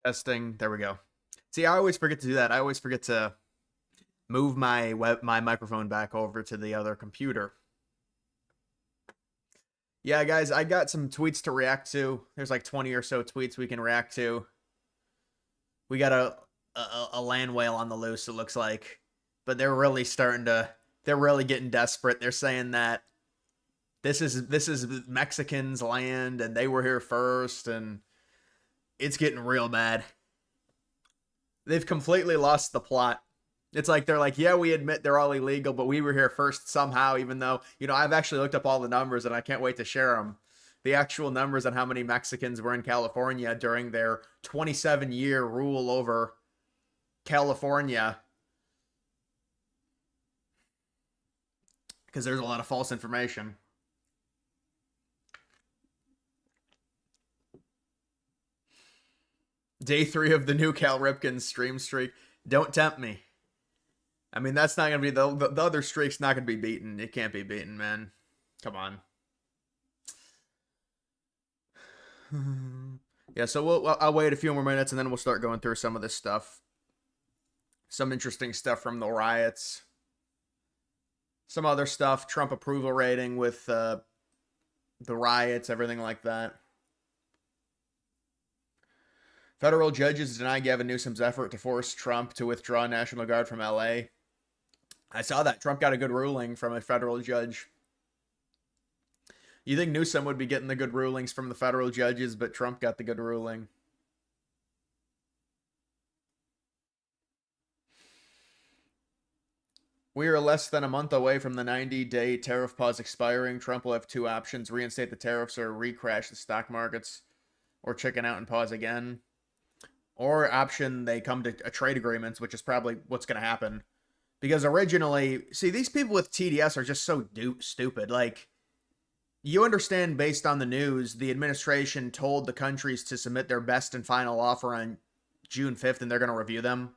Testing. There we go. See, I always forget to do that. I always forget to move my microphone back over to the other computer. Yeah, guys, I got some tweets to react to. There's like 20 or so tweets we can react to. We got a land whale on the loose, it looks like. But they're really getting desperate. They're saying that this is Mexicans' land and they were here first, and it's getting real bad. They've completely lost the plot. It's like they're like, yeah, we admit they're all illegal, but we were here first somehow, even though, I've actually looked up all the numbers and I can't wait to share them. The actual numbers on how many Mexicans were in California during their 27-year rule over California. Because there's a lot of false information. Day 3 of the new Cal Ripken stream streak. Don't tempt me. I mean, that's not going to be the other streak's not going to be beaten. It can't be beaten, man. Come on. Yeah, so I'll wait a few more minutes and then we'll start going through some of this stuff. Some interesting stuff from the riots. Some other stuff. Trump approval rating with the riots, everything like that. Federal judges deny Gavin Newsom's effort to force Trump to withdraw National Guard from LA. I saw that. Trump got a good ruling from a federal judge. You think Newsom would be getting the good rulings from the federal judges, but Trump got the good ruling. We are less than a month away from the 90-day tariff pause expiring. Trump will have two options: reinstate the tariffs or recrash the stock markets, or chicken out and pause again. Or option, they come to a trade agreements, which is probably what's going to happen. Because originally, see, these people with TDS are just so stupid. Like, you understand, based on the news, the administration told the countries to submit their best and final offer on June 5th, and they're going to review them.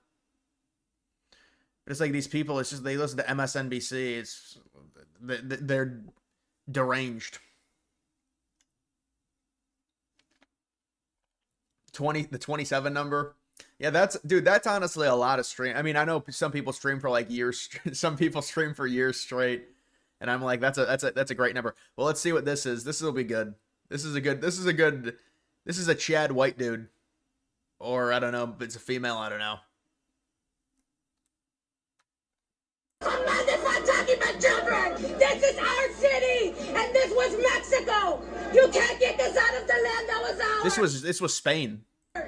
But it's like these people, it's just, they listen to MSNBC. They're deranged. The 27 number. Yeah, that's honestly a lot of stream. I mean, I know some people stream for like years. Some people stream for years straight, and I'm like, that's a great number. Well, let's see what this is. This will be good. This is a Chad White dude, or I don't know, but it's a female. I don't know. Talking about children. This is our city, and this was Mexico. You can't get this out of the land that was ours. This was Spain. You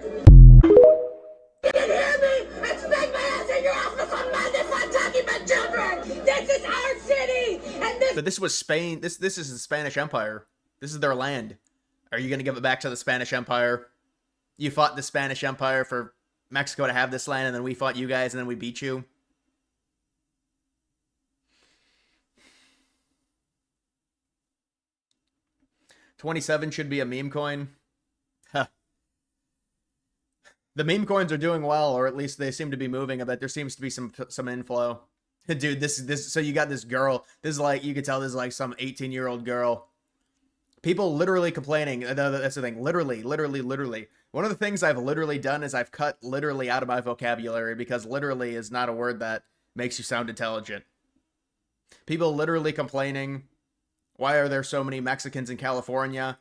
can hear me? Expect my ass in your office on Monday for talking about children. This is our city, and this. But this was Spain. This is the Spanish Empire. This is their land. Are you gonna give it back to the Spanish Empire? You fought the Spanish Empire for Mexico to have this land, and then we fought you guys, and then we beat you. $27 should be a meme coin. Huh. The meme coins are doing well, or at least they seem to be moving. I bet there seems to be some inflow. Dude, this so you got this girl. This is like, you could tell this is like some 18-year-old girl. People literally complaining. That's the thing. Literally. One of the things I've literally done is I've cut literally out of my vocabulary, because literally is not a word that makes you sound intelligent. People literally complaining. Why are there so many Mexicans in California?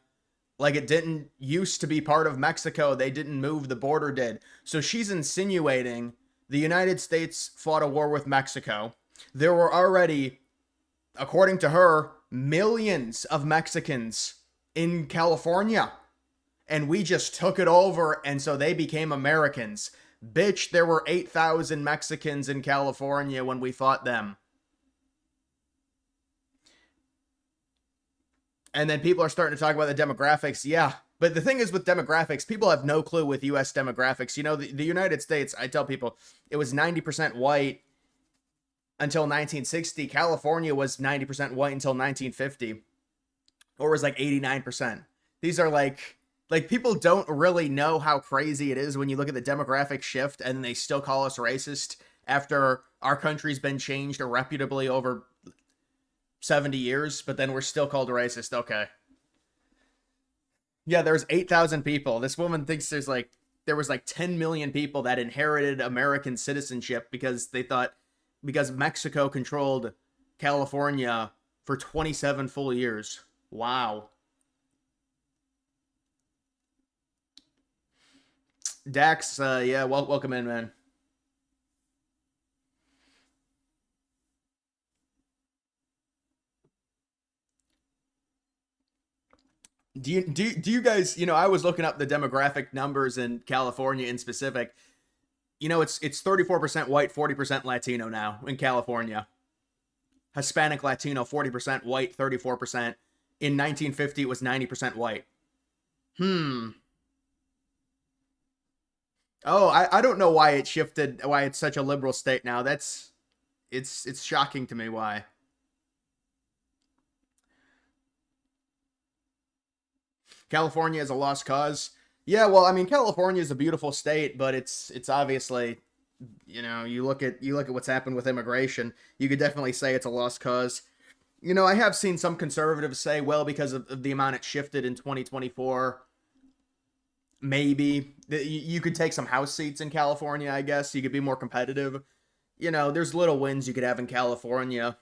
Like, it didn't used to be part of Mexico. They didn't move. The border did. So she's insinuating the United States fought a war with Mexico. There were already, according to her, millions of Mexicans in California. And we just took it over, and so they became Americans. Bitch, there were 8,000 Mexicans in California when we fought them. And then people are starting to talk about the demographics. Yeah, but the thing is with demographics, people have no clue with U.S. demographics. You know, the United States, I tell people, it was 90% white until 1960. California was 90% white until 1950. Or was like 89%. These are like people don't really know how crazy it is when you look at the demographic shift, and they still call us racist after our country's been changed irreputably over 70 years, but then we're still called racist. Okay. Yeah, there's 8,000 people. This woman thinks there's like there was like 10 million people that inherited American citizenship because because Mexico controlled California for 27 full years. Wow. Dax, yeah, welcome in, man. Do you guys, I was looking up the demographic numbers in California in specific. It's 34% white, 40% Latino now in California. Hispanic Latino, 40% white, 34%. In 1950 it was 90% white. Oh, I don't know why it shifted, why it's such a liberal state now. It's shocking to me why. California is a lost cause. Yeah, well, I mean, California is a beautiful state, but it's obviously, you look at what's happened with immigration, you could definitely say it's a lost cause. I have seen some conservatives say, well, because of the amount it shifted in 2024, maybe you could take some House seats in California, I guess. You could be more competitive. There's little wins you could have in California.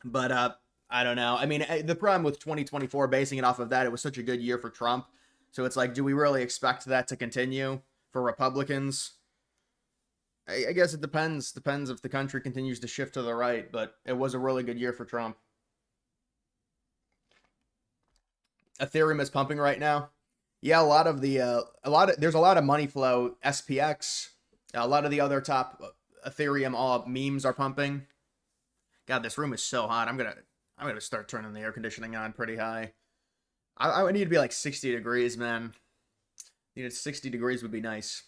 But I don't know. I mean, the problem with 2024, basing it off of that, it was such a good year for Trump. So it's like, do we really expect that to continue for Republicans? I guess it depends. Depends if the country continues to shift to the right, but it was a really good year for Trump. Ethereum is pumping right now. Yeah, there's a lot of money flow. SPX, a lot of the other top Ethereum memes are pumping. God, this room is so hot. I'm gonna start turning the air conditioning on pretty high. I would need to be like 60 degrees, man. 60 degrees would be nice.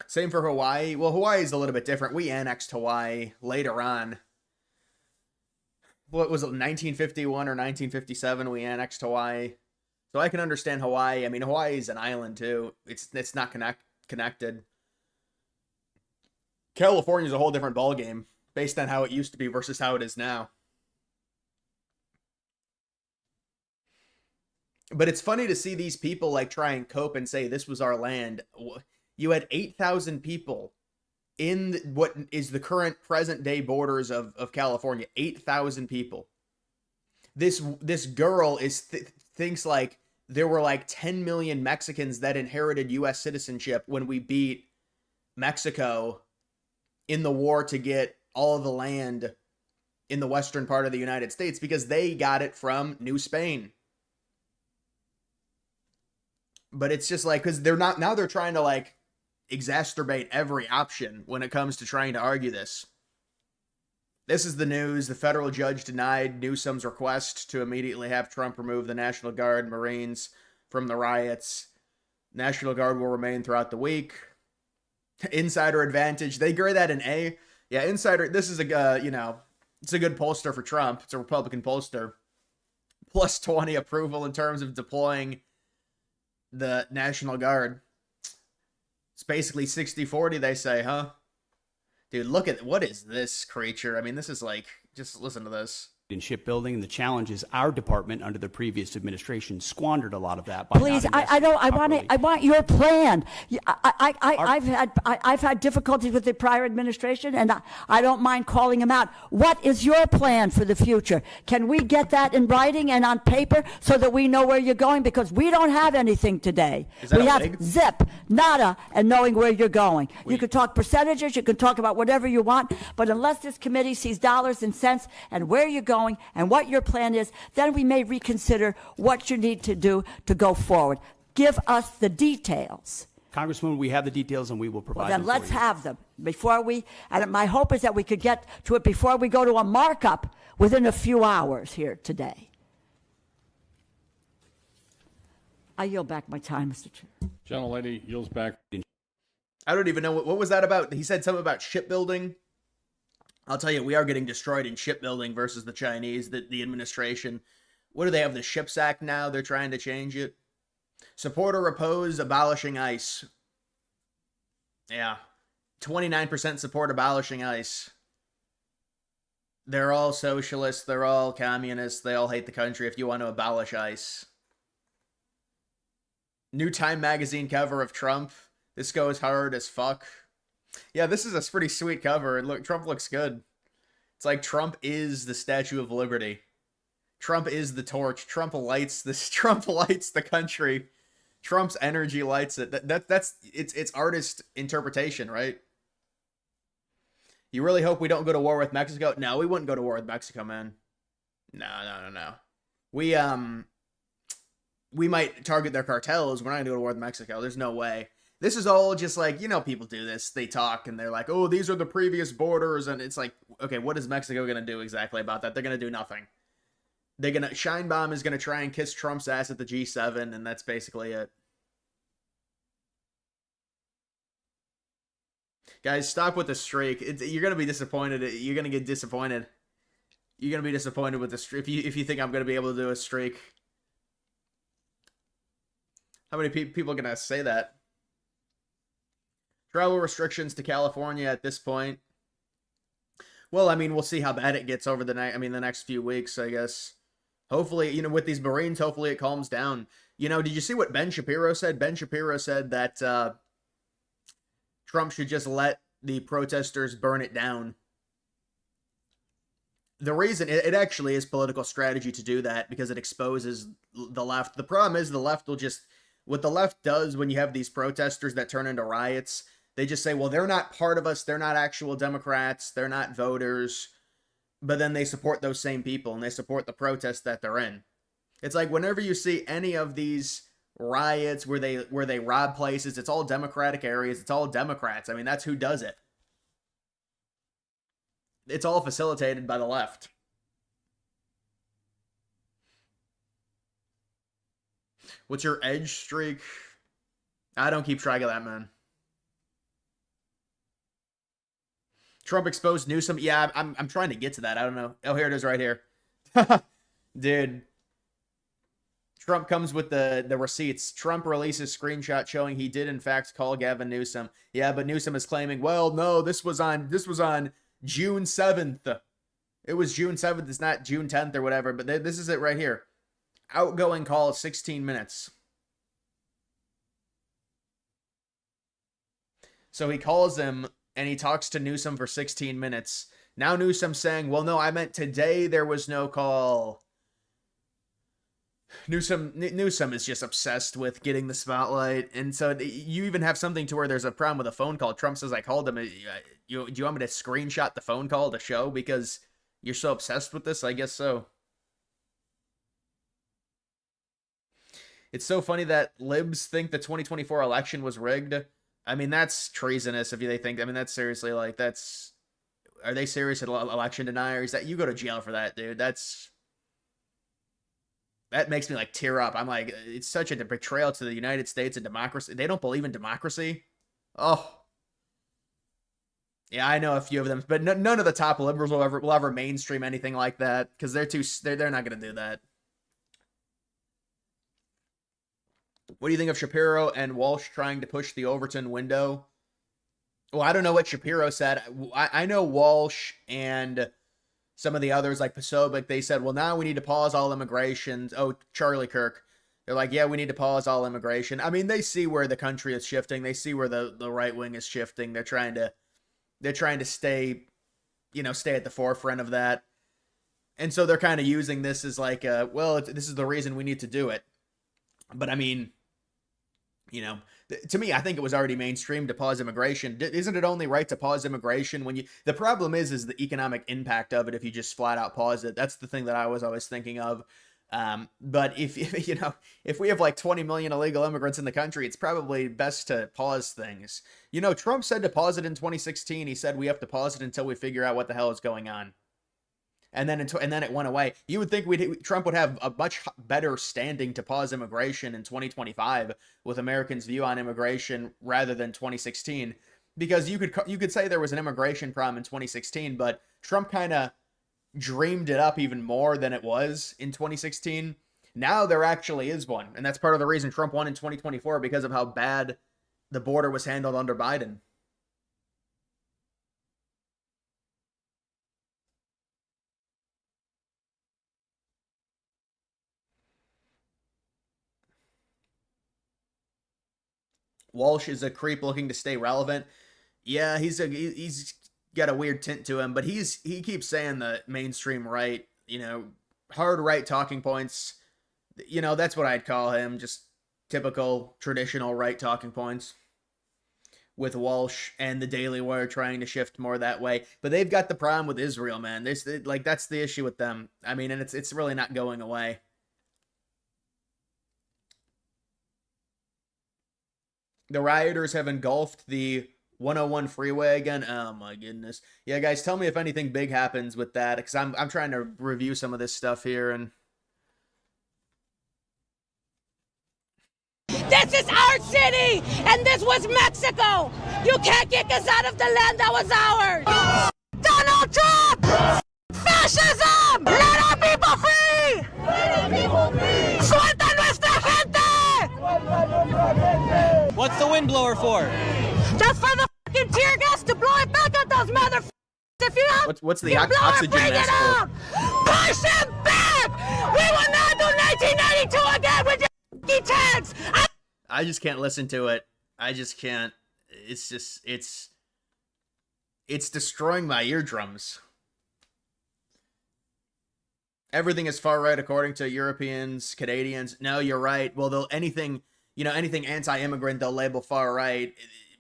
Same for Hawaii. Well, Hawaii is a little bit different. We annexed Hawaii later on. What was it, 1951 or 1957? We annexed Hawaii. So I can understand Hawaii. I mean, Hawaii is an island too. It's not connected. California is a whole different ballgame based on how it used to be versus how it is now. But it's funny to see these people like try and cope and say this was our land. You had 8,000 people in what is the current present day borders of California. 8,000 people. This girl thinks like there were like 10 million Mexicans that inherited U.S. citizenship when we beat Mexico in the war to get all of the land in the western part of the United States because they got it from New Spain. But it's just like, because they're trying to like exacerbate every option when it comes to trying to argue this. This is the news. The federal judge denied Newsom's request to immediately have Trump remove the National Guard and Marines from the riots. National Guard will remain throughout the week. Insider advantage. They grade that an A. Yeah, insider. This is it's a good pollster for Trump. It's a Republican pollster. Plus 20 approval in terms of deploying the National Guard. It's basically 60-40, they say, huh? Dude, look at, what is this creature? I mean, this is like, just listen to this. In shipbuilding, and the challenge is our department under the previous administration squandered a lot of that. Please, I want your plan. I've had difficulties with the prior administration, and I don't mind calling them out. What is your plan for the future? Can we get that in writing and on paper so that we know where you're going? Because we don't have anything today. We have zip, nada, and knowing where you're going. You can talk percentages, you can talk about whatever you want, but unless this committee sees dollars and cents and where you're going and what your plan is, then we may reconsider what you need to do to go forward. Give us the details. Congresswoman, we have the details and we will provide them. Then let's have them before and my hope is that we could get to it before we go to a markup within a few hours here today. I yield back my time, Mr. Chair. Gentlelady yields back. I don't even know what was that about. He said something about shipbuilding. I'll tell you, we are getting destroyed in shipbuilding versus the Chinese, the administration. What do they have, the Ships Act now? They're trying to change it. Support or oppose abolishing ICE. Yeah. 29% support abolishing ICE. They're all socialists. They're all communists. They all hate the country if you want to abolish ICE. New Time magazine cover of Trump. This goes hard as fuck. Yeah, this is a pretty sweet cover. Look, Trump looks good. It's like Trump is the Statue of Liberty. Trump is the torch. Trump lights this. Trump lights the country. Trump's energy lights it. That's it's artist interpretation, right? You really hope we don't go to war with Mexico? No, we wouldn't go to war with Mexico, man. No. We might target their cartels. We're not gonna go to war with Mexico. There's no way. This is all just like, people do this. They talk and they're like, oh, these are the previous borders. And it's like, okay, what is Mexico going to do exactly about that? They're going to do nothing. Scheinbaum is going to try and kiss Trump's ass at the G7. And that's basically it. Guys, stop with the streak. You're going to be disappointed. You're going to get disappointed. You're going to be disappointed with the streak. If you think I'm going to be able to do a streak. How many people are going to say that? Travel restrictions to California at this point. Well, I mean, we'll see how bad it gets over the next few weeks, I guess. Hopefully, with these Marines, hopefully it calms down. Did you see what Ben Shapiro said? Ben Shapiro said that Trump should just let the protesters burn it down. The reason, it actually is political strategy to do that because it exposes the left. The problem is the left will just, what the left does when you have these protesters that turn into riots, they just say, well, they're not part of us. They're not actual Democrats. They're not voters. But then they support those same people and they support the protests that they're in. It's like whenever you see any of these riots where they rob places, it's all Democratic areas. It's all Democrats. I mean, that's who does it. It's all facilitated by the left. What's your edge streak? I don't keep track of that, man. Trump exposed Newsom. Yeah, I'm trying to get to that. I don't know. Oh, here it is right here. Dude. Trump comes with the receipts. Trump releases screenshot showing he did in fact call Gavin Newsom. Yeah, but Newsom is claiming, well, no, this was on June 7th. It was June 7th. It's not June 10th or whatever, but this is it right here. Outgoing call 16 minutes. So he calls him and he talks to Newsom for 16 minutes. Now Newsom's saying, well, no, I meant today there was no call. Newsom is just obsessed with getting the spotlight. And so you even have something to where there's a problem with a phone call. Trump says, I called him. Do you want me to screenshot the phone call to show because you're so obsessed with this? I guess so. It's so funny that libs think the 2024 election was rigged. I mean, that's treasonous if they think, that's seriously like, are they serious election deniers? That you go to jail for that, dude. That makes me like tear up. I'm like, it's such a betrayal to the United States and democracy. They don't believe in democracy. Oh. Yeah, I know a few of them, but none of the top liberals will ever mainstream anything like that because they're not going to do that. What do you think of Shapiro and Walsh trying to push the Overton window? Well, I don't know what Shapiro said. I know Walsh and some of the others like Posobiec, they said, well, now we need to pause all immigration. Oh, Charlie Kirk. They're like, yeah, we need to pause all immigration. I mean, they see where the country is shifting. They see where the right wing is shifting. They're trying to stay at the forefront of that. And so they're kind of using this as like, this is the reason we need to do it. But I mean, to me, I think it was already mainstream to pause immigration. Isn't it only right to pause immigration when the problem is the economic impact of it if you just flat out pause it? That's the thing that I was always thinking of. But if we have like 20 million illegal immigrants in the country, it's probably best to pause things. Trump said to pause it in 2016. He said we have to pause it until we figure out what the hell is going on. And then it went away. You would think Trump would have a much better standing to pause immigration in 2025 with Americans' view on immigration rather than 2016, because you could say there was an immigration problem in 2016, but Trump kind of dreamed it up even more than it was in 2016. Now there actually is one, and that's part of the reason Trump won in 2024 because of how bad the border was handled under Biden. Walsh is a creep looking to stay relevant. Yeah, he's got a weird tint to him, but he keeps saying the mainstream right, hard right talking points. That's what I'd call him, just typical traditional right talking points. With Walsh and the Daily Wire trying to shift more that way, but they've got the problem with Israel, man. That's the issue with them. I mean, and it's really not going away. The rioters have engulfed the 101 freeway again. Oh my goodness. Yeah, guys, tell me if anything big happens with that, because I'm trying to review some of this stuff here. And This is our city, and this was Mexico. You can't kick us out of the land that was ours. Donald Trump! Fascism! Let our people free! Let our people free! Suelta nuestra gente! What's the windblower for? Just for the fucking tear gas to blow it back at those motherfuckers. If you have, what's the you blow oxygen it, bring mask it for? out! Push him back! We will not do 1992 again with your fucking tanks! I just can't listen to it. I just can't. It's destroying my eardrums. Everything is far right according to Europeans, Canadians. No, you're right. Well, anything anti-immigrant, they'll label far right.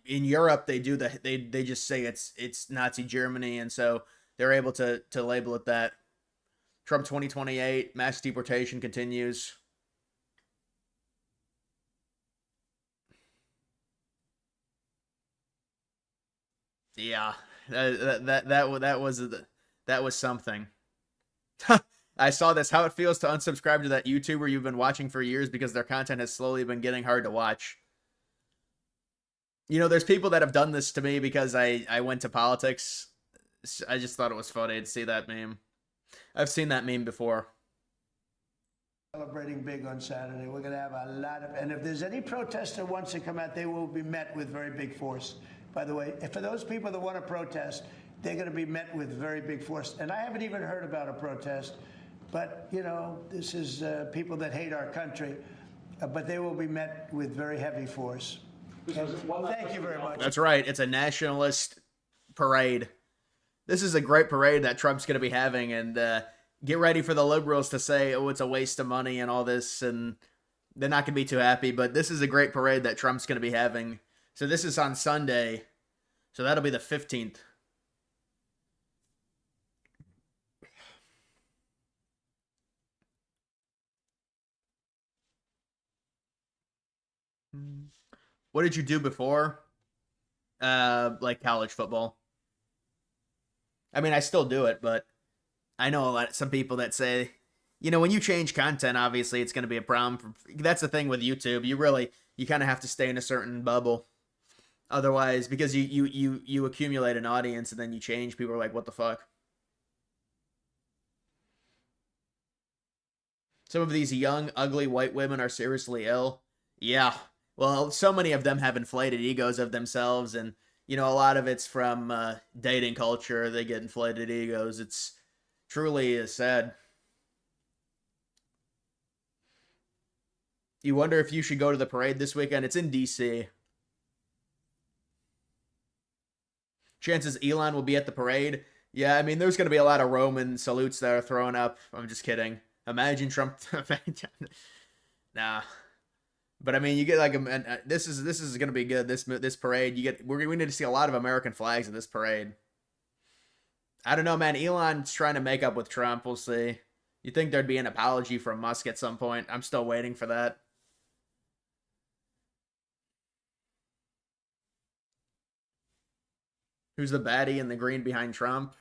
In Europe, they do they just say it's Nazi Germany, and so they're able to label it that. Trump 2028, mass deportation continues. Yeah, that was something. I saw this. How it feels to unsubscribe to that YouTuber you've been watching for years because their content has slowly been getting hard to watch. There's people that have done this to me because I went to politics. I just thought it was funny to see that meme. I've seen that meme before. Celebrating big on Saturday. We're going to have a lot of, and if there's any protester wants to come out, they will be met with very big force. By the way, for those people that want to protest, they're going to be met with very big force. And I haven't even heard about a protest, but, this is people that hate our country, but they will be met with very heavy force. Thank you very much. That's right. It's a nationalist parade. This is a great parade that Trump's going to be having, and get ready for the liberals to say, oh, it's a waste of money and all this, and they're not going to be too happy, but this is a great parade that Trump's going to be having. So this is on Sunday, so that'll be the 15th. What did you do before? Like college football. I mean, I still do it, but I know some people that say, when you change content, obviously it's going to be a problem. That's the thing with YouTube. You kind of have to stay in a certain bubble. Otherwise, because you accumulate an audience and then you change, people are like, what the fuck? Some of these young, ugly white women are seriously ill. Yeah. Well, so many of them have inflated egos of themselves, and, a lot of it's from dating culture. They get inflated egos. It's truly sad. You wonder if you should go to the parade this weekend. It's in D.C. Chances Elon will be at the parade. Yeah, I mean, there's going to be a lot of Roman salutes that are thrown up. I'm just kidding. Imagine Trump. Nah. But I mean, you get like this is going to be good. This parade, we need to see a lot of American flags in this parade. I don't know, man. Elon's trying to make up with Trump. We'll see. You think there'd be an apology from Musk at some point? I'm still waiting for that. Who's the baddie in the green behind Trump?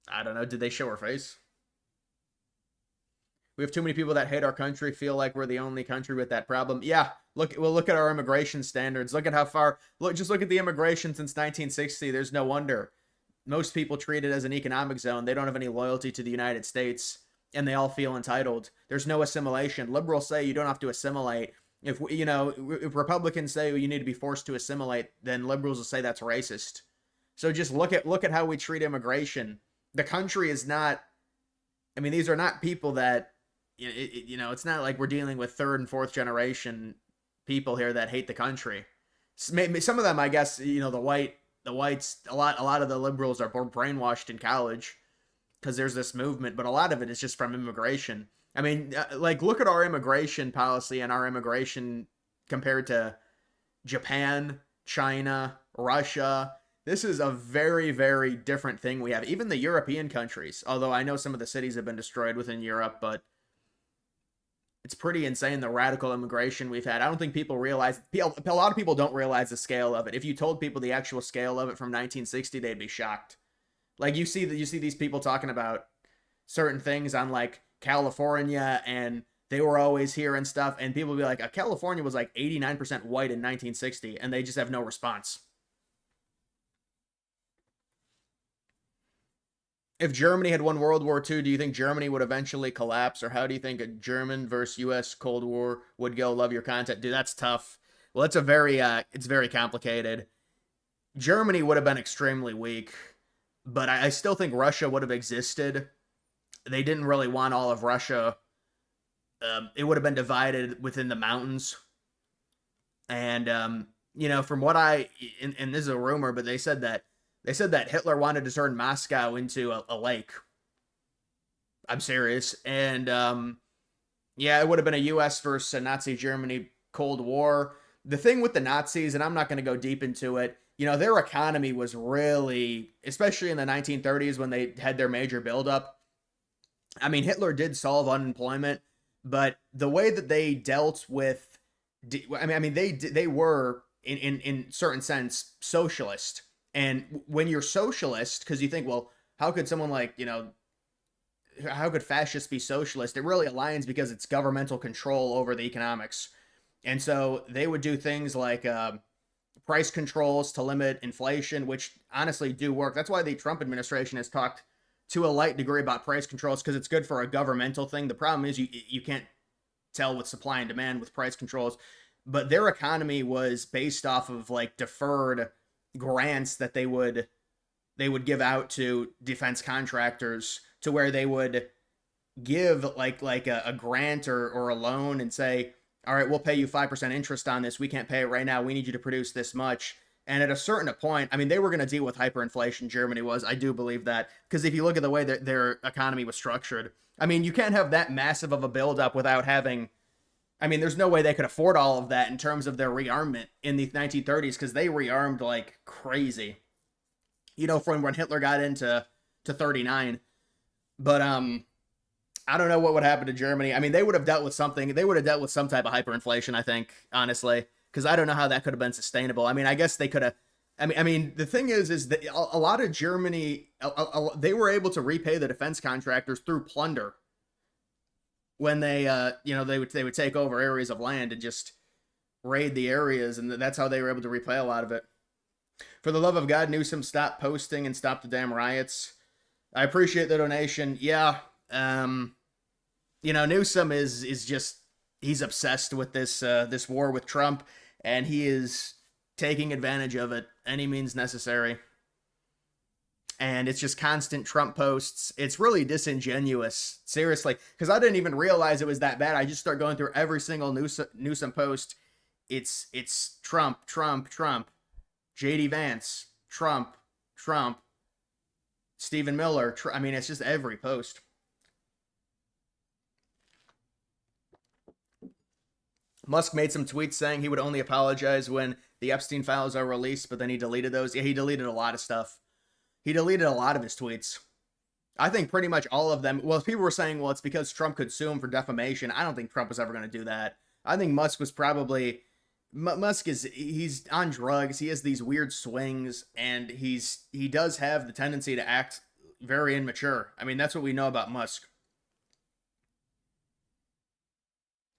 I don't know. Did they show her face? We have too many people that hate our country, feel like we're the only country with that problem. Yeah, look at our immigration standards. Look at how far. Just look at the immigration since 1960. There's no wonder. Most people treat it as an economic zone. They don't have any loyalty to the United States, and they all feel entitled. There's no assimilation. Liberals say you don't have to assimilate. If Republicans say you need to be forced to assimilate, then liberals will say that's racist. So just look at how we treat immigration. The country is not. I mean, these are not people that. It's not like we're dealing with third and fourth generation people here that hate the country. Some of them, I guess, you know, the whites, a lot of the liberals are brainwashed in college because there's this movement, but a lot of it is just from immigration. I mean, like, look at our immigration policy and our immigration compared to Japan, China, Russia. This is a very, very different thing we have. Even the European countries, although I know some of the cities have been destroyed within Europe, but it's pretty insane the radical immigration we've had. I don't think people realize, a lot of people don't realize the scale of it. If you told people the actual scale of it from 1960, they'd be shocked. Like, you see these people talking about certain things on, like, California, and they were always here and stuff, and people be like, California was like 89% white in 1960, and they just have no response. If Germany had won World War II, do you think Germany would eventually collapse? Or how do you think a German versus U.S. Cold War would go? Love your content. Dude, that's tough. Well, it's very complicated. Germany would have been extremely weak, but I still think Russia would have existed. They didn't really want all of Russia. It would have been divided within the mountains. And, you know, from what and this is a rumor, but they said that Hitler wanted to turn Moscow into a lake. I'm serious. And, yeah, it would have been a U.S. versus a Nazi Germany Cold War. The thing with the Nazis, and I'm not going to go deep into it, you know, their economy was really, especially in the 1930s when they had their major buildup. I mean, Hitler did solve unemployment, but the way that they dealt with, they were, in certain sense, socialist. And when you're socialist, because you think, well, how could someone like, you know, how could fascists be socialist? It really aligns because it's governmental control over the economics. And so they would do things like price controls to limit inflation, which honestly do work. That's why the Trump administration has talked to a light degree about price controls, because it's good for a governmental thing. The problem is you can't tell with supply and demand with price controls. But their economy was based off of like deferred grants that they would give out to defense contractors, to where they would give like a grant or a loan and say, all right, we'll pay you 5% interest on this. We can't pay it right now. We need you to produce this much. And at a certain point, I mean, they were going to deal with hyperinflation. Germany was. I do believe that, because if you look at the way that their economy was structured, I mean, you can't have that massive of a buildup without having, I mean, there's no way they could afford all of that in terms of their rearmament in the 1930s, because they rearmed like crazy, you know, from when Hitler got into 39. But I don't know what would happen to Germany. I mean, they would have dealt with something. They would have dealt with some type of hyperinflation, I think, honestly, because I don't know how that could have been sustainable. I mean, I guess they could have. I mean, the thing is that a lot of Germany, they were able to repay the defense contractors through plunder. When they, you know, they would take over areas of land and just raid the areas, and that's how they were able to repay a lot of it. For the love of God, Newsom, stop posting and stop the damn riots. I appreciate the donation. Yeah, you know, Newsom is just, he's obsessed with this this war with Trump, and he is taking advantage of it any means necessary. And it's just constant Trump posts. It's really disingenuous, seriously, because I didn't even realize it was that bad. I just start going through every single Newsom post. It's Trump, Trump, Trump, JD Vance, Trump, Trump, Stephen Miller. I mean, it's just every post. Musk made some tweets saying he would only apologize when the Epstein files are released, but then he deleted those. Yeah, he deleted a lot of stuff. He deleted a lot of his tweets. I think pretty much all of them. Well, people were saying, well, it's because Trump could sue him for defamation. I don't think Trump was ever going to do that. I think Musk was probably... he's on drugs. He has these weird swings, and he does have the tendency to act very immature. I mean, that's what we know about Musk.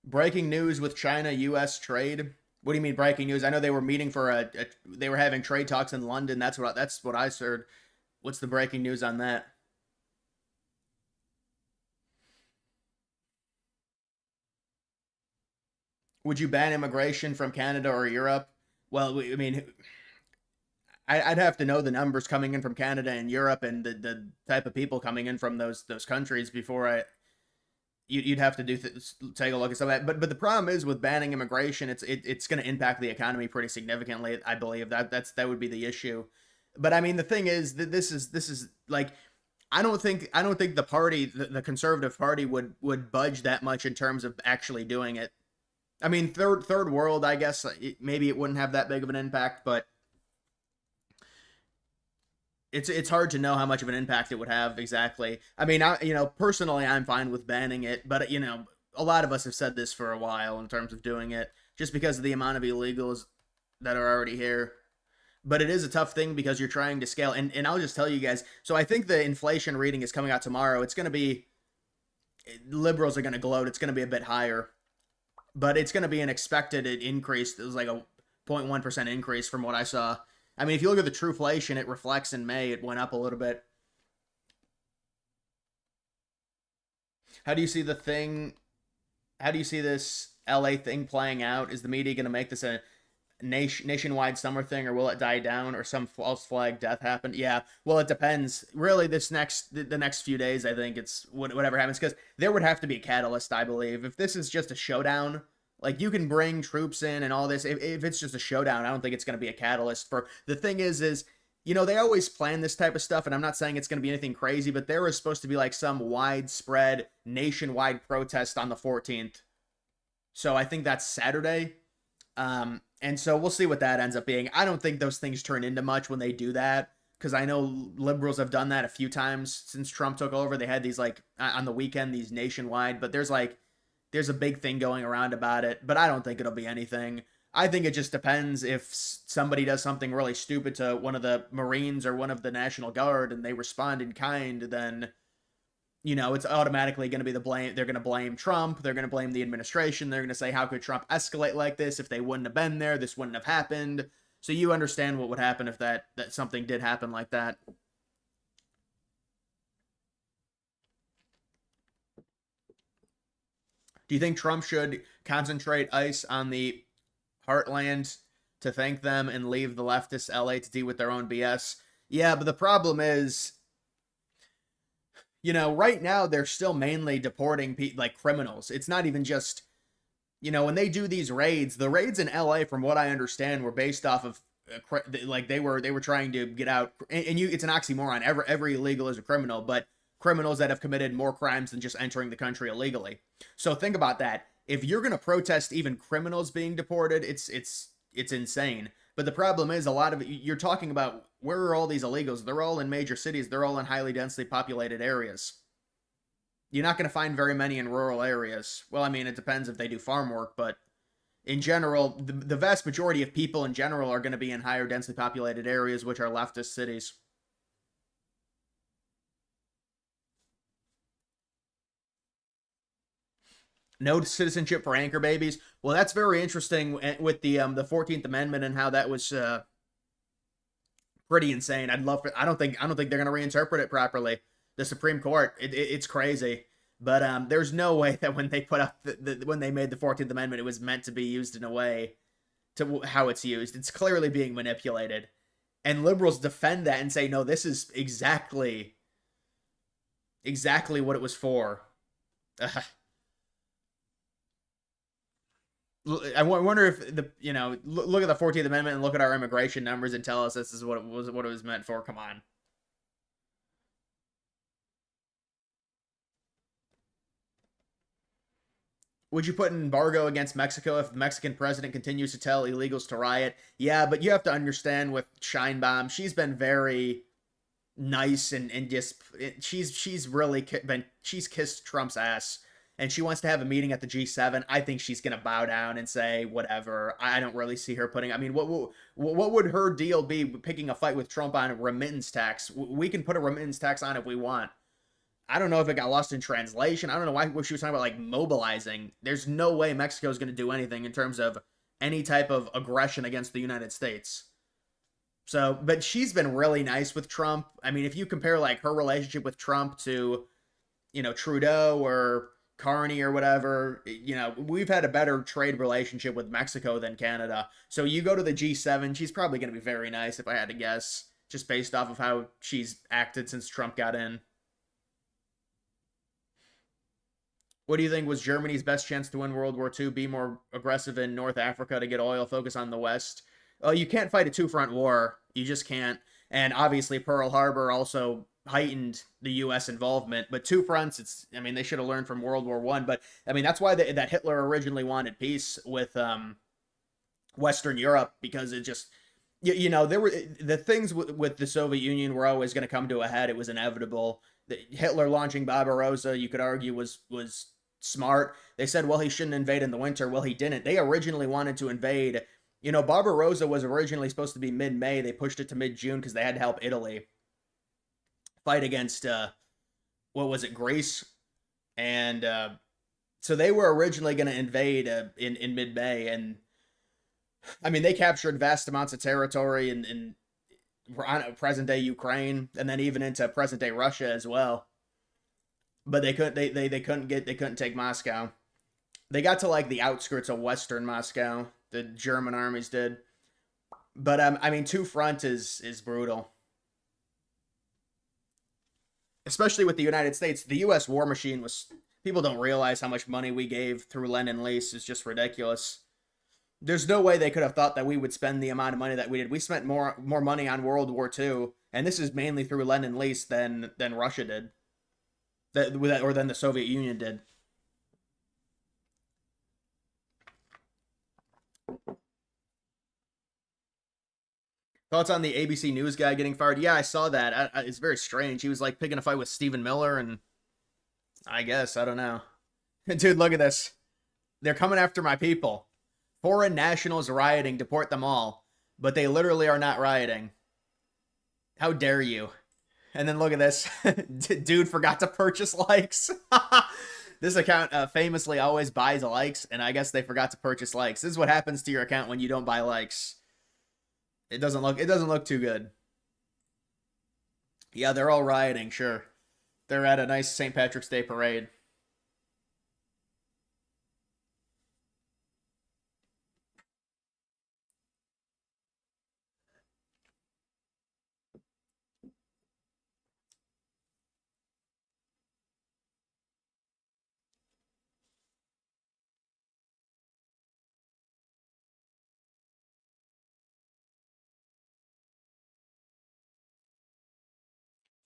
Breaking news with China-U.S. trade. What do you mean breaking news? I know they were meeting for they were having trade talks in London. That's what I heard. What's the breaking news on that? Would you ban immigration from Canada or Europe? Well, I mean, I'd have to know the numbers coming in from Canada and Europe, and the type of people coming in from those countries before you'd have to take a look at some of that. But the problem is with banning immigration, it's going to impact the economy pretty significantly. I believe that would be the issue. But I mean, the thing is that this is like, I don't think the party, the conservative party, would budge that much in terms of actually doing it. I mean, third world, I guess maybe it wouldn't have that big of an impact, but it's hard to know how much of an impact it would have exactly. I mean, personally, I'm fine with banning it, but a lot of us have said this for a while in terms of doing it, just because of the amount of illegals that are already here. But it is a tough thing because you're trying to scale. And I'll just tell you guys, so I think the inflation reading is coming out tomorrow. It's going to be, liberals are going to gloat. It's going to be a bit higher. But it's going to be an expected increase. It was like a 0.1% increase from what I saw. I mean, if you look at the trueflation, it reflects in May. It went up a little bit. How do you see this LA thing playing out? Is the media going to make this a nationwide summer thing, or will it die down, or some false flag death happen? Yeah, well, it depends. Really, the next few days, I think it's whatever happens, because there would have to be a catalyst, I believe. If this is just a showdown, like, you can bring troops in and all this. If it's just a showdown, I don't think it's going to be a catalyst. For the thing is they always plan this type of stuff, and I'm not saying it's going to be anything crazy, but there was supposed to be like some widespread nationwide protest on the 14th. So I think that's Saturday. And so we'll see what that ends up being. I don't think those things turn into much when they do that, because I know liberals have done that a few times since Trump took over. They had these, like, on the weekend, these nationwide, but there's a big thing going around about it, but I don't think it'll be anything. I think it just depends if somebody does something really stupid to one of the Marines or one of the National Guard and they respond in kind, then, it's automatically going to be the blame. They're going to blame Trump. They're going to blame the administration. They're going to say, how could Trump escalate like this? If they wouldn't have been there, this wouldn't have happened. So you understand what would happen if that something did happen like that. Do you think Trump should concentrate ICE on the heartland to thank them and leave the leftist LA to deal with their own BS? Yeah, but the problem is, right now they're still mainly deporting criminals. It's not even just, when they do these raids, the raids in LA, from what I understand, were based off of they were trying to get out, and it's an oxymoron. Every illegal is a criminal, but criminals that have committed more crimes than just entering the country illegally. So think about that. If you're going to protest even criminals being deported, it's insane. But the problem is, a lot of it, you're talking about, where are all these illegals? They're all in major cities. They're all in highly densely populated areas. You're not going to find very many in rural areas. Well, I mean, it depends if they do farm work, but in general, the vast majority of people in general are going to be in higher densely populated areas, which are leftist cities. No citizenship for anchor babies. Well, that's very interesting with the 14th Amendment and how that was pretty insane. I don't think they're going to reinterpret it properly. The Supreme Court, it's crazy. But there's no way that when they put up when they made the 14th Amendment, it was meant to be used in a way to how it's used. It's clearly being manipulated. And liberals defend that and say, no, this is exactly what it was for. I wonder if look at the 14th Amendment and look at our immigration numbers and tell us this is what it was meant for. Come on. Would you put an embargo against Mexico if the Mexican president continues to tell illegals to riot? Yeah, but you have to understand with Sheinbaum, she's been very nice and just she's kissed Trump's ass. And she wants to have a meeting at the G7. I think she's going to bow down and say, whatever. I don't really see her putting... I mean, what would her deal be picking a fight with Trump on a remittance tax? We can put a remittance tax on if we want. I don't know if it got lost in translation. I don't know what she was talking about, like, mobilizing. There's no way Mexico is going to do anything in terms of any type of aggression against the United States. So, but she's been really nice with Trump. I mean, if you compare, like, her relationship with Trump to, Trudeau or Carney or whatever, we've had a better trade relationship with Mexico than Canada. So you go to the G7, she's probably going to be very nice if I had to guess, just based off of how she's acted since Trump got in. What do you think was Germany's best chance to win World War II? Be more aggressive in North Africa to get oil, focus on the West. Oh, you can't fight a two-front war. You just can't. And obviously Pearl Harbor also heightened the U.S. involvement. But two fronts, I mean, they should have learned from World War I. But, I mean, that's why that Hitler originally wanted peace with Western Europe, because it just, there were the things with the Soviet Union were always going to come to a head. It was inevitable. Hitler launching Barbarossa, you could argue, was smart. They said, well, he shouldn't invade in the winter. Well, he didn't. They originally wanted to invade. Barbarossa was originally supposed to be mid-May. They pushed it to mid-June because they had to help Italy fight against, what was it, Greece? And so they were originally going to invade in mid-May. And, I mean, they captured vast amounts of territory in present-day Ukraine, and then even into present-day Russia as well. But they couldn't take Moscow. They got to like the outskirts of Western Moscow. The German armies did. But I mean, two front is brutal. Especially with the United States. The US war machine was, people don't realize how much money we gave through Lend-Lease. It's just ridiculous. There's no way they could have thought that we would spend the amount of money that we did. We spent more money on World War II, and this is mainly through Lend-Lease than Russia did. Or than the Soviet Union did. Thoughts on the ABC News guy getting fired? Yeah, I saw that. It's very strange. He was like picking a fight with Stephen Miller, and I guess, I don't know. Dude, look at this. They're coming after my people. Foreign nationals rioting, deport them all. But they literally are not rioting. How dare you? And then look at this. Dude forgot to purchase likes. This account famously always buys likes, and I guess they forgot to purchase likes. This is what happens to your account when you don't buy likes. It doesn't look too good. Yeah, they're all rioting, sure. They're at a nice St. Patrick's Day parade.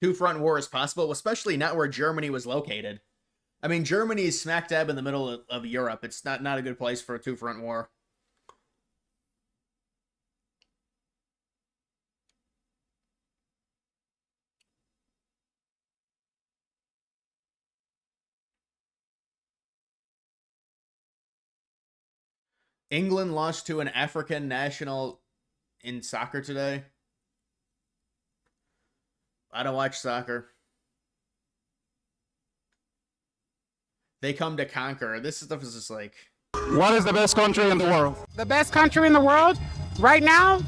Two-front war is possible, especially not where Germany was located. I mean, Germany is smack dab in the middle of Europe. It's not a good place for a two-front war. England lost to an African national in soccer today. I don't watch soccer. They come to conquer. This stuff is just like... What is the best country in the world? The best country in the world right now?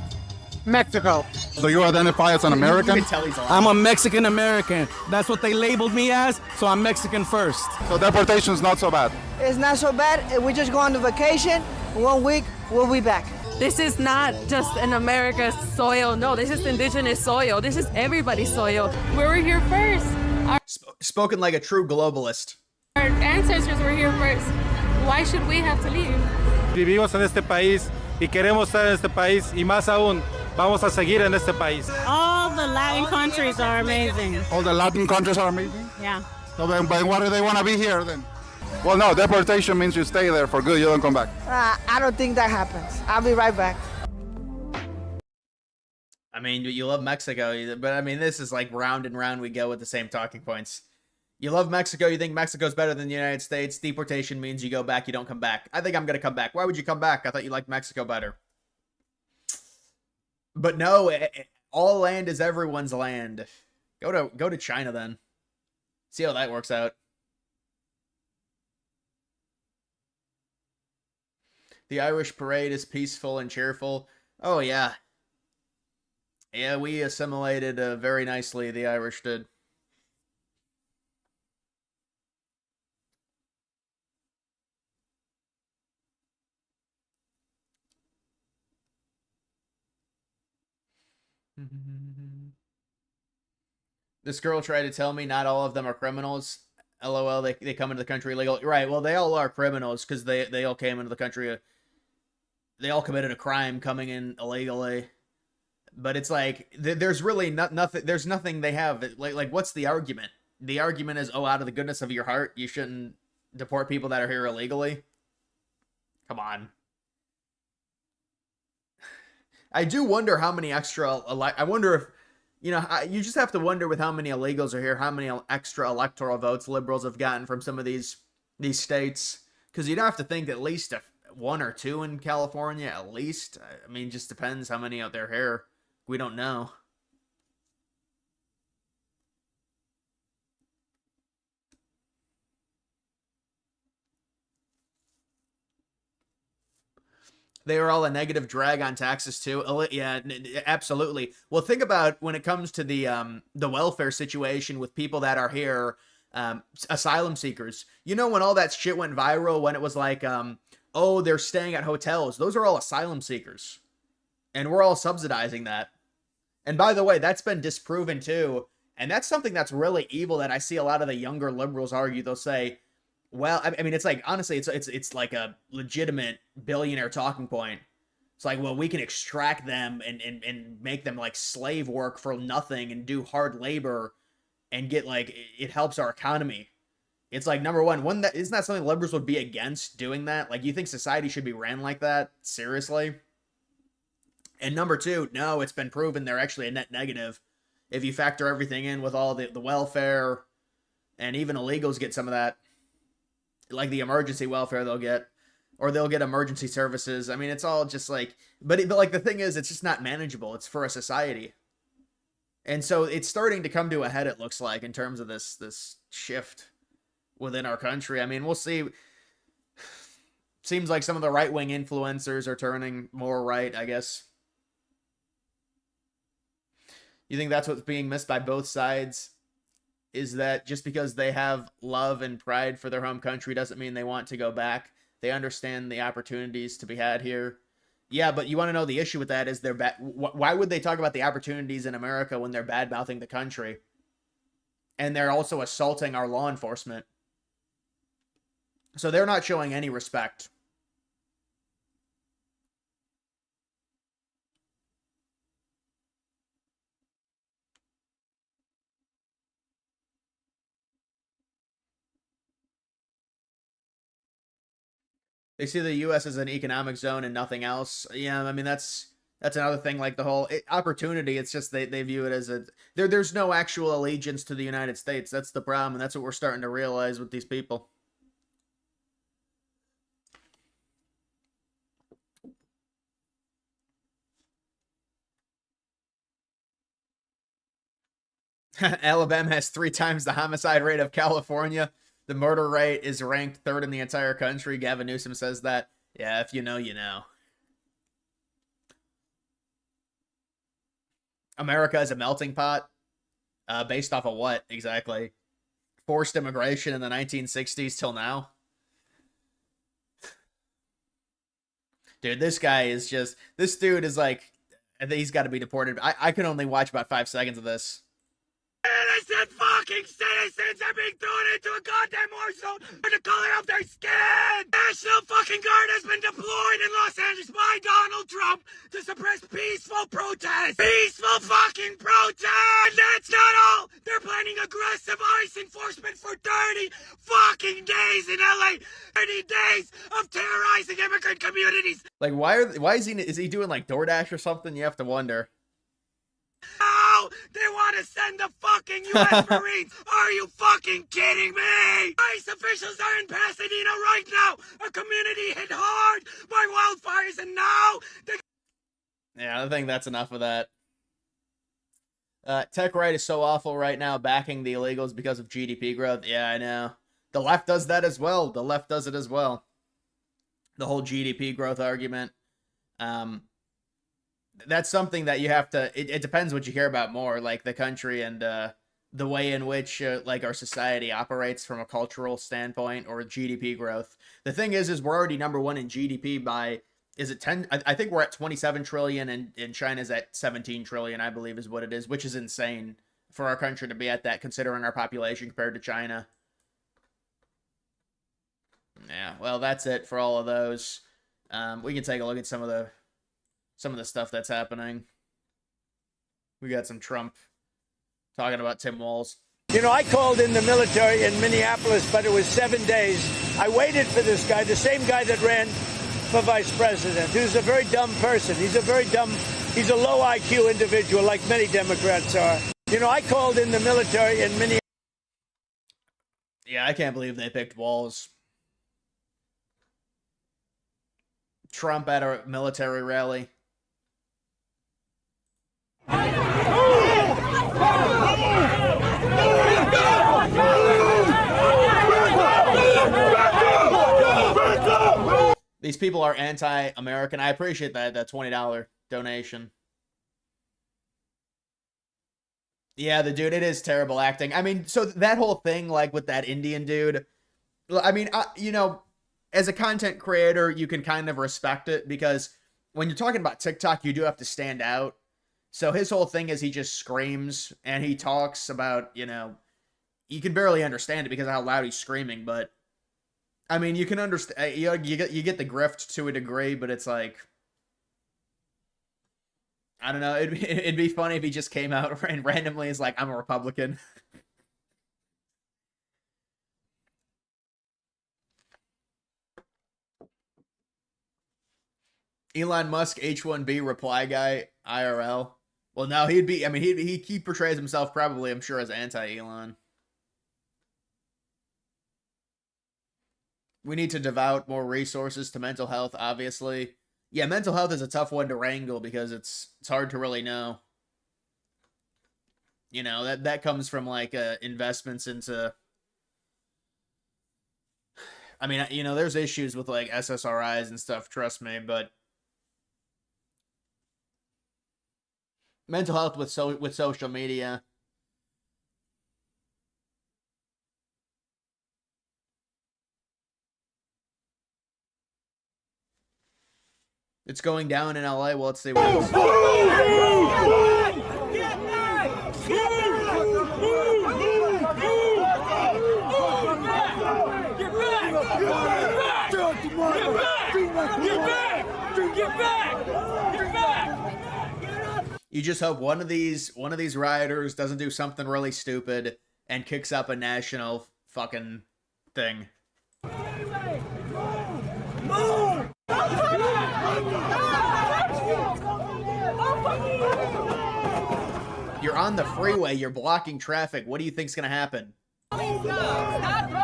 Mexico. So you identify as an American? You can tell he's alive. I'm a Mexican American. That's what they labeled me as, so I'm Mexican first. So deportation's not so bad. It's not so bad. We just go on the vacation. 1 week, we'll be back. This is not just an America soil. No, this is indigenous soil. This is everybody's soil. We were here first. Spoken like a true globalist. Our ancestors were here first. Why should we have to leave? Vivimos en este país y queremos estar en este país y más aún, vamos a seguir en este país. All the Latin countries are amazing. All the Latin countries are amazing? Yeah. So then why do they want to be here then? Well, no, deportation means you stay there for good, you don't come back. I don't think that happens. I'll be right back. I mean, you love Mexico, but I mean, this is like round and round we go with the same talking points. You love Mexico, you think Mexico's better than the United States. Deportation means you go back, you don't come back. I think I'm going to come back. Why would you come back? I thought you liked Mexico better. But no, all land is everyone's land. Go to China then. See how that works out. The Irish parade is peaceful and cheerful. Oh, yeah. Yeah, we assimilated very nicely, the Irish did. This girl tried to tell me not all of them are criminals. LOL, they come into the country illegally. Right, well, they all are criminals because they all came into the country. They all committed a crime coming in illegally. But it's like, there's really nothing, there's nothing they have. Like, what's the argument? The argument is, oh, out of the goodness of your heart, you shouldn't deport people that are here illegally? Come on. I do wonder how many extra, I wonder if, you know, you just have to wonder with how many illegals are here, how many extra electoral votes liberals have gotten from some of these states. Because you'd have to think at least one or two in California, at least. I mean, just depends how many out there here. We don't know. They are all a negative drag on taxes too. Yeah, absolutely. Well, think about when it comes to the welfare situation with people that are here, asylum seekers. You know, when all that shit went viral, when it was like, oh, they're staying at hotels. Those are all asylum seekers, and we're all subsidizing that. And by the way, that's been disproven too. And that's something that's really evil that I see a lot of the younger liberals argue. They'll say, well, I mean, it's like, honestly, it's like a legitimate billionaire talking point. It's like, well, we can extract them and make them like slave work for nothing and do hard labor and get like, it helps our economy. It's like, number one, isn't that something liberals would be against doing that? Like, you think society should be ran like that? Seriously? And number two, no, it's been proven they're actually a net negative. If you factor everything in with all the welfare, and even illegals get some of that, like the emergency welfare they'll get, or they'll get emergency services. I mean, it's all just like, but like the thing is, it's just not manageable. It's for a society. And so it's starting to come to a head, it looks like, in terms of this shift within our country. I mean, we'll see. Seems like some of the right-wing influencers are turning more right, I guess. You think that's what's being missed by both sides? Is that just because they have love and pride for their home country doesn't mean they want to go back? They understand the opportunities to be had here. Yeah, but you want to know the issue with that is they're bad. Why would they talk about the opportunities in America when they're bad-mouthing the country? And they're also assaulting our law enforcement. So they're not showing any respect. They see the U.S. as an economic zone and nothing else. Yeah, I mean, that's another thing. Like the whole opportunity, it's just they view it as there's no actual allegiance to the United States. That's the problem, and that's what we're starting to realize with these people. Alabama has 3 times the homicide rate of California. The murder rate is ranked 3rd in the entire country. Gavin Newsom says that. Yeah, if you know, you know. America is a melting pot. Based off of what, exactly? Forced immigration in the 1960s till now? Dude, this guy is just... This dude is like... I think he's got to be deported. I can only watch about 5 seconds of this. Innocent fucking citizens are being thrown into a goddamn war zone for the color of their skin! National fucking Guard has been deployed in Los Angeles by Donald Trump to suppress peaceful protests! Peaceful fucking protests! And that's not all! They're planning aggressive ICE enforcement for 30 fucking days in LA! 30 days of terrorizing immigrant communities! Like, why is he doing like DoorDash or something? You have to wonder. Now they want to send the fucking U.S. Marines. Are you fucking kidding me? ICE officials are in Pasadena right now. A community hit hard by wildfires, and now Yeah, I think that's enough of that. Tech right is so awful right now, backing the illegals because of GDP growth. Yeah, I know. The left does that as well. The left does it as well. The whole GDP growth argument. That's something that you have to, it depends what you care about more, like the country and the way in which like our society operates from a cultural standpoint, or GDP growth. The thing is we're already number 1 in GDP by, is it 10? I think we're at 27 trillion and China's at 17 trillion, I believe is what it is, which is insane for our country to be at that considering our population compared to China. Yeah, well, that's it for all of those. We can take a look at some of the stuff that's happening. We got some Trump talking about Tim Walz. You know, I called in the military in Minneapolis, but it was 7 days. I waited for this guy, the same guy that ran for vice president, who's a very dumb person. He's a low IQ individual, like many Democrats are. You know, I called in the military in Minneapolis. Yeah, I can't believe they picked Walz. Trump at a military rally. These people are anti-American. I appreciate that $20 donation. Yeah, the dude, it is terrible acting. I mean, so that whole thing, like with that Indian dude, I mean, you know, as a content creator, you can kind of respect it because when you're talking about TikTok, you do have to stand out. So his whole thing is he just screams and he talks about, you know, you can barely understand it because of how loud he's screaming, but I mean, you can understand, you get the grift to a degree, but it's like, I don't know, it'd be funny if he just came out and randomly is like, I'm a Republican. Elon Musk H1B reply guy IRL. Well, no, he'd be, I mean, he portrays himself probably, I'm sure, as anti-Elon. We need to devote more resources to mental health, obviously. Yeah, mental health is a tough one to wrangle because it's hard to really know. You know, that comes from like investments into, I mean, you know, there's issues with like SSRIs and stuff, trust me, but mental health with social media. It's going down in LA. Well, let's see what it's. You just hope one of these rioters doesn't do something really stupid and kicks up a national fucking thing. Move! You're on the freeway, you're blocking traffic. What do you think's gonna happen? Can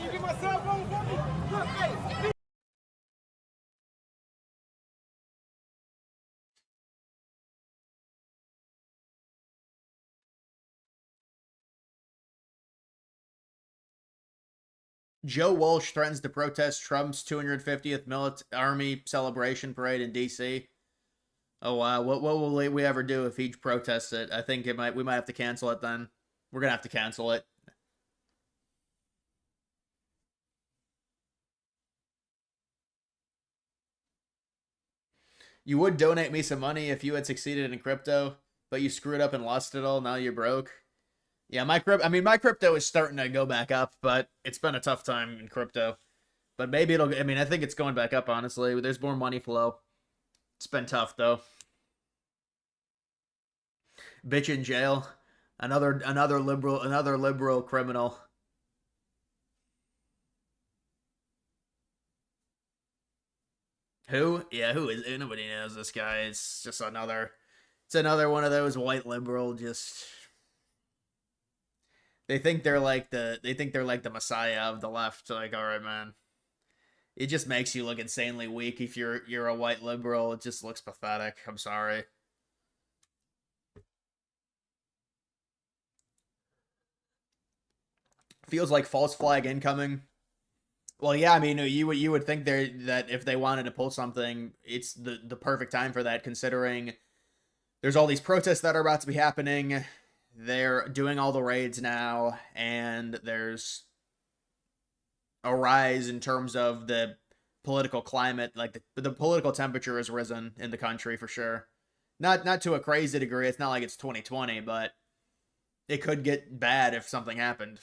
you get my cell phone for me? Look, hey. Joe Walsh threatens to protest Trump's 250th Army celebration parade in D.C. Oh wow, what will we ever do if he protests it? I think we might have to cancel it then. We're gonna have to cancel it. You would donate me some money if you had succeeded in crypto, but you screwed up and lost it all. Now you're broke. Yeah, my crypto is starting to go back up, but it's been a tough time in crypto. But maybe it'll, I mean, I think it's going back up, honestly. There's more money flow. It's been tough, though. Bitch in jail. Another liberal criminal. Who? Yeah, who is? Nobody knows this guy. It's just another one of those white liberal just. They think they're like the messiah of the left. Like, all right, man. It just makes you look insanely weak if you're a white liberal. It just looks pathetic. I'm sorry. Feels like false flag incoming. Well, yeah, I mean, you would think that if they wanted to pull something, it's the perfect time for that, considering there's all these protests that are about to be happening. they're doing all the raids now, and there's a rise in terms of the political climate. Like the political temperature has risen in the country for sure. Not to a crazy degree. It's not like it's 2020, but it could get bad if something happened.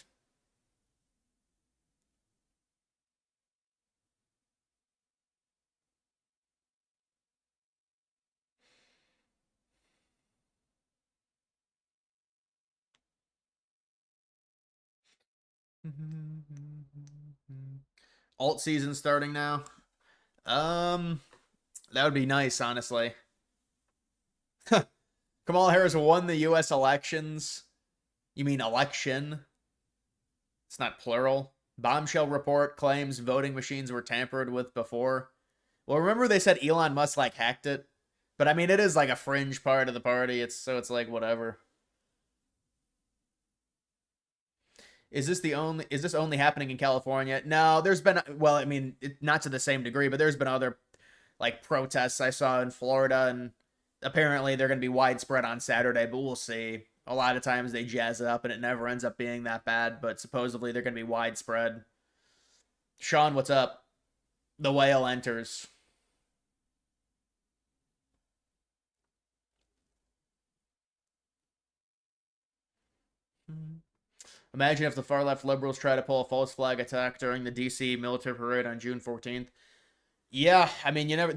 Alt season starting now. That would be nice, honestly. Kamala Harris won the U.S. elections. You mean election? It's not plural. Bombshell report claims voting machines were tampered with before. Well, remember they said Elon Musk like hacked it? But I mean, it is like a fringe part of the party. It's like whatever. Is this only happening in California? No, there's been, well, I mean, not to the same degree, but there's been other like protests I saw in Florida, and apparently they're going to be widespread on Saturday, but we'll see. A lot of times they jazz it up and it never ends up being that bad, but supposedly they're going to be widespread. Sean, what's up? The whale enters. Imagine if the far-left liberals try to pull a false flag attack during the D.C. military parade on June 14th. Yeah, I mean, you never.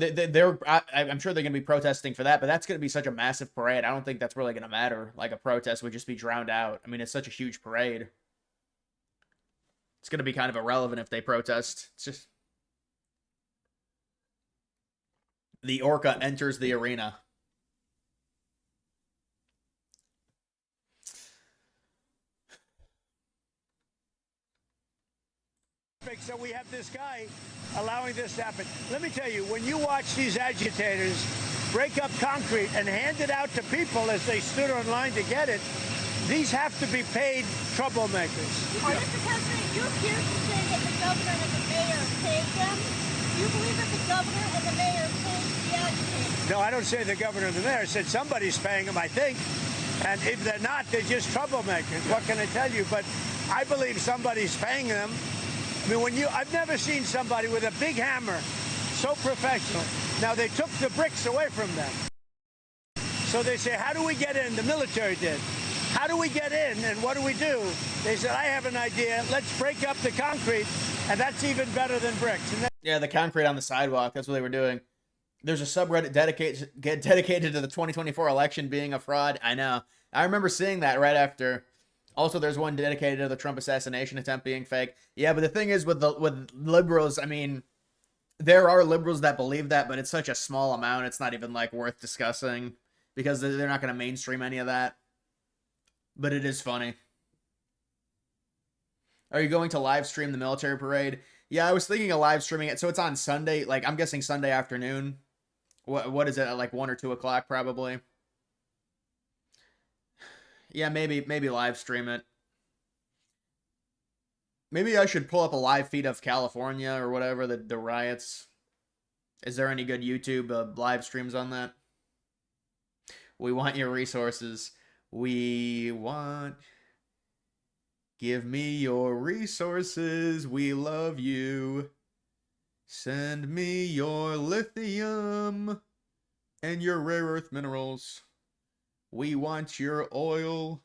I'm sure they're going to be protesting for that, but that's going to be such a massive parade. I don't think that's really going to matter. Like a protest would just be drowned out. I mean, it's such a huge parade. It's going to be kind of irrelevant if they protest. It's just the orca enters the arena. So we have this guy allowing this to happen. Let me tell you, when you watch these agitators break up concrete and hand it out to people as they stood on line to get it, these have to be paid troublemakers. Mr. President, you appear to say that the governor and the mayor paid them. Do you believe that the governor and the mayor paid the agitators? No, I don't say the governor and the mayor. I said somebody's paying them, I think. And if they're not, they're just troublemakers. What can I tell you? But I believe somebody's paying them. I mean, I've never seen somebody with a big hammer so professional. Now, they took the bricks away from them. So they say, how do we get in? The military did. How do we get in, and what do we do? They said, I have an idea. Let's break up the concrete, and that's even better than bricks. Yeah, the concrete on the sidewalk. That's what they were doing. There's a subreddit dedicated to the 2024 election being a fraud. I know. I remember seeing that right after. Also, there's one dedicated to the Trump assassination attempt being fake. Yeah, but the thing is with liberals, I mean, there are liberals that believe that, but it's such a small amount. It's not even like worth discussing because they're not going to mainstream any of that. But it is funny. Are you going to live stream the military parade? Yeah, I was thinking of live streaming it. So it's on Sunday. Like, I'm guessing Sunday afternoon. What is it? At like 1 or 2 o'clock probably. Yeah, maybe live stream it. Maybe I should pull up a live feed of California or whatever, the riots. Is there any good YouTube live streams on that? We want your resources. We want... Give me your resources. We love you. Send me your lithium and your rare earth minerals. We want your oil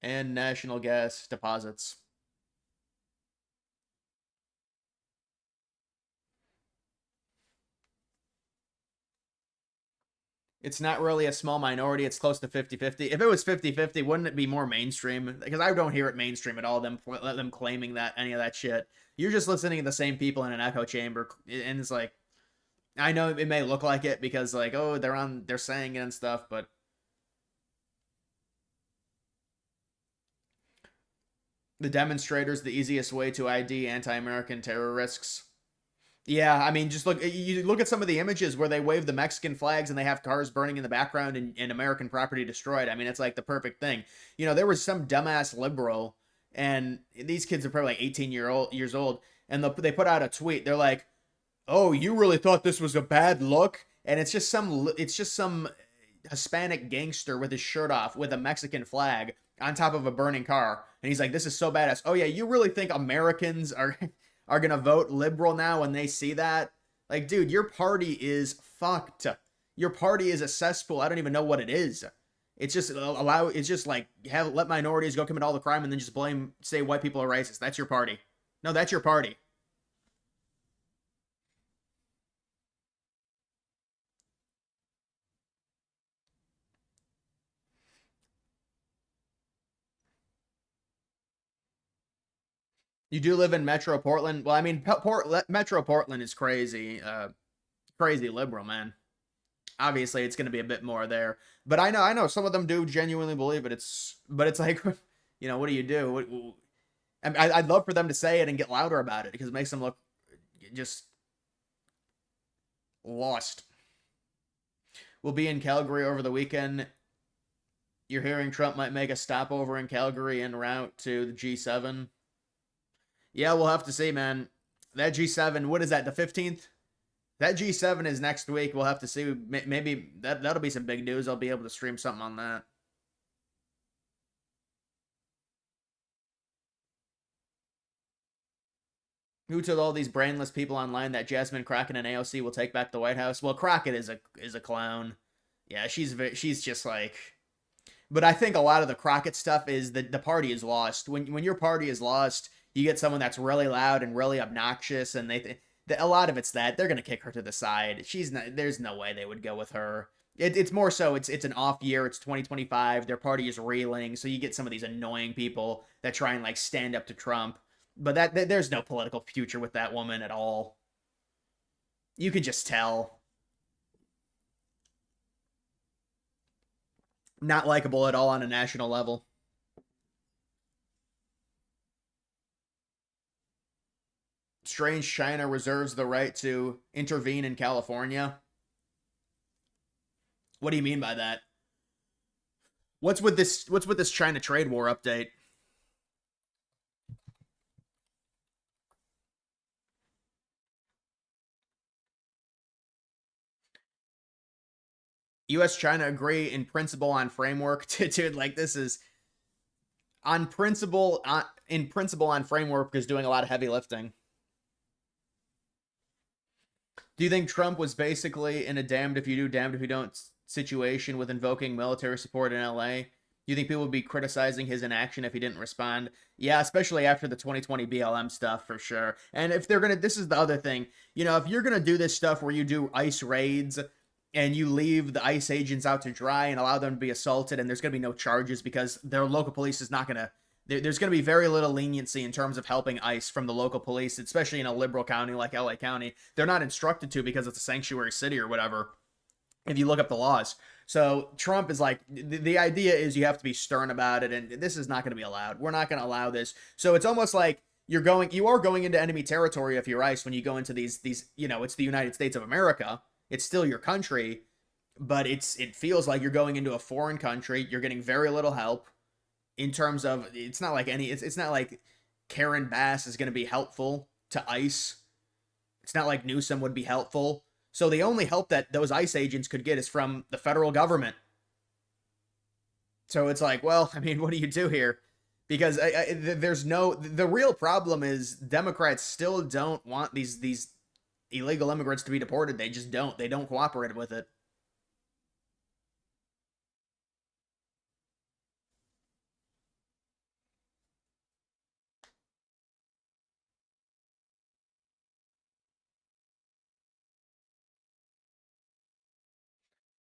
and national gas deposits. It's not really a small minority. It's close to 50-50. If it was 50-50, wouldn't it be more mainstream? Because I don't hear it mainstream at all, them claiming that any of that shit. You're just listening to the same people in an echo chamber. And it's like, I know it may look like it because like, oh, they're saying it and stuff, but the demonstrators, the easiest way to ID anti-American terror risks. Yeah, I mean, just you look at some of the images where they wave the Mexican flags and they have cars burning in the background and American property destroyed. I mean, it's like the perfect thing. You know, there was some dumbass liberal, and these kids are probably like 18 years old, and they put out a tweet. They're like, "Oh, you really thought this was a bad look?" And it's just some Hispanic gangster with his shirt off with a Mexican flag on top of a burning car. And he's like, this is so badass. Oh yeah, you really think Americans are gonna vote liberal now when they see that? Like, dude, your party is fucked. Your party is a cesspool. I don't even know what it is. It's just let minorities go commit all the crime and then just say white people are racist. That's your party. No, that's your party. You do live in Metro Portland. Well, I mean, Metro Portland is crazy, crazy liberal, man. Obviously, it's going to be a bit more there, but I know some of them do genuinely believe it. But it's like, you know, what do you do? I'd love for them to say it and get louder about it because it makes them look just lost. We'll be in Calgary over the weekend. You're hearing Trump might make a stopover in Calgary en route to the G7. Yeah, we'll have to see, man. That G7, what is that, the 15th? That G7 is next week. We'll have to see. Maybe that'll be some big news. I'll be able to stream something on that. Who told all these brainless people online that Jasmine Crockett and AOC will take back the White House? Well, Crockett is a clown. Yeah, she's just like... But I think a lot of the Crockett stuff is that the party is lost. When your party is lost, you get someone that's really loud and really obnoxious, and a lot of it's that they're gonna kick her to the side. There's no way they would go with her. It's more so it's an off year. It's 2025. Their party is reeling, so you get some of these annoying people that try and like stand up to Trump. But there's no political future with that woman at all. You could just tell. Not likable at all on a national level. Strange China reserves the right to intervene in California. What do you mean by that? What's with this China trade war update? U.S.-China agree in principle on framework. Dude, like this is in principle on framework is doing a lot of heavy lifting. Do you think Trump was basically in a damned if you do, damned if you don't situation with invoking military support in LA? Do you think people would be criticizing his inaction if he didn't respond? Yeah, especially after the 2020 BLM stuff, for sure. And if they're going to, this is the other thing, you know, if you're going to do this stuff where you do ICE raids and you leave the ICE agents out to dry and allow them to be assaulted and there's going to be no charges because their local police is not going to, there's going to be very little leniency in terms of helping ICE from the local police, especially in a liberal county like LA County. They're not instructed to because it's a sanctuary city or whatever, if you look up the laws. So Trump is like, the idea is you have to be stern about it, and this is not going to be allowed. We're not going to allow this. So it's almost like you are going into enemy territory if you're ICE when you go into these, you know, it's the United States of America. It's still your country, but it feels like you're going into a foreign country. You're getting very little help. In terms of, it's not like Karen Bass is going to be helpful to ICE. It's not like Newsom would be helpful. So the only help that those ICE agents could get is from the federal government. So it's like, well, I mean, what do you do here? Because the real problem is Democrats still don't want these illegal immigrants to be deported. They just don't. They don't cooperate with it.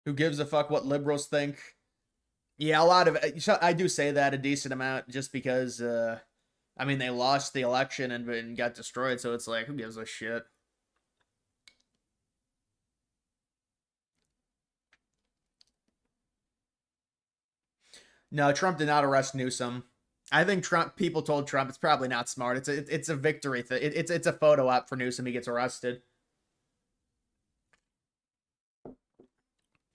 Who gives a fuck what liberals think? Yeah, a lot of I do say that a decent amount just because, I mean, they lost the election and got destroyed, so it's like, who gives a shit? No, Trump did not arrest Newsom. I think people told Trump it's probably not smart. It's a victory thing. It's a photo op for Newsom. He gets arrested.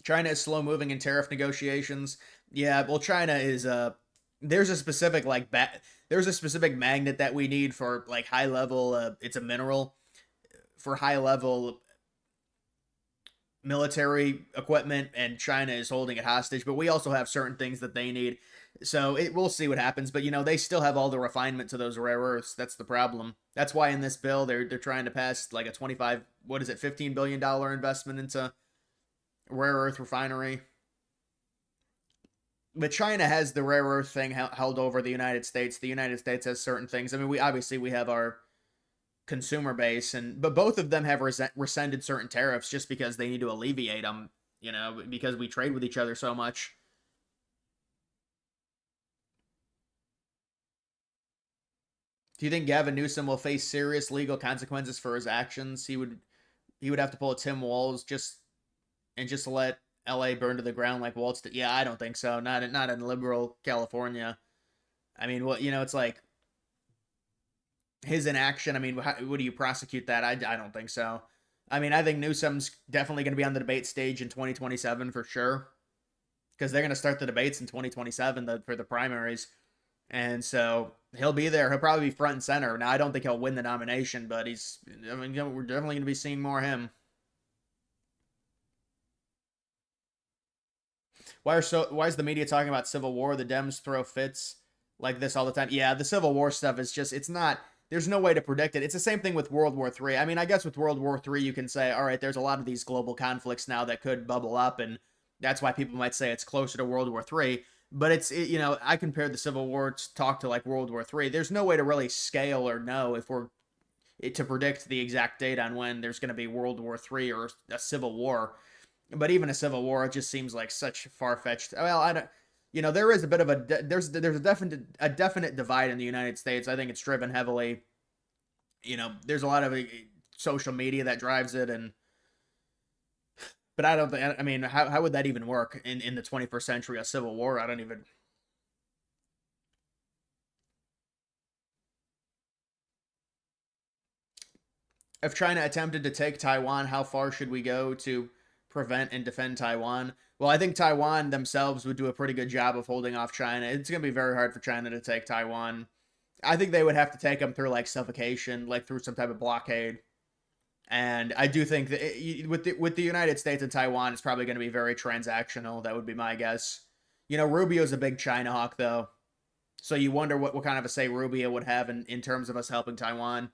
China is slow moving in tariff negotiations. Yeah, well, China is there's a specific there's a specific magnet that we need for like high level. It's a mineral for high level military equipment and China is holding it hostage, but we also have certain things that they need. So we'll see what happens, but they still have all the refinement to those rare earths. That's the problem. That's why in this bill they're trying to pass like a $15 billion investment into rare earth refinery. But China has the rare earth thing held over the United States. The United States has certain things. I mean, we have our consumer base, but both of them have rescinded certain tariffs just because they need to alleviate them, because we trade with each other so much. Do you think Gavin Newsom will face serious legal consequences for his actions? He would have to pull a Tim Walz just let LA burn to the ground like Waltz did. Yeah, I don't think so. Not in liberal California. I mean, it's like his inaction. I mean, would you prosecute that? I don't think so. I mean, I think Newsom's definitely going to be on the debate stage in 2027 for sure, because they're going to start the debates in 2027 for the primaries, and so he'll be there. He'll probably be front and center. Now, I don't think he'll win the nomination, but we're definitely going to be seeing more of him. Why is the media talking about Civil War? The Dems throw fits like this all the time. Yeah, the Civil War stuff is just, it's not, there's no way to predict it. It's the same thing with World War III. I mean, I guess with World War III, you can say, all right, there's a lot of these global conflicts now that could bubble up, and that's why people might say it's closer to World War III. But I compared the Civil War talk to like World War III. There's no way to really scale or know to predict the exact date on when there's going to be World War III or a Civil War. But even a Civil War, it just seems like such far-fetched. Well, I don't. There is a bit of there's a definite divide in the United States. I think it's driven heavily. There's a lot of social media that drives it, but I don't think. I mean, how would that even work in the 21st century? A Civil War? I don't even. If China attempted to take Taiwan, how far should we go to prevent and defend Taiwan? Well, I think Taiwan themselves would do a pretty good job of holding off China. It's going to be very hard for China to take Taiwan. I think they would have to take them through like suffocation, like through some type of blockade. And I do think that with the United States and Taiwan, it's probably going to be very transactional. That would be my guess. Rubio's a big China hawk, though. So you wonder what kind of a say Rubio would have in terms of us helping Taiwan.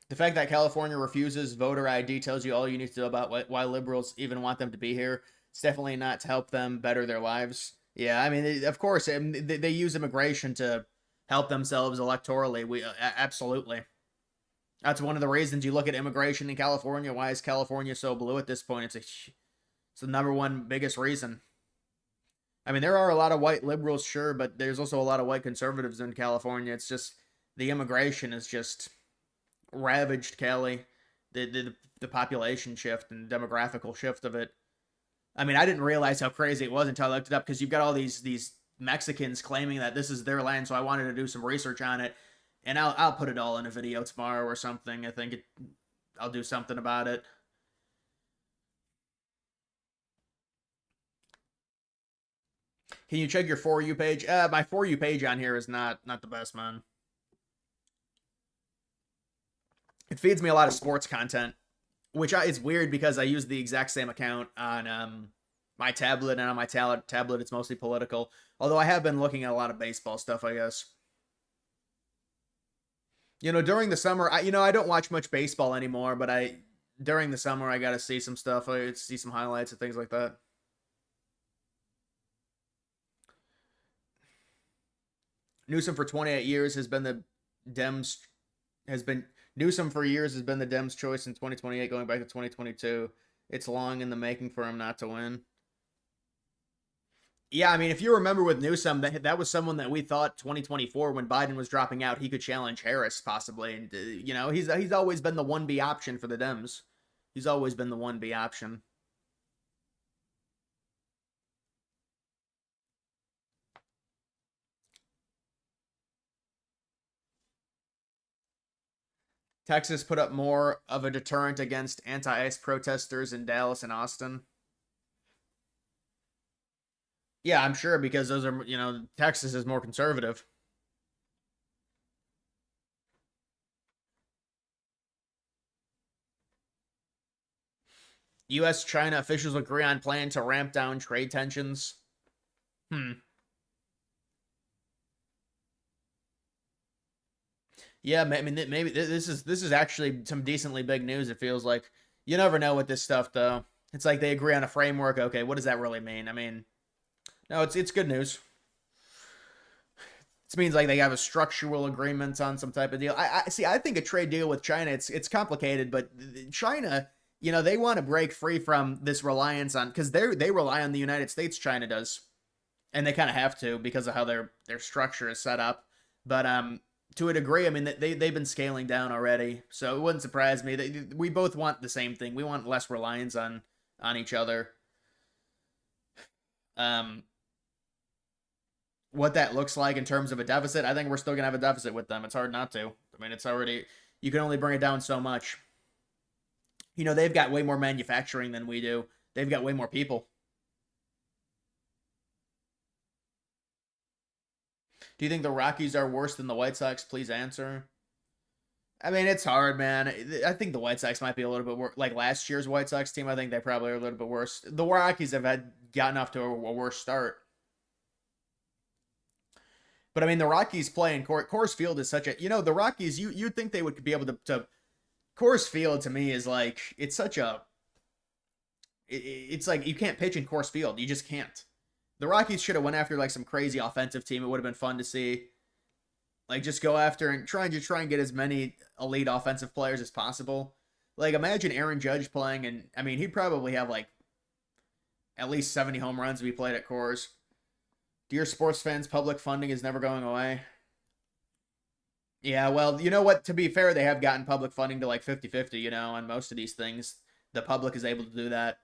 The fact that California refuses voter ID tells you all you need to know about why liberals even want them to be here. It's definitely not to help them better their lives. Yeah, I mean, of course, they use immigration to help themselves electorally. Absolutely. That's one of the reasons you look at immigration in California. Why is California so blue at this point? It's the number one biggest reason. I mean, there are a lot of white liberals, sure, but there's also a lot of white conservatives in California. It's just the immigration is just ravaged Cali, the population shift and demographical shift of it. I mean, I didn't realize how crazy it was until I looked it up, because you've got all these Mexicans claiming that this is their land, so I wanted to do some research on it, and I'll put it all in a video tomorrow or something. I think I'll do something about it. Can you check your For You page? My For You page on here is not the best, man. It feeds me a lot of sports content, which is weird because I use the exact same account on my tablet, and on my tablet it's mostly political. Although I have been looking at a lot of baseball stuff, I guess. During the summer, I don't watch much baseball anymore, but during the summer I got to see some stuff. I see some highlights and things like that. Newsom for 28 years has been the Dems Newsom for years has been the Dems' choice in 2028, going back to 2022. It's long in the making for him not to win. Yeah, I mean, if you remember with Newsom, that was someone that we thought 2024, when Biden was dropping out, he could challenge Harris possibly. And he's always been the 1B option for the Dems. He's always been the 1B option. Texas put up more of a deterrent against anti-ICE protesters in Dallas and Austin. Yeah, I'm sure, because those are, Texas is more conservative. U.S. China officials agree on plan to ramp down trade tensions. Yeah, I mean, maybe this is actually some decently big news. It feels like you never know with this stuff, though. It's like they agree on a framework. Okay, what does that really mean? I mean, no, it's good news. This means like they have a structural agreement on some type of deal. I see. I think a trade deal with China, it's complicated, but China, they want to break free from this reliance on, because they rely on the United States. China does, and they kind of have to because of how their structure is set up. But to a degree, I mean, they've been scaling down already, so it wouldn't surprise me. We both want the same thing. We want less reliance on each other. What that looks like in terms of a deficit, I think we're still gonna have a deficit with them. It's hard not to. I mean, it's already, you can only bring it down so much. They've got way more manufacturing than we do. They've got way more people. Do you think the Rockies are worse than the White Sox? Please answer. I mean, it's hard, man. I think the White Sox might be a little bit worse. Like last year's White Sox team, I think they probably are a little bit worse. The Rockies have gotten off to a worse start. But I mean, the Rockies playing Coors Field is such a, the Rockies, you'd think they would be able to Coors Field to me is like, it's such a, it's like you can't pitch in Coors Field. You just can't. The Rockies should have went after like some crazy offensive team. It would have been fun to see. Like just go after and try and get as many elite offensive players as possible. Like imagine Aaron Judge playing, and I mean, he'd probably have like at least 70 home runs if he played at Coors. Dear sports fans, public funding is never going away. Yeah, well, you know what? To be fair, they have gotten public funding to like 50-50, on most of these things. The public is able to do that.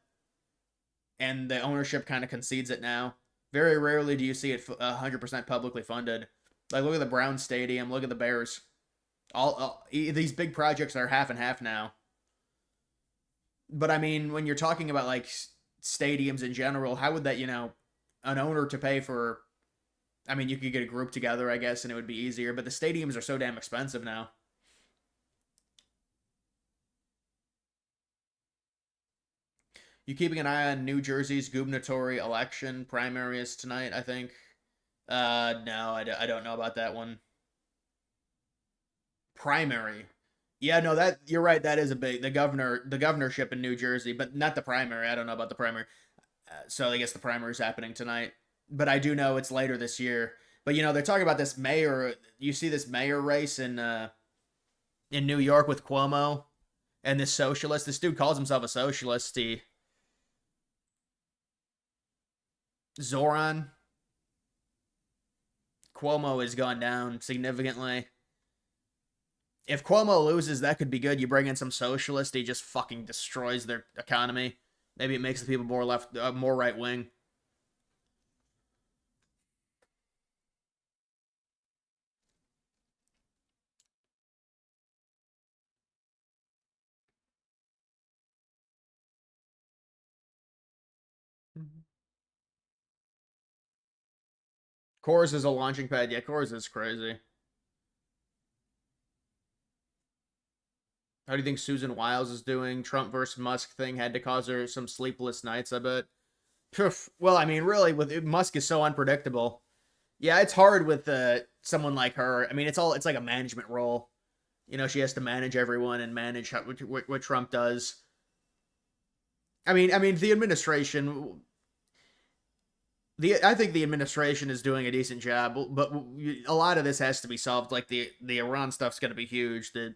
And the ownership kind of concedes it now. Very rarely do you see it 100% publicly funded. Like, look at the Browns Stadium. Look at the Bears. All these big projects are half and half now. But, I mean, when you're talking about, like, stadiums in general, how would that, an owner to pay for, I mean, you could get a group together, I guess, and it would be easier, but the stadiums are so damn expensive now. You keeping an eye on New Jersey's gubernatorial election primaries tonight, I think? No, I don't know about that one. Primary. Yeah, no, that, you're right, that is a big, the governorship in New Jersey, but not the primary. I don't know about the primary. So I guess the primary is happening tonight. But I do know it's later this year. But, they're talking about this mayor. You see this mayor race in New York with Cuomo and this socialist. This dude calls himself a socialist. Zoran. Cuomo has gone down significantly. If Cuomo loses, that could be good. You bring in some socialist, he just fucking destroys their economy. Maybe it makes the people more right wing. Coors is a launching pad. Yeah, Coors is crazy. How do you think Susan Wiles is doing? Trump versus Musk thing had to cause her some sleepless nights, I bet. Well, I mean, really, Musk is so unpredictable. Yeah, it's hard with someone like her. I mean, it's like a management role. She has to manage everyone and manage what Trump does. I mean, the administration. I think the administration is doing a decent job, but a lot of this has to be solved. Like the Iran stuff's going to be huge. The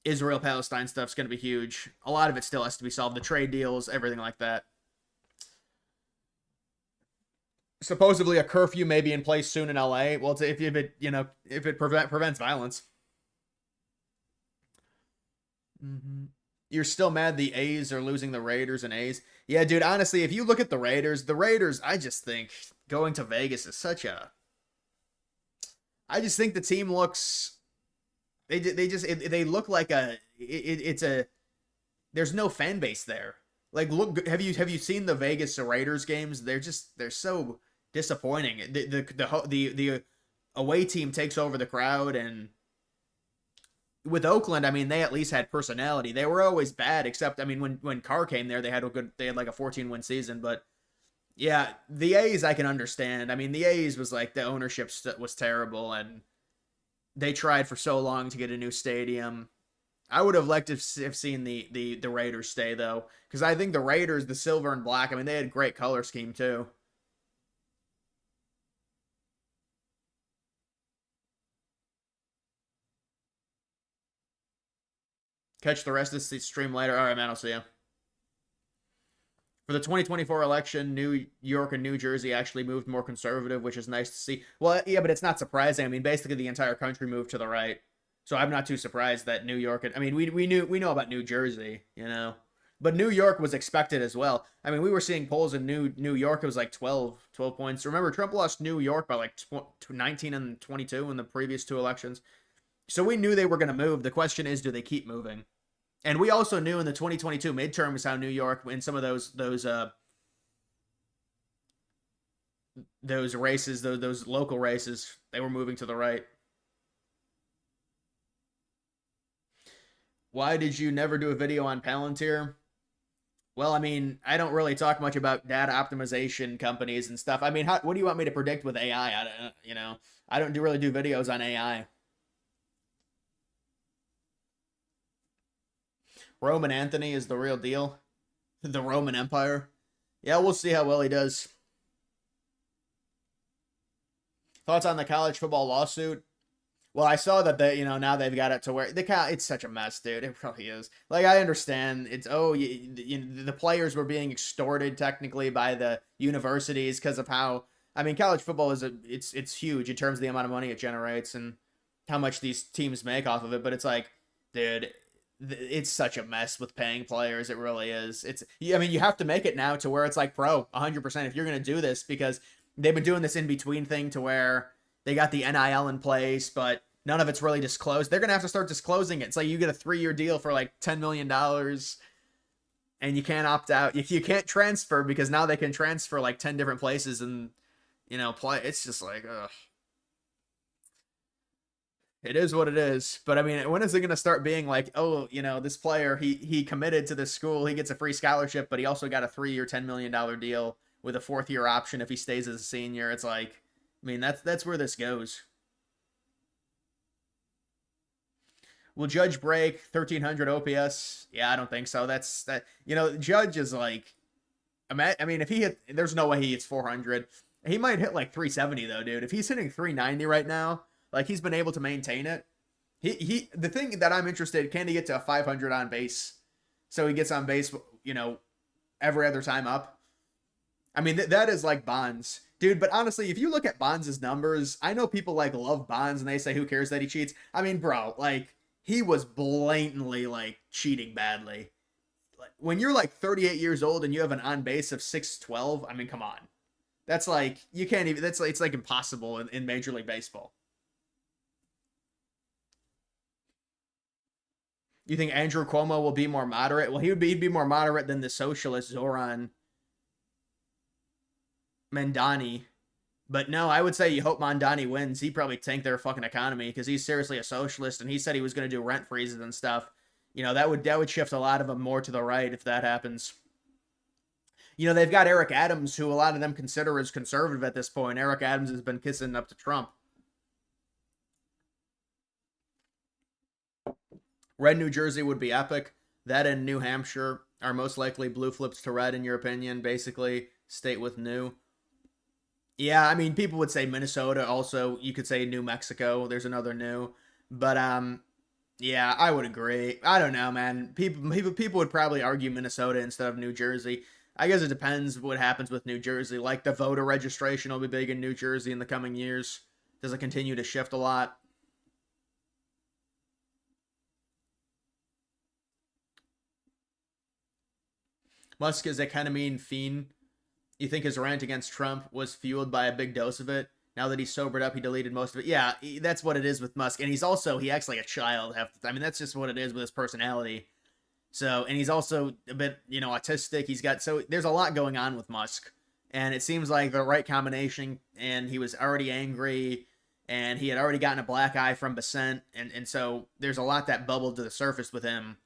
Israel-Palestine stuff's going to be huge. A lot of it still has to be solved. The trade deals, everything like that. Supposedly a curfew may be in place soon in LA. Well, if it prevents violence. You're still mad the A's are losing the Raiders and A's? Yeah, dude, honestly, if you look at the Raiders, I just think going to Vegas is I just think the team looks, they look like there's no fan base there. Like, look, have you seen the Vegas Raiders games? They're so disappointing. The away team takes over the crowd, and with Oakland, I mean, they at least had personality. They were always bad, except I mean, when Carr came there, they had like a 14-win season. But yeah, the A's I can understand. I mean, the A's was like the ownership was terrible, and they tried for so long to get a new stadium. I would have liked to have seen the Raiders stay though, because I think the Raiders, the silver and black, I mean, they had a great color scheme too. Catch the rest of this stream later. All right, man. I'll see you. For the 2024 election, New York and New Jersey actually moved more conservative, which is nice to see. Well, yeah, but it's not surprising. I mean, basically the entire country moved to the right. So I'm not too surprised that New York, I mean, we know about New Jersey, you know. But New York was expected as well. I mean, we were seeing polls in New York, it was like 12 points. Remember, Trump lost New York by like 19 and 22 in the previous two elections. So we knew they were going to move. The question is, do they keep moving? And we also knew in the 2022 midterms how New York, in some of those races, those local races, they were moving to the right. Why did you never do a video on Palantir? Well, I mean, I don't really talk much about data optimization companies and stuff. I mean, what do you want me to predict with AI? I don't really do videos on AI. Roman Anthony is the real deal. The Roman Empire. Yeah, we'll see how well he does. Thoughts on the college football lawsuit? Well, I saw that now they've got it to where it's such a mess, dude. It really is. Like, I understand it's the players were being extorted technically by the universities because of how, I mean, college football it's huge in terms of the amount of money it generates and how much these teams make off of it. But it's like, dude, it's such a mess with paying players. It really is. I mean, you have to make it now to where it's like pro 100% if you're going to do this, because they've been doing this in between thing to where they got the NIL in place, but none of it's really disclosed. They're going to have to start disclosing it. It's like you get a 3-year deal for like $10 million and you can't opt out. You can't transfer because now they can transfer like 10 different places and, play. It's just like, ugh. It is what it is. But I mean, when is it going to start being like, oh, this player, he committed to this school, he gets a free scholarship, but he also got a 3-year, $10 million deal with a 4th-year option if he stays as a senior. It's like, I mean, that's where this goes. Will Judge break 1,300 OPS? Yeah, I don't think so. Judge is like, I mean, if he hit, there's no way he hits 400. He might hit like 370 though, dude. If he's hitting 390 right now, like he's been able to maintain it. The thing that I'm interested, can he get to a 500 on base? So he gets on base, every other time up. I mean, that is like Bonds. Dude, but honestly, if you look at Bonds' numbers, I know people like love Bonds and they say, who cares that he cheats? I mean, bro, like, he was blatantly like cheating badly. Like, when you're like 38 years old and you have an on base of 612, I mean, come on. That's like, you can't even, it's like impossible in Major League Baseball. You think Andrew Cuomo will be more moderate? Well, he'd be more moderate than the socialist Zoran Mandani. But no, I would say you hope Mandani wins. He'd probably tank their fucking economy because he's seriously a socialist, and he said he was going to do rent freezes and stuff. That would shift a lot of them more to the right if that happens. They've got Eric Adams, who a lot of them consider as conservative at this point. Eric Adams has been kissing up to Trump. Red New Jersey would be epic. That and New Hampshire are most likely blue flips to red, in your opinion. Basically, state with new. Yeah, I mean, people would say Minnesota. Also, you could say New Mexico. There's another new. But, yeah, I would agree. I don't know, man. People would probably argue Minnesota instead of New Jersey. I guess it depends what happens with New Jersey. Like, the voter registration will be big in New Jersey in the coming years. Does it continue to shift a lot? Musk is a ketamine fiend. You think his rant against Trump was fueled by a big dose of it? Now that he's sobered up, he deleted most of it. Yeah, that's what it is with Musk. And he acts like a child half the time. I mean, that's just what it is with his personality. So, and he's also a bit, you know, autistic. So there's a lot going on with Musk. And it seems like the right combination, and he was already angry, and he had already gotten a black eye from Basent, and so there's a lot that bubbled to the surface with him.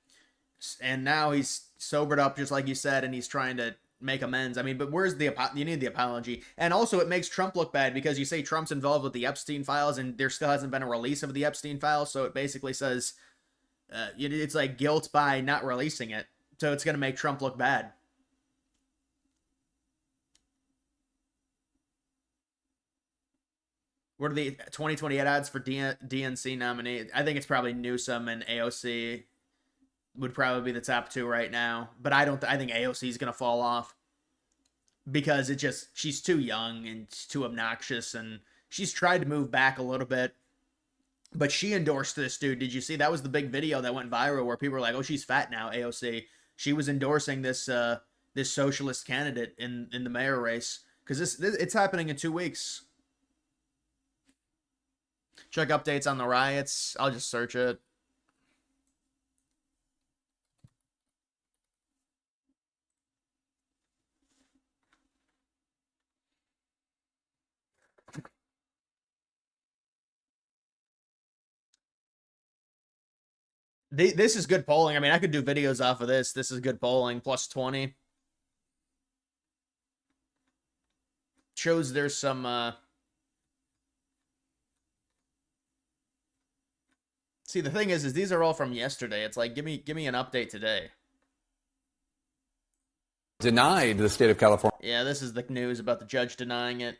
And now he's sobered up, just like you said, and he's trying to make amends. I mean, but where's you need the apology. And also it makes Trump look bad because you say Trump's involved with the Epstein files, and there still hasn't been a release of the Epstein files, so it basically says it's like guilt by not releasing it. So it's going to make Trump look bad. What are the 2028 odds for DNC nominee? I think it's probably Newsom and AOC would probably be the top two right now. But I think AOC is going to fall off because she's too young and too obnoxious, and she's tried to move back a little bit. But she endorsed this dude. Did you see? That was the big video that went viral where people were like, "Oh, she's fat now." AOC. She was endorsing this socialist candidate in the mayor race because it's happening in 2 weeks. Check updates on the riots. I'll just search it. This is good polling. I mean, I could do videos off of this. This is good polling. Plus 20. Shows there's some... See, the thing is these are all from yesterday. It's like, give me an update today. Denied the state of California. Yeah, this is the news about the judge denying it.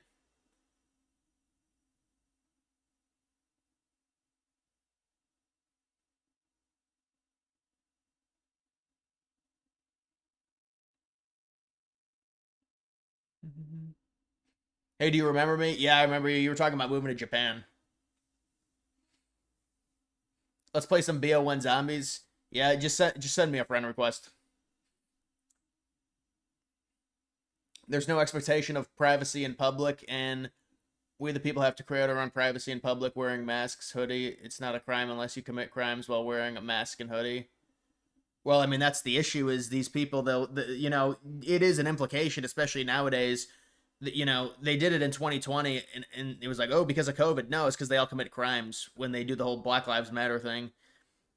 Hey, do you remember me? Yeah, I remember you. You were talking about moving to Japan. Let's play some BO1 Zombies. Yeah, just send me a friend request. There's no expectation of privacy in public, and we the people have to create our own privacy in public wearing masks, hoodie. It's not a crime unless you commit crimes while wearing a mask and hoodie. Well, I mean, that's the issue is these people, though, you know, it is an implication, especially nowadays, that, you know, they did it in 2020, and it was like, oh, because of COVID. No, it's because they all commit crimes when they do the whole Black Lives Matter thing.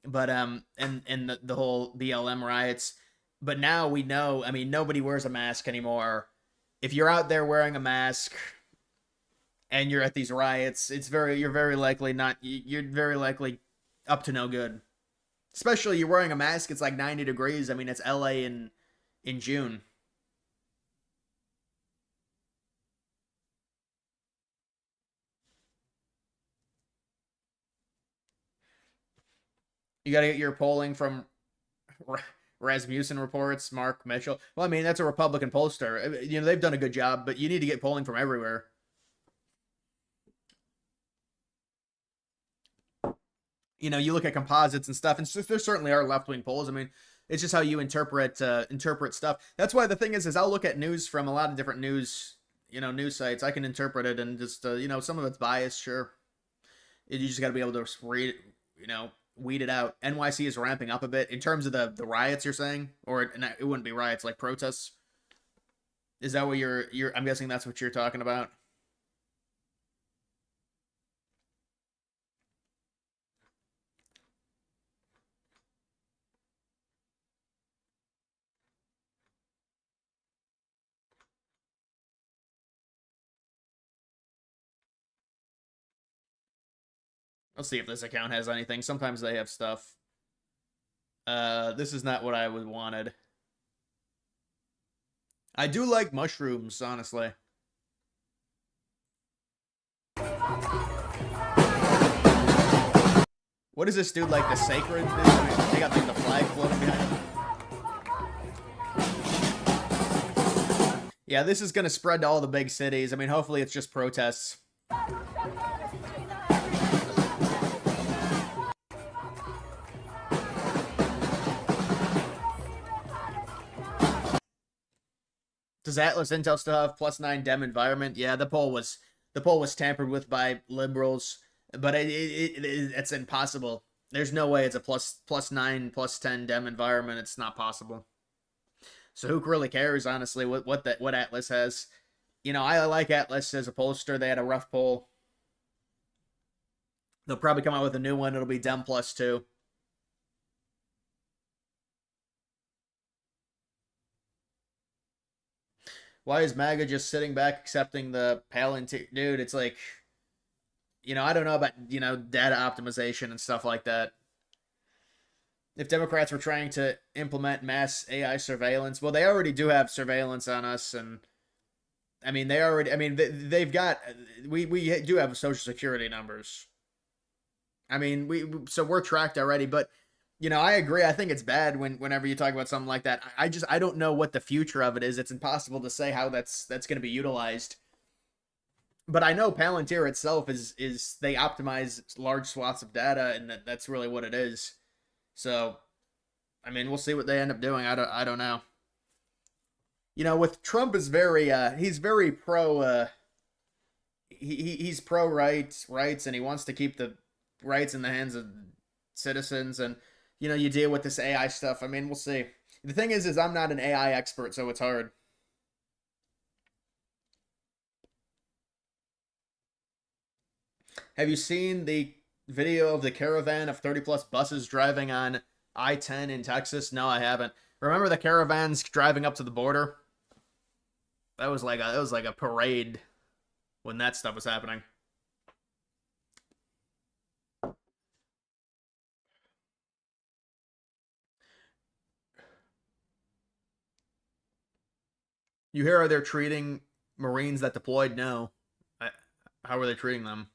But, and the whole BLM riots. But now we know, I mean, nobody wears a mask anymore. If you're out there wearing a mask and you're at these riots, you're very likely up to no good. Especially you're wearing a mask, it's like 90 degrees. I mean, it's LA in June. You got to get your polling from Rasmussen Reports, Mark Mitchell. Well, I mean, that's a Republican pollster. You know, they've done a good job, but you need to get polling from everywhere. You know, you look at composites and stuff, and there certainly are left-wing polls. I mean, it's just how you interpret stuff. That's why the thing is I'll look at news from a lot of different news sites. I can interpret it and just, you know, some of it's biased, sure. You just got to be able to read, you know, weed it out. NYC is ramping up a bit in terms of the riots, you're saying? Or it wouldn't be riots, like protests. Is that what you're I'm guessing that's what you're talking about? Let's see if this account has anything. Sometimes they have stuff. This is not what I would wanted. I do like mushrooms, honestly. What is this dude like, the sacred dude? I mean, they got like the flag floating behind him. Yeah, this is gonna spread to all the big cities. I mean, hopefully it's just protests. Does Atlas Intel still have +9 Dem environment? Yeah, the poll was tampered with by liberals, but it's impossible. There's no way it's a plus 9, plus 10 Dem environment. It's not possible. So who really cares, honestly, what Atlas has? You know, I like Atlas as a pollster. They had a rough poll. They'll probably come out with a new one. It'll be Dem plus 2. Why is MAGA just sitting back accepting the Palantir? Dude, it's like, you know, I don't know about, you know, data optimization and stuff like that. If Democrats were trying to implement mass AI surveillance, well, they already do have surveillance on us, and I mean, they've got, we do have social security numbers. I mean, so we're tracked already, but, you know, I agree. I think it's bad whenever you talk about something like that. I don't know what the future of it is. It's impossible to say how that's going to be utilized. But I know Palantir itself is they optimize large swaths of data, and that's really what it is. So, I mean, we'll see what they end up doing. I don't know. You know, with Trump is very he's very pro he's pro rights, and he wants to keep the rights in the hands of citizens, and you know, you deal with this AI stuff. I mean, we'll see. The thing is I'm not an AI expert, so it's hard. Have you seen the video of the caravan of 30+ buses driving on I-10 in Texas? No, I haven't. Remember the caravans driving up to the border? That was like a parade when that stuff was happening. You hear how they're treating Marines that deployed? No. How are they treating them?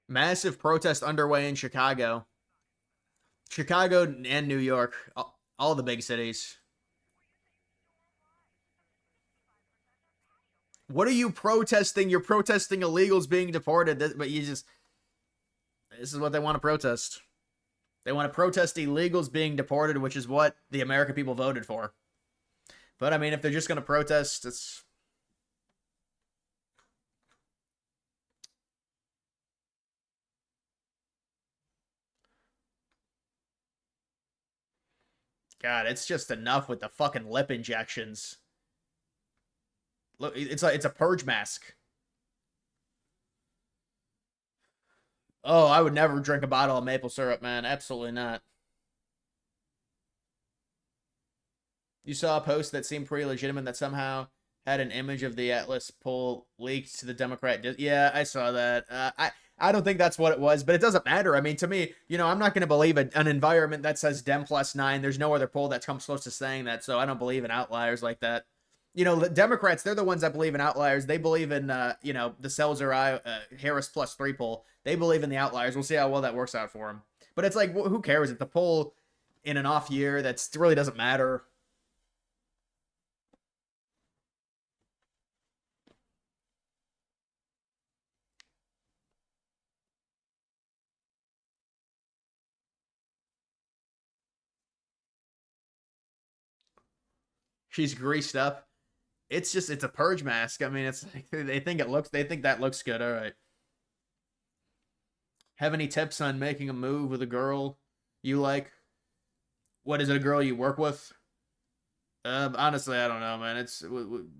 Massive protest underway in Chicago. Chicago and New York. All the big cities. What are you protesting? You're protesting illegals being deported, but this is what they want to protest. They want to protest illegals being deported, which is what the American people voted for. But I mean, if they're just going to protest, it's... God, it's just enough with the fucking lip injections. Look, it's a purge mask. Oh, I would never drink a bottle of maple syrup, man. Absolutely not. You saw a post that seemed pretty legitimate that somehow had an image of the Atlas poll leaked to the Democrat. Yeah, I saw that. I don't think that's what it was, but it doesn't matter. I mean, to me, you know, I'm not going to believe an environment that says Dem plus 9. There's no other poll that's come close to saying that, so I don't believe in outliers like that. You know, the Democrats, they're the ones that believe in outliers. They believe in, you know, the Seltzer Harris plus 3 poll. They believe in the outliers. We'll see how well that works out for them. But it's like, who cares? If the poll in an off year, that really doesn't matter. She's greased up. It's a purge mask. I mean, it's like they think that looks good. All right. Have any tips on making a move with a girl you like? What is it, a girl you work with? Honestly, I don't know, man. It's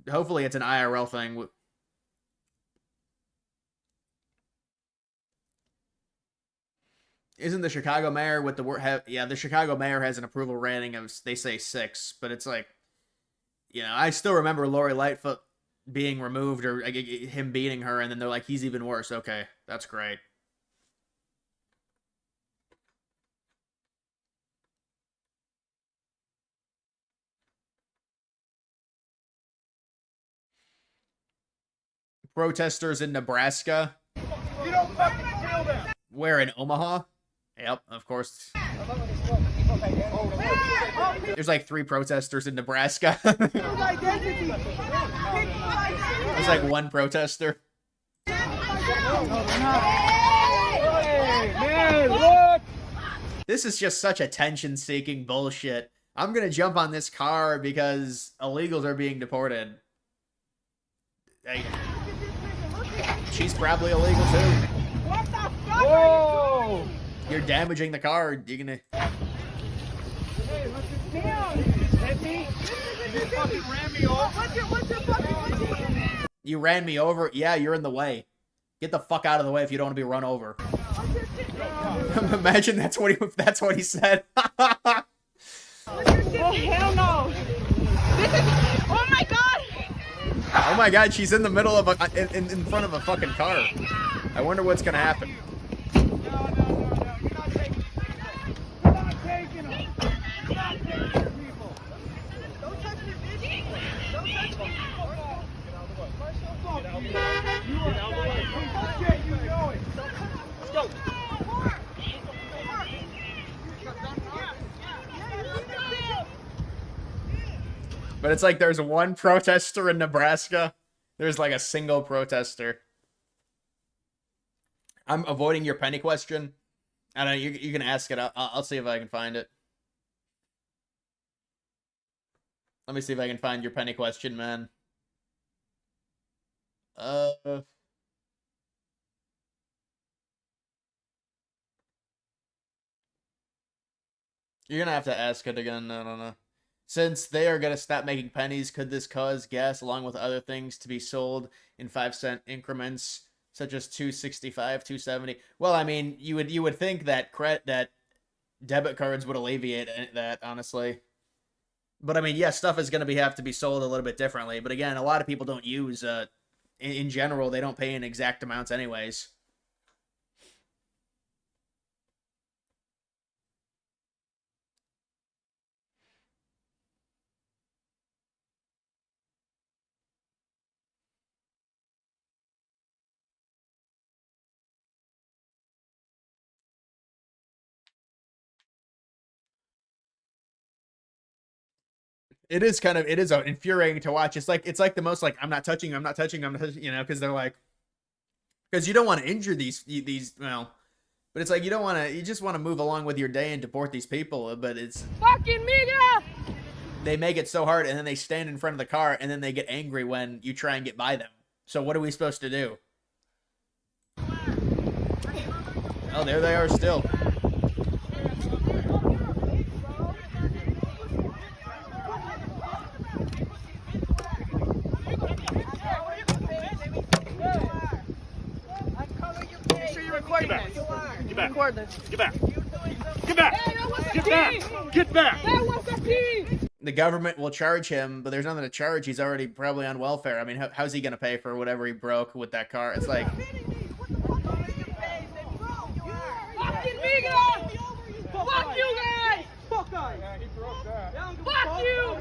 hopefully it's an IRL thing. Isn't the Chicago mayor with the word? Yeah, the Chicago mayor has an approval rating of, they say, 6, but it's like, you know, I still remember Lori Lightfoot being removed, or him beating her, and then they're like, he's even worse. Okay, that's great. Protesters in Nebraska. You don't fucking kill them. Where, in Omaha? Yep, of course. There's like 3 protesters in Nebraska. There's like 1 protester. This is just such attention-seeking bullshit. I'm gonna jump on this car because illegals are being deported. Hey, she's probably illegal too. What the fuck? Whoa! You're damaging the car. You're gonna. Hit me? You fucking ran me over. You ran me over? Yeah, you're in the way. Get the fuck out of the way if you don't want to be run over. Imagine that's what he said. Oh hell no! Oh my god! Oh my god, she's in the middle of in front of a fucking car. I wonder what's gonna happen. But it's like there's one protester in Nebraska. There's like a single protester. I'm avoiding your penny question. I don't know, you can ask it. I'll see if I can find it. Let me see if I can find your penny question, man. You're gonna have to ask it again. I don't know. Since they are going to stop making pennies, could this cause gas, along with other things, to be sold in 5-cent increments, such as $2.65, $2.70? Well, I mean, you would think that that debit cards would alleviate that, honestly. But I mean, yeah, stuff is going to have to be sold a little bit differently. But again, a lot of people don't use. In general, they don't pay in exact amounts, anyways. It is infuriating to watch. It's like the most like I'm not touching, you know, because they're like, because you don't want to injure these well, but it's like you just want to move along with your day and deport these people, but it's fucking media. They make it so hard, and then they stand in front of the car, and then they get angry when you try and get by them. So what are we supposed to do? Oh, there they are still. Get back. Get back. Get back. Get back. Get back. Get back. The government will charge him, but there's nothing to charge. He's already probably on welfare. I mean, how's he going to pay for whatever he broke with that car? It's like... Fuck you guys! Fuck guys! Fuck you!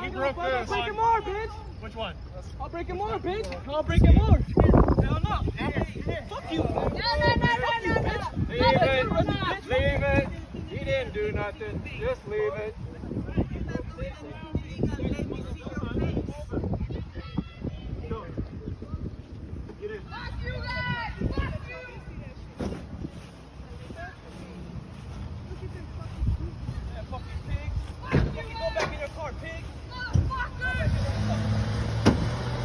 He broke this. I'll break him more, bitch! Which one? I'll break him more, bitch! I'll break him more! Hell no! Fuck you! No! Leave it! Leave it! He didn't do nothing. Just leave it. Fuck you guys! Fuck you! Yeah, fucking pig! Fucking go back in your car, pig! Motherfucker!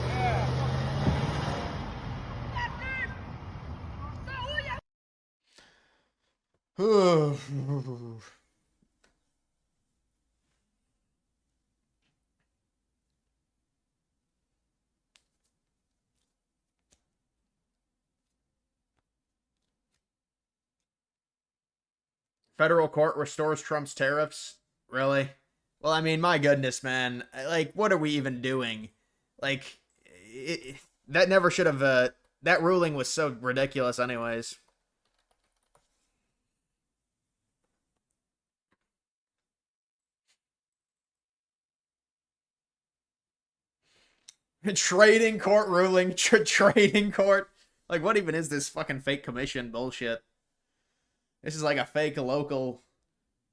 Yeah. Federal court restores Trump's tariffs? Really? Well, I mean, my goodness, man. Like, what are we even doing? Like, that never should have, that ruling was so ridiculous anyways. Trading court ruling, trading court. Like, what even is this fucking fake commission bullshit? This is like a fake local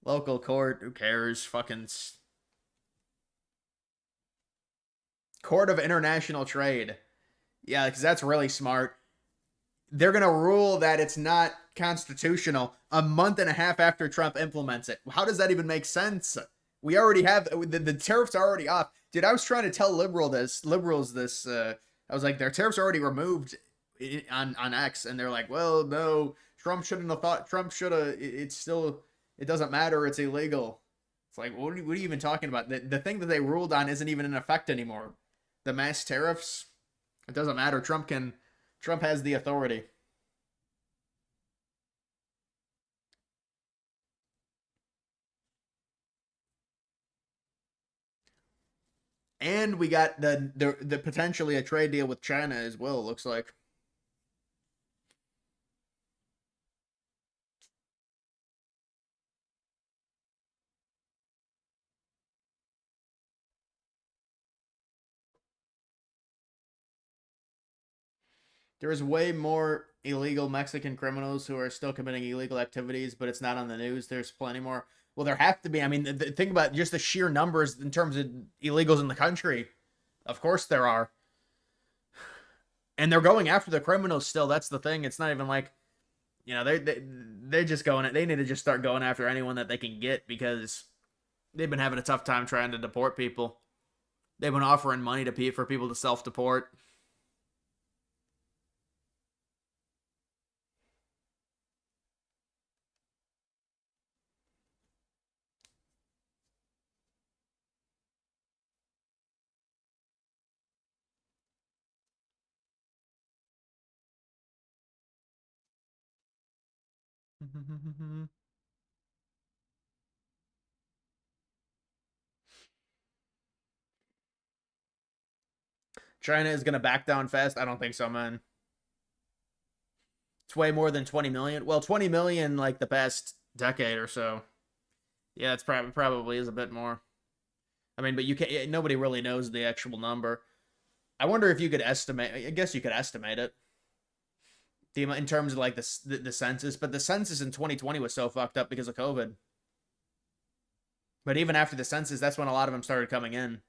court. Who cares? Fucking Court of International Trade. Yeah, because that's really smart. they're going to rule that it's not constitutional a month and a half after Trump implements it. How does that even make sense? We already have the tariffs are already off. Dude, I was trying to tell liberals this. I was like, their tariffs are already removed on X, and they're like, well, no, Trump shouldn't have thought. Trump should have. It's still, it doesn't matter. It's illegal. It's like, what are you even talking about? The thing that they ruled on isn't even in effect anymore. The mass tariffs, it doesn't matter. Trump has the authority. And we got the potentially a trade deal with China as well, it looks like. There is way more illegal Mexican criminals who are still committing illegal activities, but it's not on the news. There's plenty more. Well, there have to be. I mean, think about just the sheer numbers in terms of illegals in the country. Of course there are. And they're going after the criminals still. That's the thing. It's not even like, you know, they're just going. They need to just start going after anyone that they can get, because they've been having a tough time trying to deport people. They've been offering money for people to self-deport. China is going to back down fast? I don't think so, man. It's way more than 20 million. Well, 20 million like the past decade or so. Yeah, it's probably is a bit more. I mean, but you can't. Nobody really knows the actual number. I wonder if you could estimate. I guess you could estimate it. In terms of like the census, but the census in 2020 was so fucked up because of COVID. But even after the census, that's when a lot of them started coming in.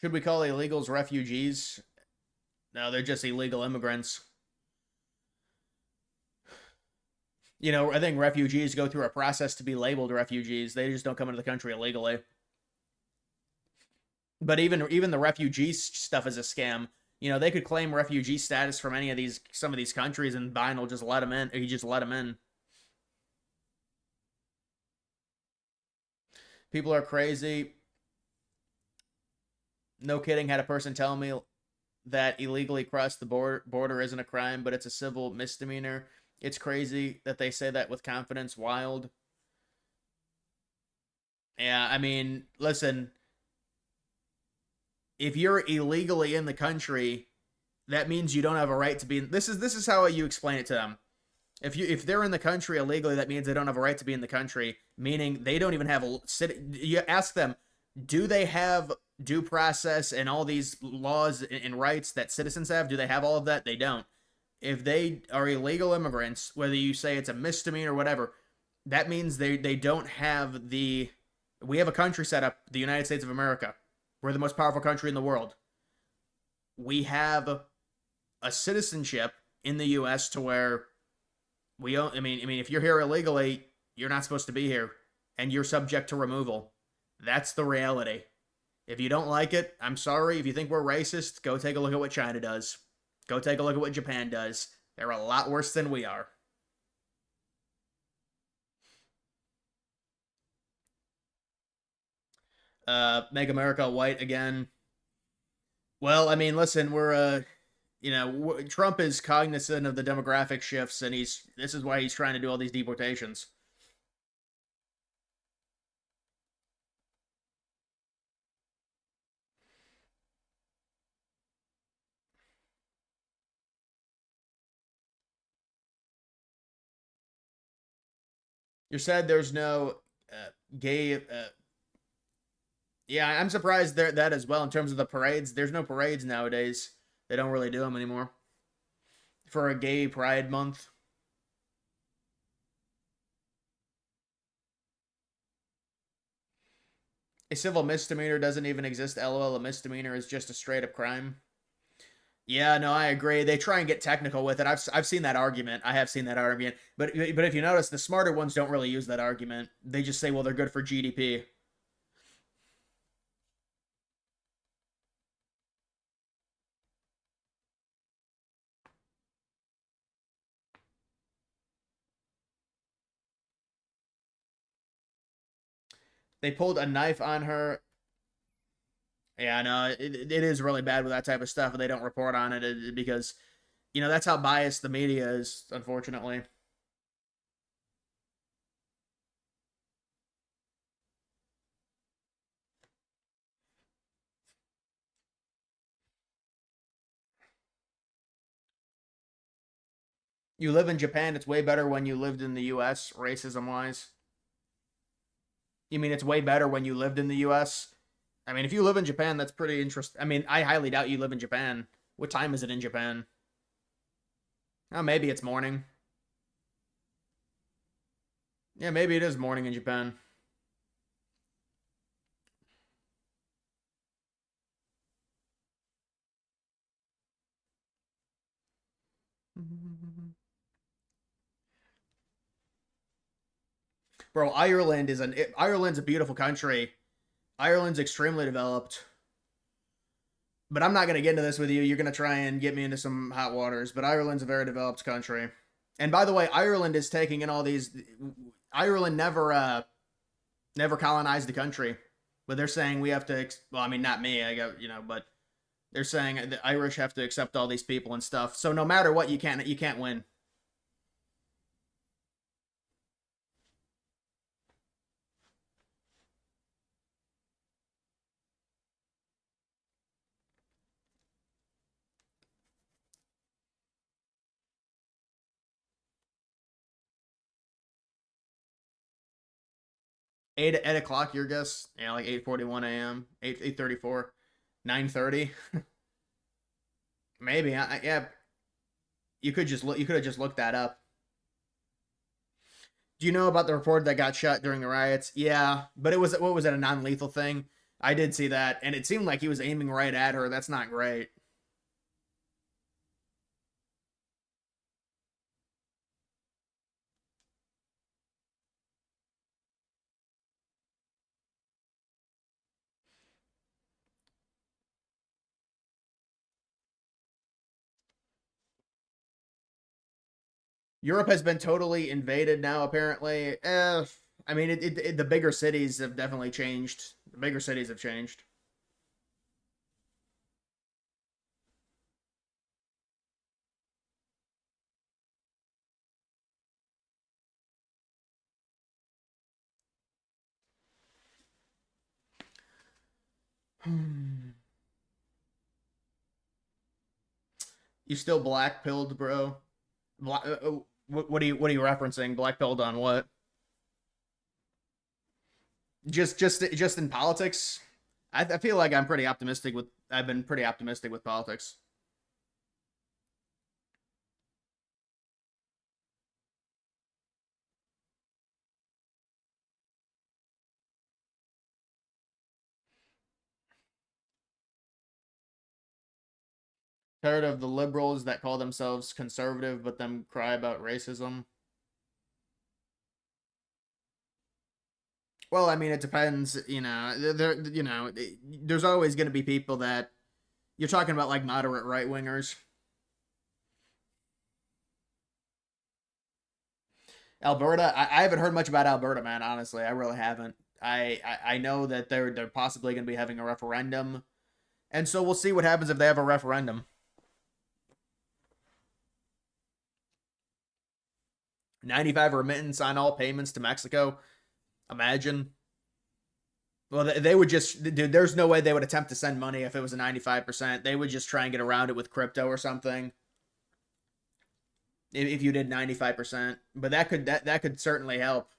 Should we call illegals refugees? No, they're just illegal immigrants. You know, I think refugees go through a process to be labeled refugees. They just don't come into the country illegally. But even the refugee stuff is a scam. You know, they could claim refugee status from some of these countries, and Biden will just let them in. He just let them in. People are crazy. No kidding. Had a person tell me that illegally cross the border isn't a crime, but it's a civil misdemeanor. It's crazy that they say that with confidence. Wild. Yeah, I mean, listen. If you're illegally in the country, that means you don't have a right to be. This is how you explain it to them. If they're in the country illegally, that means they don't have a right to be in the country. Meaning they don't even have a. You ask them, do they have due process and all these laws and rights that citizens have? Do they have all of that? They don't. If they are illegal immigrants, whether you say it's a misdemeanor or whatever, that means they don't have the. We have a country set up, the United States of America. We're the most powerful country in the world. We have a citizenship in the U.S. to where we don't. I mean, if you're here illegally, you're not supposed to be here, and you're subject to removal. That's the reality. If you don't like it, I'm sorry. If you think we're racist, go take a look at what China does. Go take a look at what Japan does. They're a lot worse than we are. Make America white again. Well, I mean, listen, we're Trump is cognizant of the demographic shifts, and this is why he's trying to do all these deportations. You said there's no gay. Yeah, I'm surprised that as well in terms of the parades. There's no parades nowadays. They don't really do them anymore. For a gay pride month. A civil misdemeanor doesn't even exist. LOL, a misdemeanor is just a straight up crime. Yeah, no, I agree. They try and get technical with it. I've seen that argument. I have seen that argument. But if you notice, the smarter ones don't really use that argument. They just say, well, they're good for GDP. They pulled a knife on her. Yeah, no, it is really bad with that type of stuff, and they don't report on it because, you know, that's how biased the media is, unfortunately. You live in Japan, it's way better when you lived in the US, racism-wise. You mean it's way better when you lived in the US? I mean, if you live in Japan, that's pretty interesting. I mean, I highly doubt you live in Japan. What time is it in Japan? Oh, maybe it's morning. Yeah, maybe it is morning in Japan. Bro, Ireland's a beautiful country. Ireland's extremely developed. But I'm not going to get into this with you. You're going to try and get me into some hot waters. But Ireland's a very developed country. And by the way, Ireland is taking in all these... Ireland never colonized the country. But they're saying we have to... Well, I mean, not me. I got, you know, but they're saying the Irish have to accept all these people and stuff. So no matter what, you can't win. Eight o'clock, your guess? Yeah, like 8:41 a.m. 8:34, 9:30. Maybe. Yeah. You could just look. You could have just looked that up. Do you know about the reporter that got shot during the riots? Yeah, but it was, what was it, a non-lethal thing? I did see that, and it seemed like he was aiming right at her. That's not great. Europe has been totally invaded now, apparently. I mean, the bigger cities have definitely changed. The bigger cities have changed. You still black pilled, bro? What are you referencing? Black pilled on what? Just in politics? I feel like I'm pretty optimistic with. I've been pretty optimistic with politics. Tired of the liberals that call themselves conservative but then cry about racism. Well, I mean, it depends. You know, there's always going to be people that you're talking about, like moderate right wingers. Alberta, I haven't heard much about Alberta, man. Honestly, I really haven't. I know that they're possibly going to be having a referendum, and so we'll see what happens if they have a referendum. 95 remittance on all payments to Mexico. Imagine. Well, they would just, dude, there's no way they would attempt to send money if it was a 95%. They would just try and get around it with crypto or something. If you did 95%. But that could certainly help.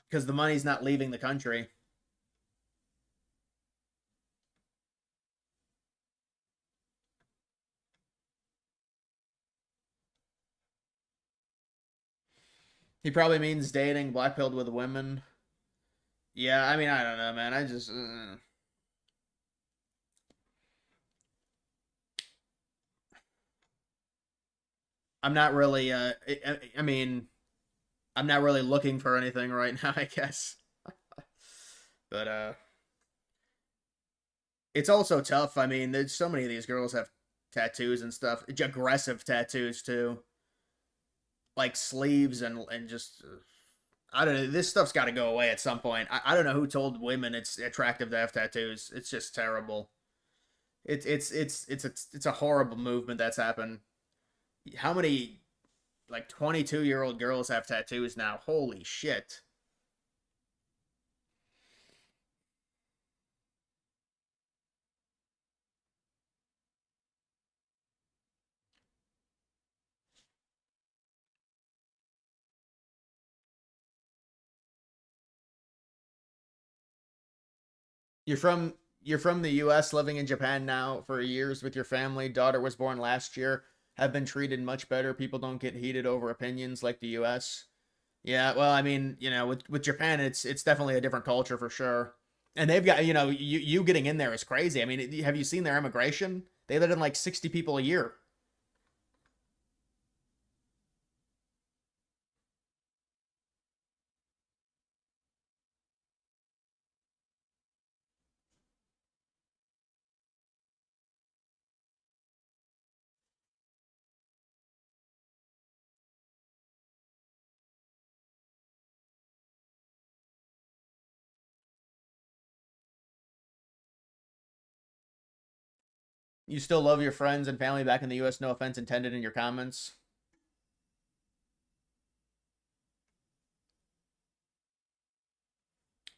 Because the money's not leaving the country. He probably means dating black pilled with women. Yeah, I mean, I don't know, man. I'm not really, I mean, I'm not really looking for anything right now, I guess. But, it's also tough. I mean, there's so many of these girls have tattoos and stuff. Aggressive tattoos, too. Like sleeves and just I don't know. This stuff's got to go away at some point. I don't know who told women it's attractive to have tattoos. It's just terrible. It's a horrible movement that's happened. How many like 22-year-old girls have tattoos now? Holy shit. You're from you're from the US living in Japan now for years with your family. Daughter was born last year. Have been treated much better. People don't get heated over opinions like the US. Yeah, well, I mean, with Japan, it's definitely a different culture for sure. And they've got, you getting in there is crazy. I mean, have you seen their immigration? They let in like 60 people a year. You still love your friends and family back in the US, no offense intended in your comments.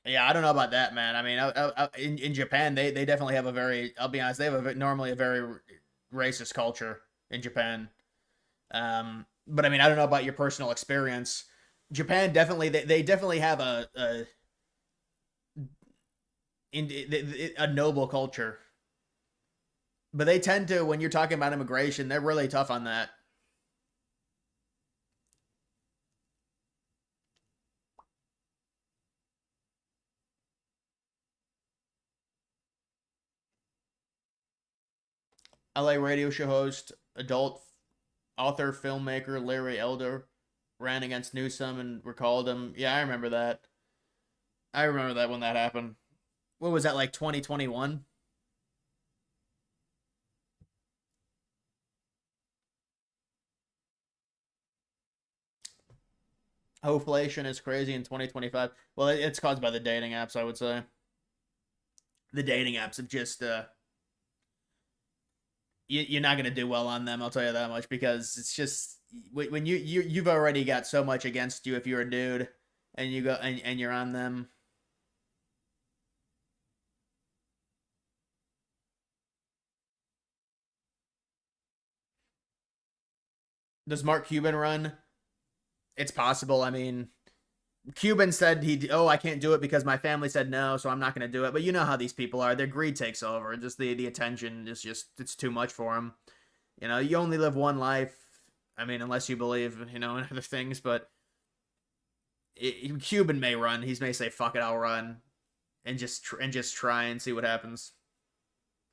Yeah, I don't know about that, man. I mean, in Japan, they definitely have a very, I'll be honest, they have normally a very racist culture in Japan. But I mean, I don't know about your personal experience. Japan definitely, they definitely have a noble culture. But they tend to, when you're talking about immigration, they're really tough on that. LA radio show host, adult author, filmmaker Larry Elder ran against Newsom and recalled him. Yeah, I remember that. I remember that when that happened. What was that, like 2021? Hoflation is crazy in 2025. Well, it's caused by the dating apps, I would say. The dating apps have just you're not gonna do well on them. I'll tell you that much because it's just when you've already got so much against you if you're a dude and you go and you're on them. Does Mark Cuban run? It's possible. I mean, Cuban said I can't do it because my family said no, so I'm not going to do it. But you know how these people are. Their greed takes over. Just the attention is just it's too much for them. You only live one life. I mean, unless you believe, in other things, but Cuban may run. He may say, "Fuck it, I'll run," and just try and see what happens.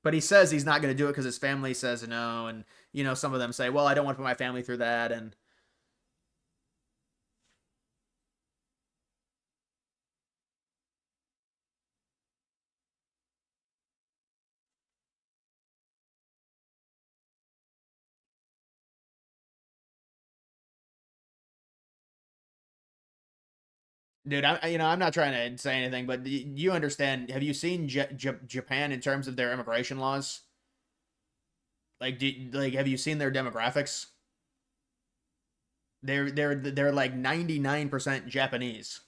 But he says he's not going to do it because his family says no, and some of them say, "Well, I don't want to put my family through that," and dude, I'm not trying to say anything, but you understand? Have you seen Japan in terms of their immigration laws? Like, have you seen their demographics? They're like 99% Japanese.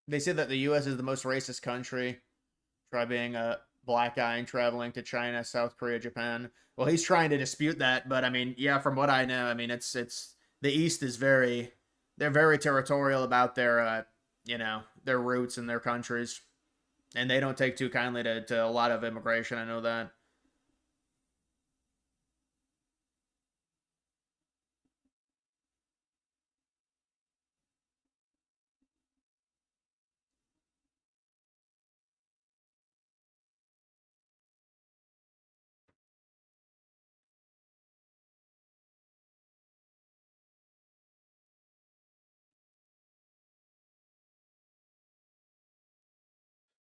They say that the U.S. is the most racist country. Try being a black guy and traveling to China, South Korea, Japan. Well, he's trying to dispute that, but I mean, yeah, from what I know, I mean, it's the East is they're very territorial about their their roots and their countries, and they don't take too kindly to a lot of immigration. I know that.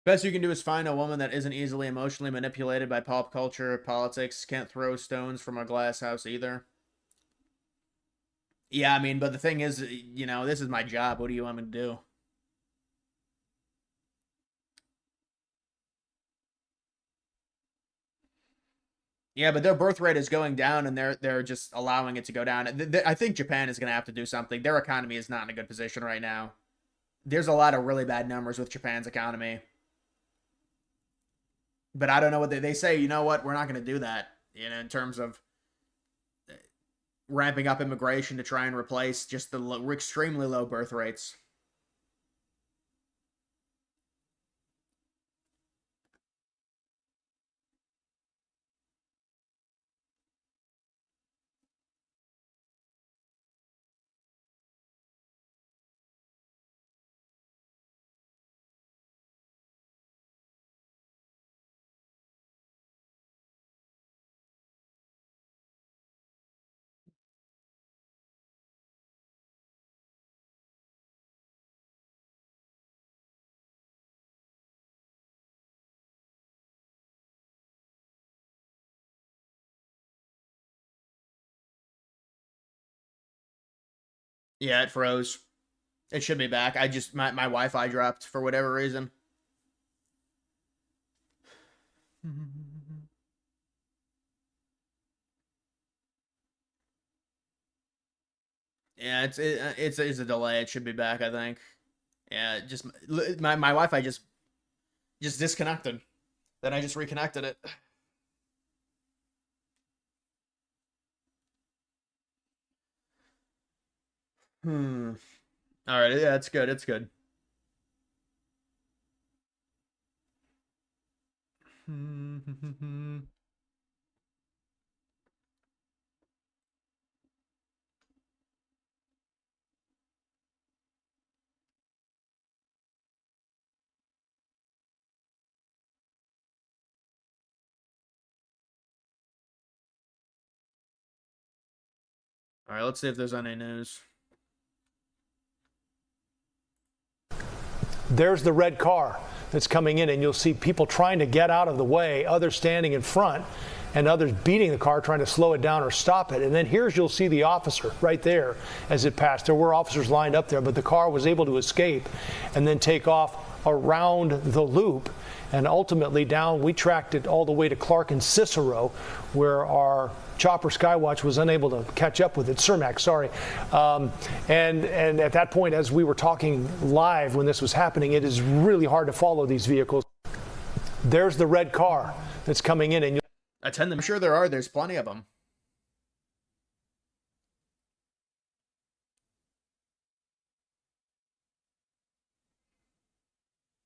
Best you can do is find a woman that isn't easily emotionally manipulated by pop culture, politics, can't throw stones from a glass house either. Yeah, I mean, but the thing is, this is my job. What do you want me to do? Yeah, but their birth rate is going down, and they're just allowing it to go down. I think Japan is going to have to do something. Their economy is not in a good position right now. There's a lot of really bad numbers with Japan's economy. But I don't know what they say. You know what? We're not going to do that. In terms of ramping up immigration to try and replace just the extremely low birth rates. Yeah, it froze. It should be back. My Wi-Fi dropped for whatever reason. Yeah, it's a delay. It should be back, I think. Yeah, just my Wi-Fi just disconnected. Then I just reconnected it. All right, yeah, it's good. It's good. All right, let's see if there's any news. There's the red car that's coming in, and you'll see people trying to get out of the way, others standing in front, and others beating the car, trying to slow it down or stop it. And then you'll see the officer right there as it passed. There were officers lined up there, but the car was able to escape and then take off around the loop. And ultimately we tracked it all the way to Clark and Cicero, where our chopper Skywatch was unable to catch up with it. Cermak, sorry. And at that point, as we were talking live when this was happening, it is really hard to follow these vehicles. There's the red car that's coming in, and I'm sure there are. There's plenty of them.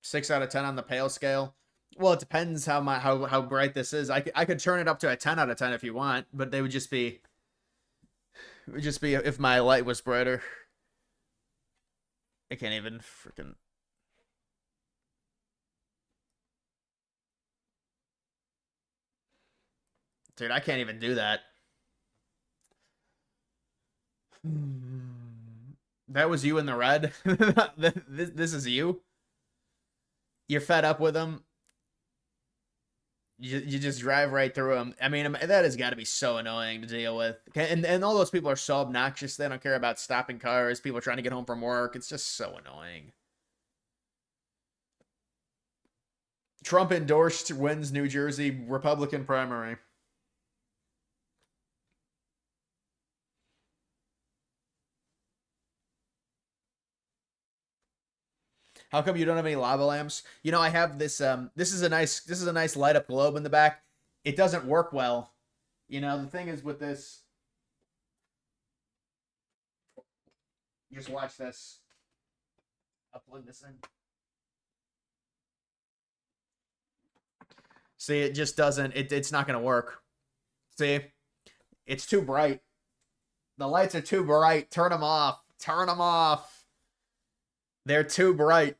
Six out of 10 on the pale scale. Well, it depends how bright this is. I could turn it up to a 10 out of 10 if you want, but it would just be if my light was brighter. I can't even freaking. Dude, I can't even do that. That was you in the red? This is you? You're fed up with them? You just drive right through them. I mean, that has got to be so annoying to deal with. And all those people are so obnoxious. They don't care about stopping cars. People trying to get home from work. It's just so annoying. Trump endorsed wins New Jersey Republican primary. How come you don't have any lava lamps? You know, I have this this is a nice light up globe in the back. It doesn't work well. You know, the thing is with this, just watch this. I'll plug this in. See, it just doesn't, it's not going to work. See, it's too bright. The lights are too bright. Turn them off. Turn them off. They're too bright.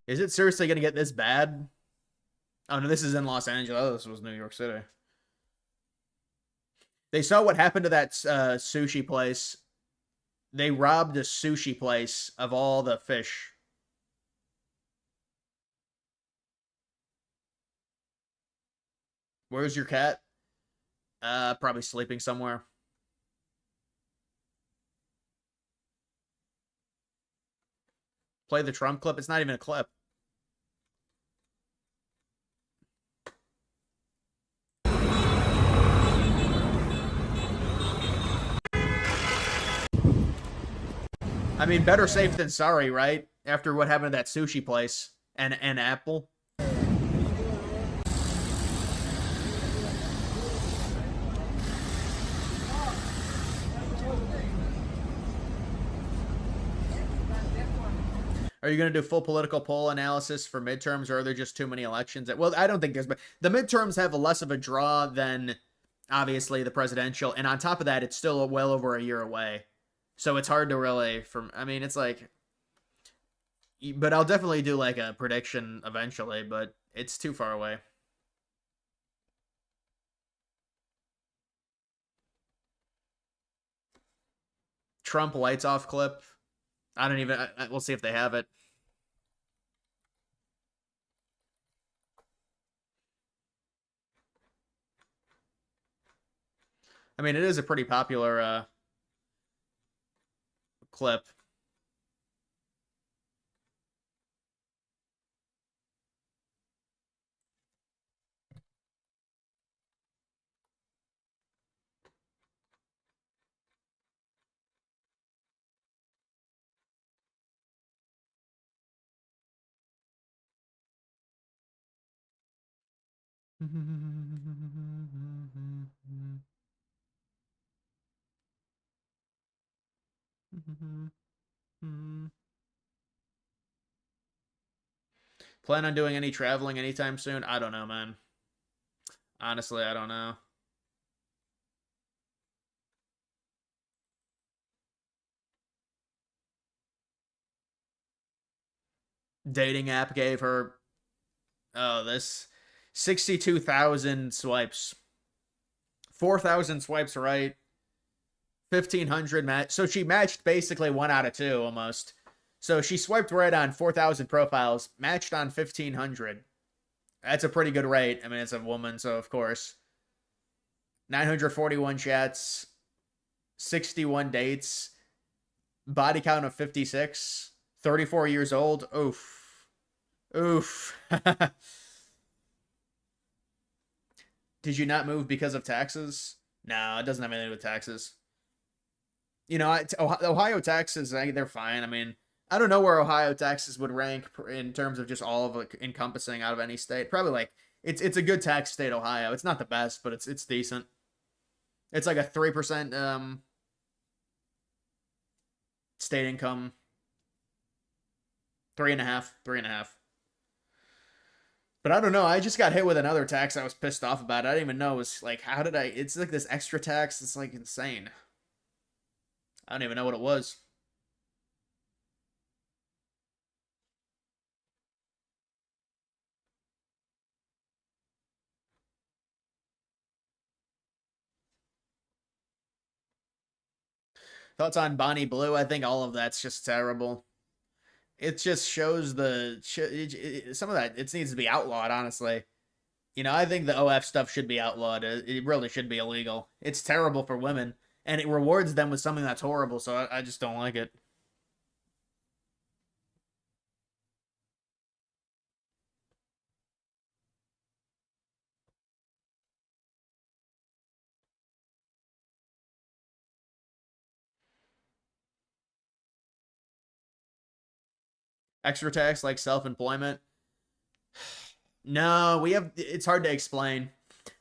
Is it seriously going to get this bad? Oh, no, this is in Los Angeles. Oh, this was New York City. They saw what happened to that sushi place. They robbed a sushi place of all the fish. Where's your cat? Probably sleeping somewhere. Play the Trump clip. It's not even a clip. I mean, better safe than sorry, right? After what happened to that sushi place and Apple. Are you going to do full political poll analysis for midterms, or are there just too many elections? Well, I don't think there's... The midterms have less of a draw than, obviously, the presidential. And on top of that, it's still well over a year away. So it's hard to really... I mean, it's like... But I'll definitely do, like, a prediction eventually, but it's too far away. Trump lights off clip. I don't even... we'll see if they have it. I mean, it is a pretty popular clip. Plan on doing any traveling anytime soon? I don't know, man. Honestly, I don't know. Dating app gave her... Oh, this... 62,000 swipes. 4,000 swipes right. 1,500 match. So she matched basically 1 out of 2 almost. So she swiped right on 4,000 profiles, matched on 1,500. That's a pretty good rate. I mean, it's a woman, so of course. 941 chats, 61 dates, body count of 56, 34 years old. Oof. Oof. Did you not move because of taxes? No, it doesn't have anything to do with taxes. You know, Ohio taxes, they're fine. I mean, I don't know where Ohio taxes would rank in terms of just all of it encompassing out of any state. Probably like it's a good tax state, Ohio. It's not the best, but it's decent. It's like a 3% state income. 3.5. But I don't know. I just got hit with another tax I was pissed off about. I didn't even know it was like, how did I? It's like this extra tax. It's like insane. I don't even know what it was. Thoughts on Bonnie Blue? I think all of that's just terrible. It just shows some of that. It needs to be outlawed, honestly. You know, I think the OF stuff should be outlawed. It really should be illegal. It's terrible for women, and it rewards them with something that's horrible, so I just don't like it. Extra tax like self-employment. No, it's hard to explain.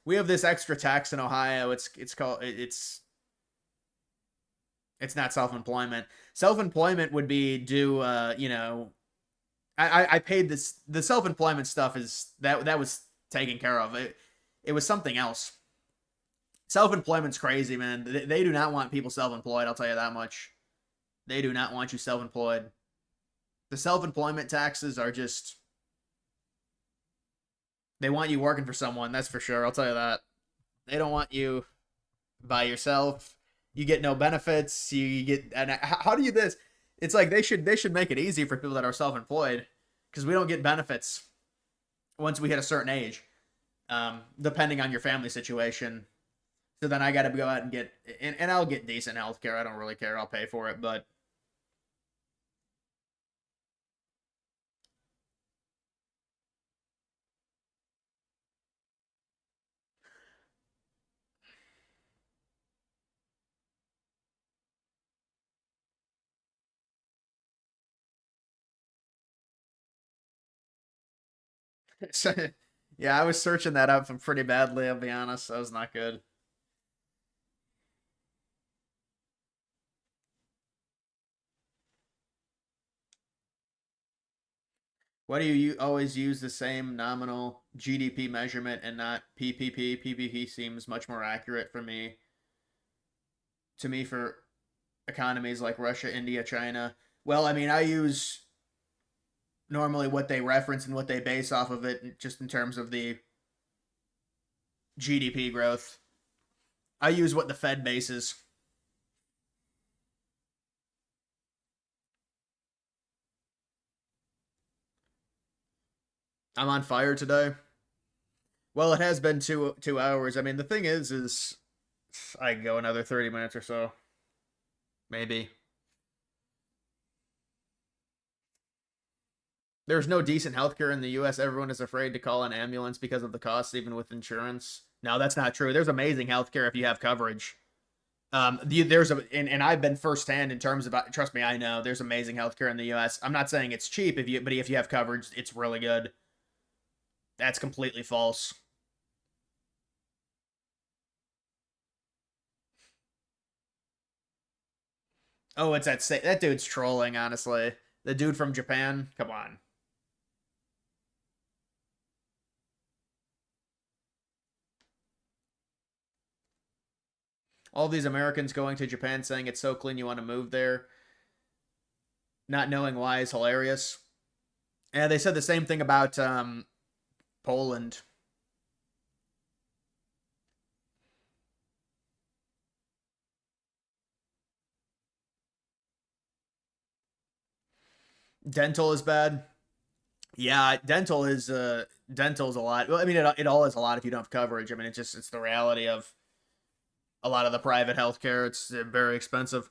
We have this extra tax in Ohio. It's not self-employment. Self-employment would be I paid this. The self-employment stuff that was taken care of. It was something else. Self-employment's crazy, man. They do not want people self-employed, I'll tell you that much. They do not want you self-employed. The self-employment taxes are just... They want you working for someone, that's for sure. I'll tell you that. They don't want you by yourself. You get no benefits. You get... And how do you this? It's like they should make it easy for people that are self-employed, because we don't get benefits once we hit a certain age, depending on your family situation. So then I got to go out and get... And I'll get decent health care. I don't really care. I'll pay for it, but... Yeah, I was searching that up pretty badly, I'll be honest. That was not good. Why do you always use the same nominal GDP measurement and not PPP? PPP seems much more accurate for me. To me, for economies like Russia, India, China. Well, I mean, I use normally what they reference and what they base off of it, just in terms of the GDP growth. I use what the Fed bases. I'm on fire today. Well, it has been 2 hours. I mean, the thing is I can go another 30 minutes or so. Maybe. There's no decent healthcare in the U.S. Everyone is afraid to call an ambulance because of the costs, even with insurance. No, that's not true. There's amazing healthcare if you have coverage. And I've been firsthand in terms of, trust me, I know there's amazing healthcare in the U.S. I'm not saying it's cheap, but if you have coverage, it's really good. That's completely false. Oh, it's that dude's trolling, honestly. The dude from Japan, come on. All these Americans going to Japan saying it's so clean you want to move there, not knowing why, is hilarious. And they said the same thing about Poland. Dental is bad. Yeah, dental's a lot. Well, I mean, it all is a lot if you don't have coverage. I mean, it's the reality of a lot of the private healthcare. It's very expensive.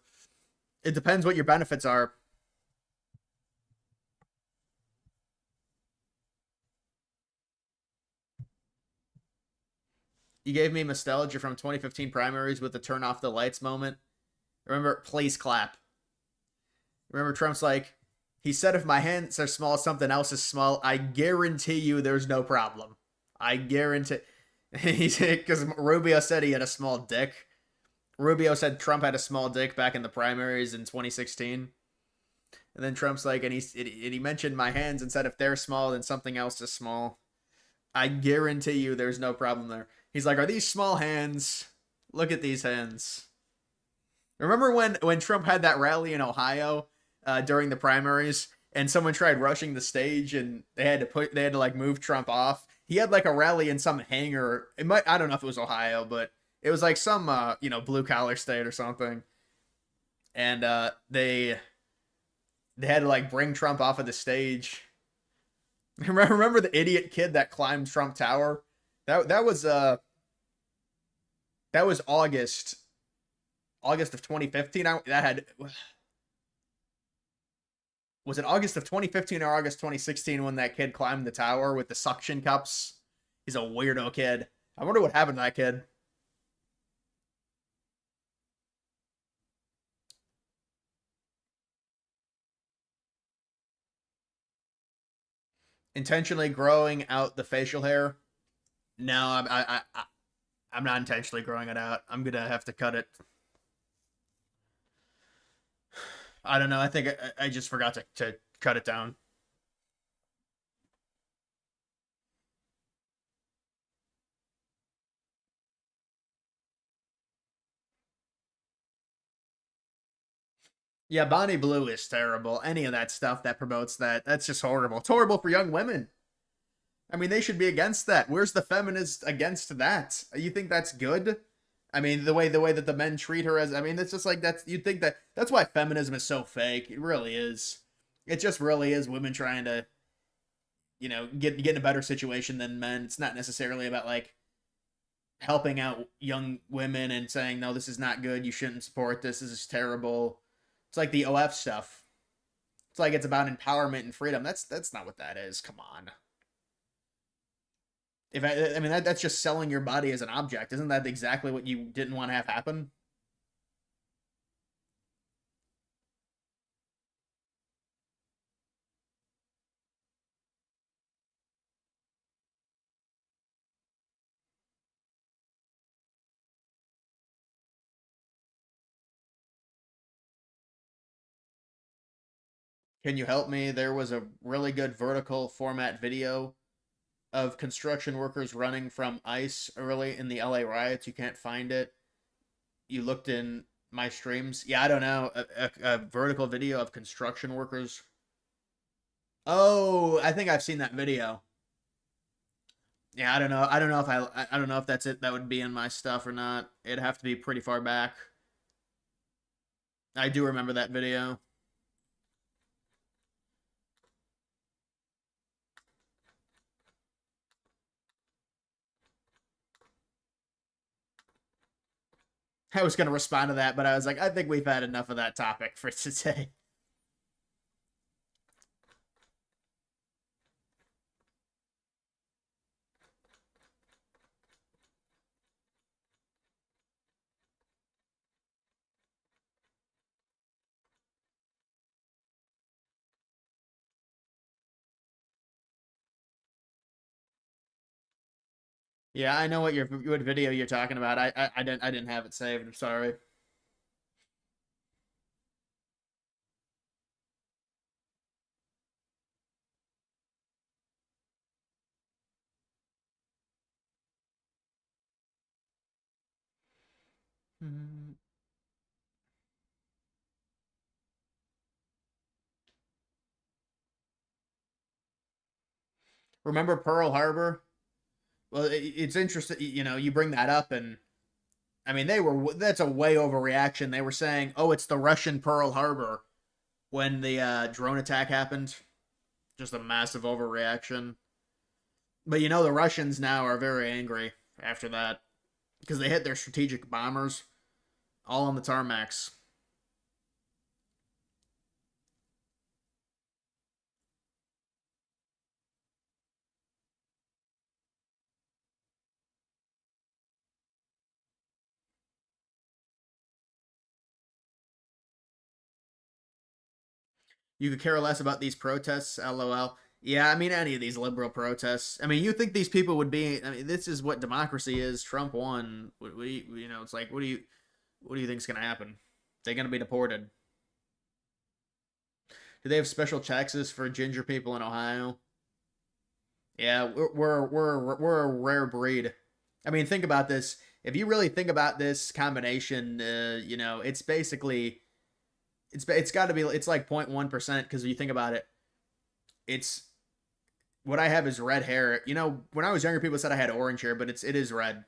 It depends what your benefits are. You gave me nostalgia from 2015 primaries with the turn off the lights moment. Remember, please clap. Remember Trump's like, he said if my hands are small, something else is small. I guarantee you there's no problem. I guarantee. He said, because Rubio said he had a small dick. Rubio said Trump had a small dick back in the primaries in 2016. And then Trump's like, and he mentioned my hands and said if they're small, then something else is small. I guarantee you there's no problem there. He's like, are these small hands? Look at these hands. Remember when Trump had that rally in Ohio during the primaries, and someone tried rushing the stage, and they had to like move Trump off. He had like a rally in some hangar. I don't know if it was Ohio, but it was like some blue collar state or something. and they had to like bring Trump off of the stage. Remember the idiot kid that climbed Trump Tower? That was August of 2015. Was it August of 2015 or August 2016 when that kid climbed the tower with the suction cups? He's a weirdo kid. I wonder what happened to that kid. Intentionally growing out the facial hair? No, I'm not intentionally growing it out. I'm gonna have to cut it. I don't know. I think I just forgot to cut it down. Yeah, Bonnie Blue is terrible. Any of that stuff that promotes that, that's just horrible. It's horrible for young women. I mean, they should be against that. Where's the feminist against that? You think that's good? I mean, the way that the men treat her as, I mean, it's just like you'd think that's why feminism is so fake. It really is. It just really is women trying to, get in a better situation than men. It's not necessarily about like helping out young women and saying, no, this is not good. You shouldn't support this. This is terrible. It's like the OF stuff. It's like it's about empowerment and freedom. That's not what that is. Come on. I mean that's just selling your body as an object. Isn't that exactly what you didn't want to have happen? Can you help me? There was a really good vertical format video of construction workers running from ICE early in the LA riots. You can't find it. You looked in my streams. Yeah, I don't know. A vertical video of construction workers. Oh, I think I've seen that video. Yeah, I don't know. I don't know if that's it. That would be in my stuff or not. It'd have to be pretty far back. I do remember that video. I was going to respond to that, but I was like, I think we've had enough of that topic for today. Yeah, I know what video you're talking about. I didn't have it saved. I'm sorry. Remember Pearl Harbor? Well, it's interesting. You bring that up, and I mean, that's a way overreaction. They were saying, "Oh, it's the Russian Pearl Harbor," when the drone attack happened. Just a massive overreaction. But the Russians now are very angry after that because they hit their strategic bombers all on the tarmacs. You could care less about these protests, lol. Yeah, I mean, any of these liberal protests. I mean, you think these people would be, I mean, this is what democracy is. Trump won. It's like, what do you think is going to happen? They're going to be deported. Do they have special taxes for ginger people in Ohio? Yeah, we're a rare breed. I mean, think about this. If you really think about this combination, it's basically it's got to be, it's like 0.1% because you think about it, it's what I have is red hair. When I was younger, people said I had orange hair, but it is red,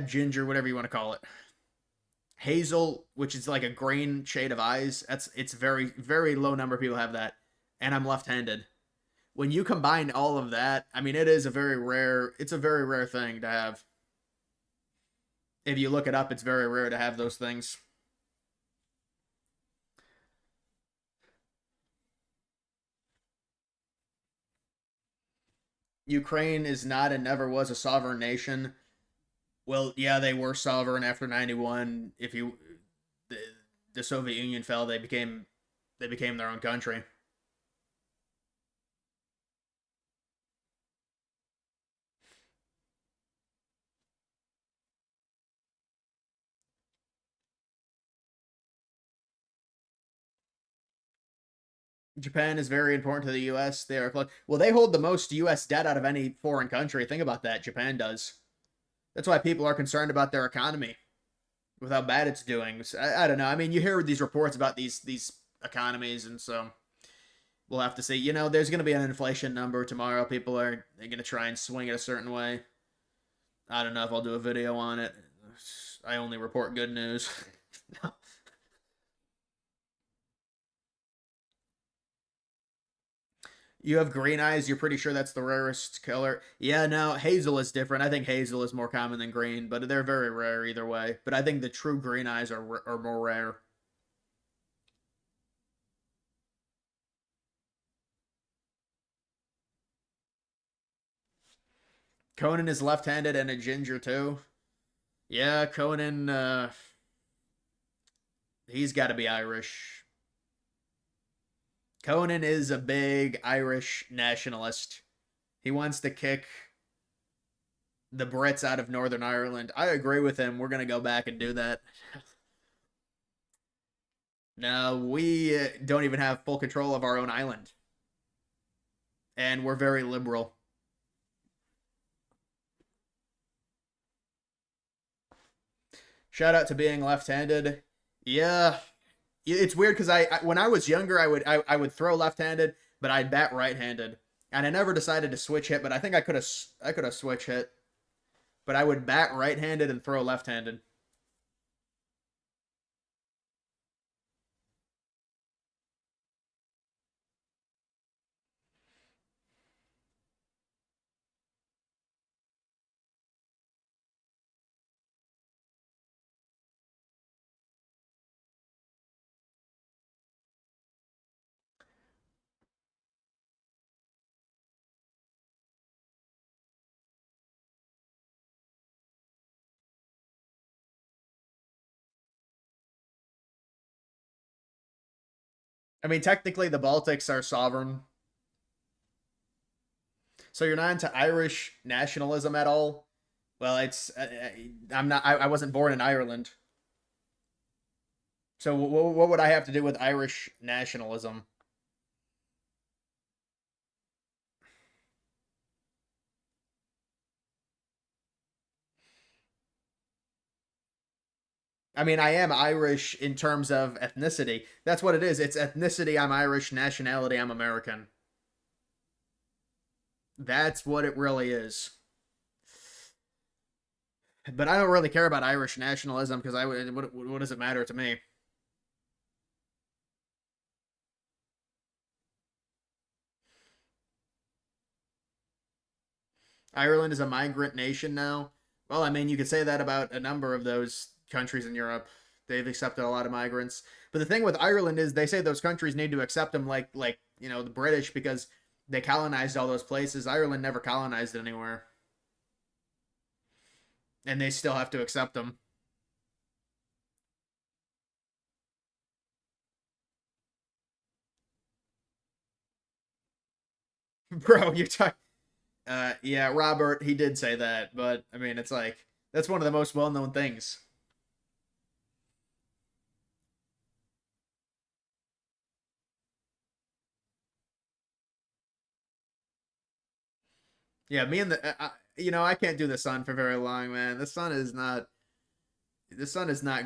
ginger, whatever you want to call it. Hazel, which is like a green shade of eyes. It's very, very low number of people have that. And I'm left-handed. When you combine all of that, I mean, it's a very rare thing to have. If you look it up, it's very rare to have those things. Ukraine is not and never was a sovereign nation. Well, yeah, they were sovereign after 91. If the Soviet Union fell, they became their own country. Japan is very important to the U.S. They are close. Well, they hold the most U.S. debt out of any foreign country. Think about that. Japan does. That's why people are concerned about their economy, with how bad it's doing. So, I don't know. I mean, you hear these reports about these economies, and so we'll have to see. You know, there's going to be an inflation number tomorrow. People are going to try and swing it a certain way. I don't know if I'll do a video on it. I only report good news. You have green eyes. You're pretty sure that's the rarest color. Yeah, no, hazel is different. I think hazel is more common than green, but they're very rare either way. But I think the true green eyes are more rare. Conan is left-handed and a ginger too. Yeah, Conan, he's got to be Irish. Conan is a big Irish nationalist. He wants to kick the Brits out of Northern Ireland. I agree with him. We're going to go back and do that. No, we don't even have full control of our own island. And we're very liberal. Shout out to being left-handed. Yeah, it's weird because when I was younger, I would throw left-handed, but I'd bat right-handed, and I never decided to switch hit. But I think I could have switch hit, but I would bat right-handed and throw left-handed. I mean, technically, the Baltics are sovereign. So you're not into Irish nationalism at all? Well, I'm not. I wasn't born in Ireland. So what would I have to do with Irish nationalism? I mean, I am Irish in terms of ethnicity. That's what it is. It's ethnicity, I'm Irish. Nationality, I'm American. That's what it really is. But I don't really care about Irish nationalism because what does it matter to me? Ireland is a migrant nation now. Well, I mean, you could say that about a number of those countries in Europe. They've accepted a lot of migrants. But the thing with Ireland is they say those countries need to accept them like the British because they colonized all those places. Ireland never colonized anywhere. And they still have to accept them. Bro, you're talking. Yeah, Robert, he did say that, but I mean, it's like that's one of the most well-known things. Yeah, me and I can't do the sun for very long, man. The sun is not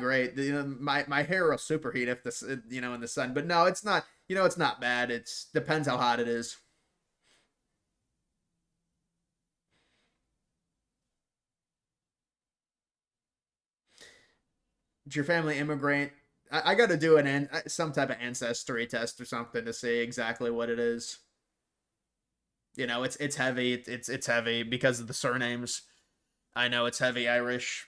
great. My hair will superheat if in the sun. But no, it's not. It's not bad. It's depends how hot it is. Did your family immigrant? I got to do some type of ancestry test or something to see exactly what it is. You know, it's heavy. It's heavy because of the surnames. I know it's heavy Irish.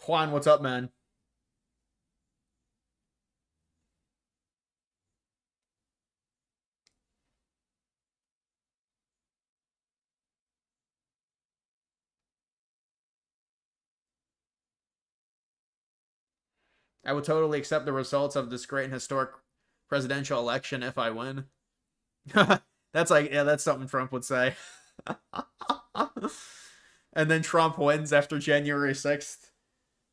Juan, what's up, man? I will totally accept the results of this great and historic presidential election if I win. That's like, yeah, that's something Trump would say. And then Trump wins after January 6th.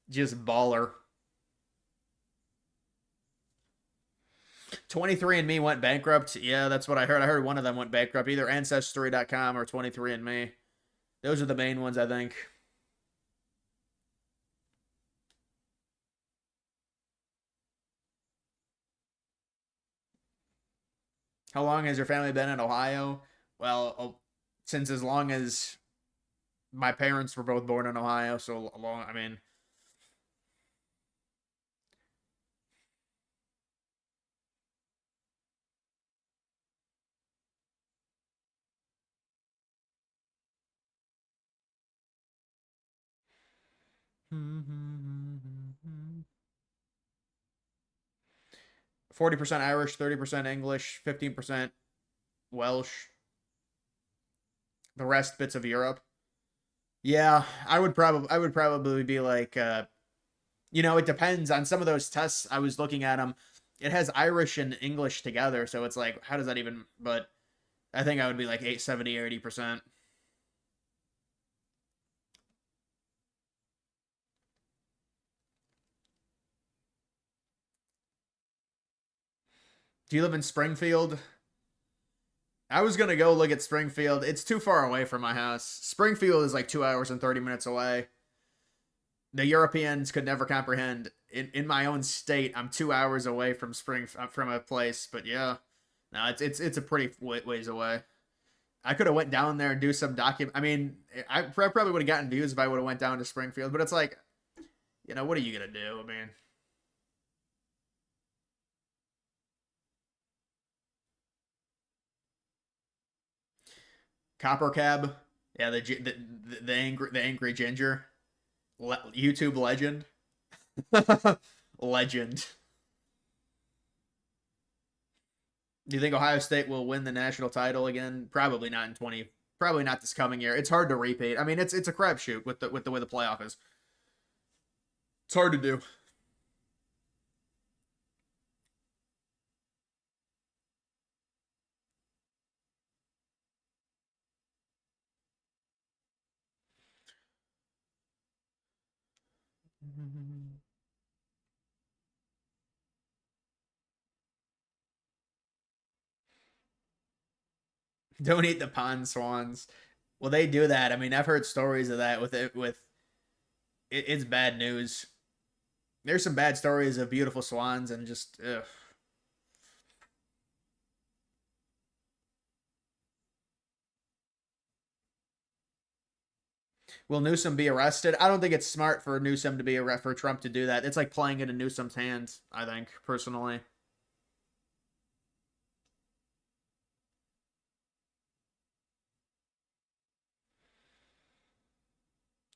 Just baller. 23andMe went bankrupt. Yeah, that's what I heard. I heard one of them went bankrupt. Either Ancestry.com or 23andMe. Those are the main ones, I think. How long has your family been in Ohio? Well, since as long as my parents were both born in Ohio, so long, I mean... Mm-hmm. 40% Irish, 30% English, 15% Welsh. The rest bits of Europe. Yeah, I would probably be like, you know, it depends on some of those tests. I was looking at them. It has Irish and English together, so it's like, how does that even? But I think I would be like 70, 80%. Do you live in Springfield? I was gonna go look at Springfield. It's too far away from my house. Springfield is like 2 hours and 30 minutes away. The Europeans could never comprehend. In my own state, I'm 2 hours away from from a place. But yeah, no, it's a pretty ways away. I could have went down there and do some I mean, I probably would have gotten views if I would have went down to Springfield. But it's like, you know, what are you gonna do? I mean. Copper Cab, yeah, the angry ginger, YouTube legend, legend. Do you think Ohio State will win the national title again? Probably not in Probably not this coming year. It's hard to repeat. I mean, it's a crapshoot with the way the playoff is. It's hard to do. Don't eat the pond swans. Well, they do that. I mean, I've heard stories of that it's bad news. There's some bad stories of beautiful swans and just ugh. Will Newsom be arrested? I don't think it's smart for Newsom to be for Trump to do that. It's like playing into Newsom's hands, I think, personally.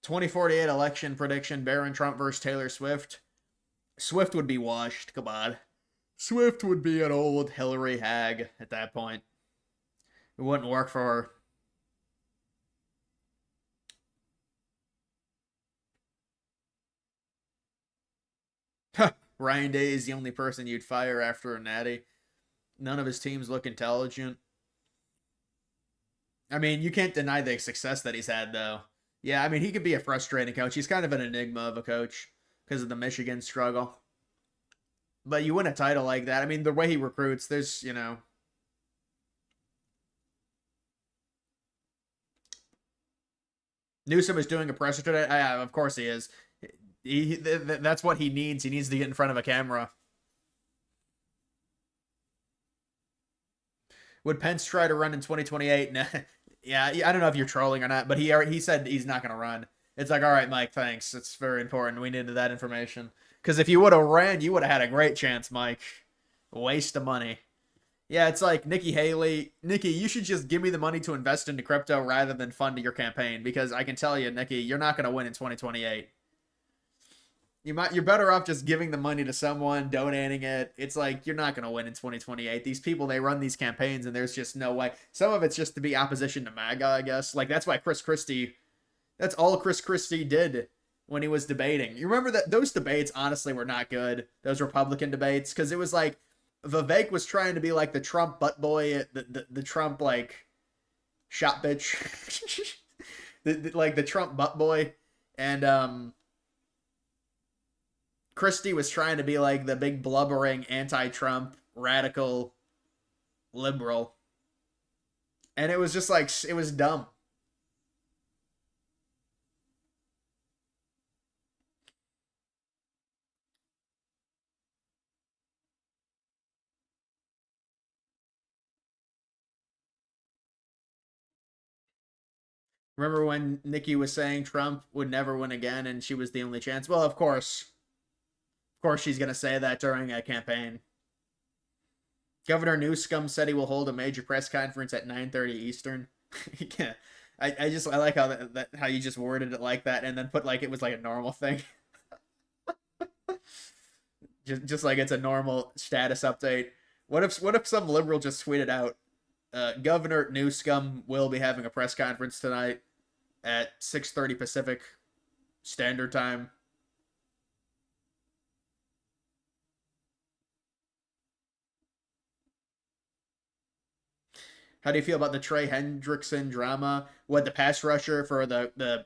'48 election prediction: Barron Trump versus Taylor Swift. Swift would be washed. Come on, Swift would be an old Hillary hag at that point. It wouldn't work for her. Ryan Day is the only person you'd fire after a natty. None of his teams look intelligent. I mean, you can't deny the success that he's had, though. Yeah, I mean, he could be a frustrating coach. He's kind of an enigma of a coach because of the Michigan struggle. But you win a title like that. I mean, the way he recruits, there's, you know. Newsom is doing a presser today. Yeah, of course he is. That's what he needs. He needs to get in front of a camera. Would Pence try to run in 2028? Nah. Yeah, I don't know if you're trolling or not, but he said he's not going to run. It's like, all right, Mike, thanks. It's very important. We needed that information. Because if you would have ran, you would have had a great chance, Mike. Waste of money. Yeah, it's like Nikki Haley. Nikki, you should just give me the money to invest into crypto rather than fund your campaign. Because I can tell you, Nikki, you're not going to win in 2028. You're better off just giving the money to someone, donating it. It's like, you're not going to win in 2028. These people, they run these campaigns and there's just no way. Some of it's just to be opposition to MAGA, I guess. Like, that's why Chris Christie, that's all Chris Christie did when he was debating. You remember that those debates, honestly, were not good. Those Republican debates. Because it was like, Vivek was trying to be like the Trump butt boy, the Trump, like, shot bitch. like the Trump butt boy. And, Christie was trying to be like the big blubbering anti-Trump radical liberal. And it was just like, it was dumb. Remember when Nikki was saying Trump would never win again and she was the only chance? Well, of course. Of course she's going to say that during a campaign. Governor Newsom said he will hold a major press conference at 9:30 Eastern. Yeah. I like how how you just worded it like that and then put like it was like a normal thing. just like it's a normal status update. What if some liberal just tweeted out, Governor Newsom will be having a press conference tonight at 6:30 Pacific Standard Time. How do you feel about the Trey Hendrickson drama? What, the pass rusher for the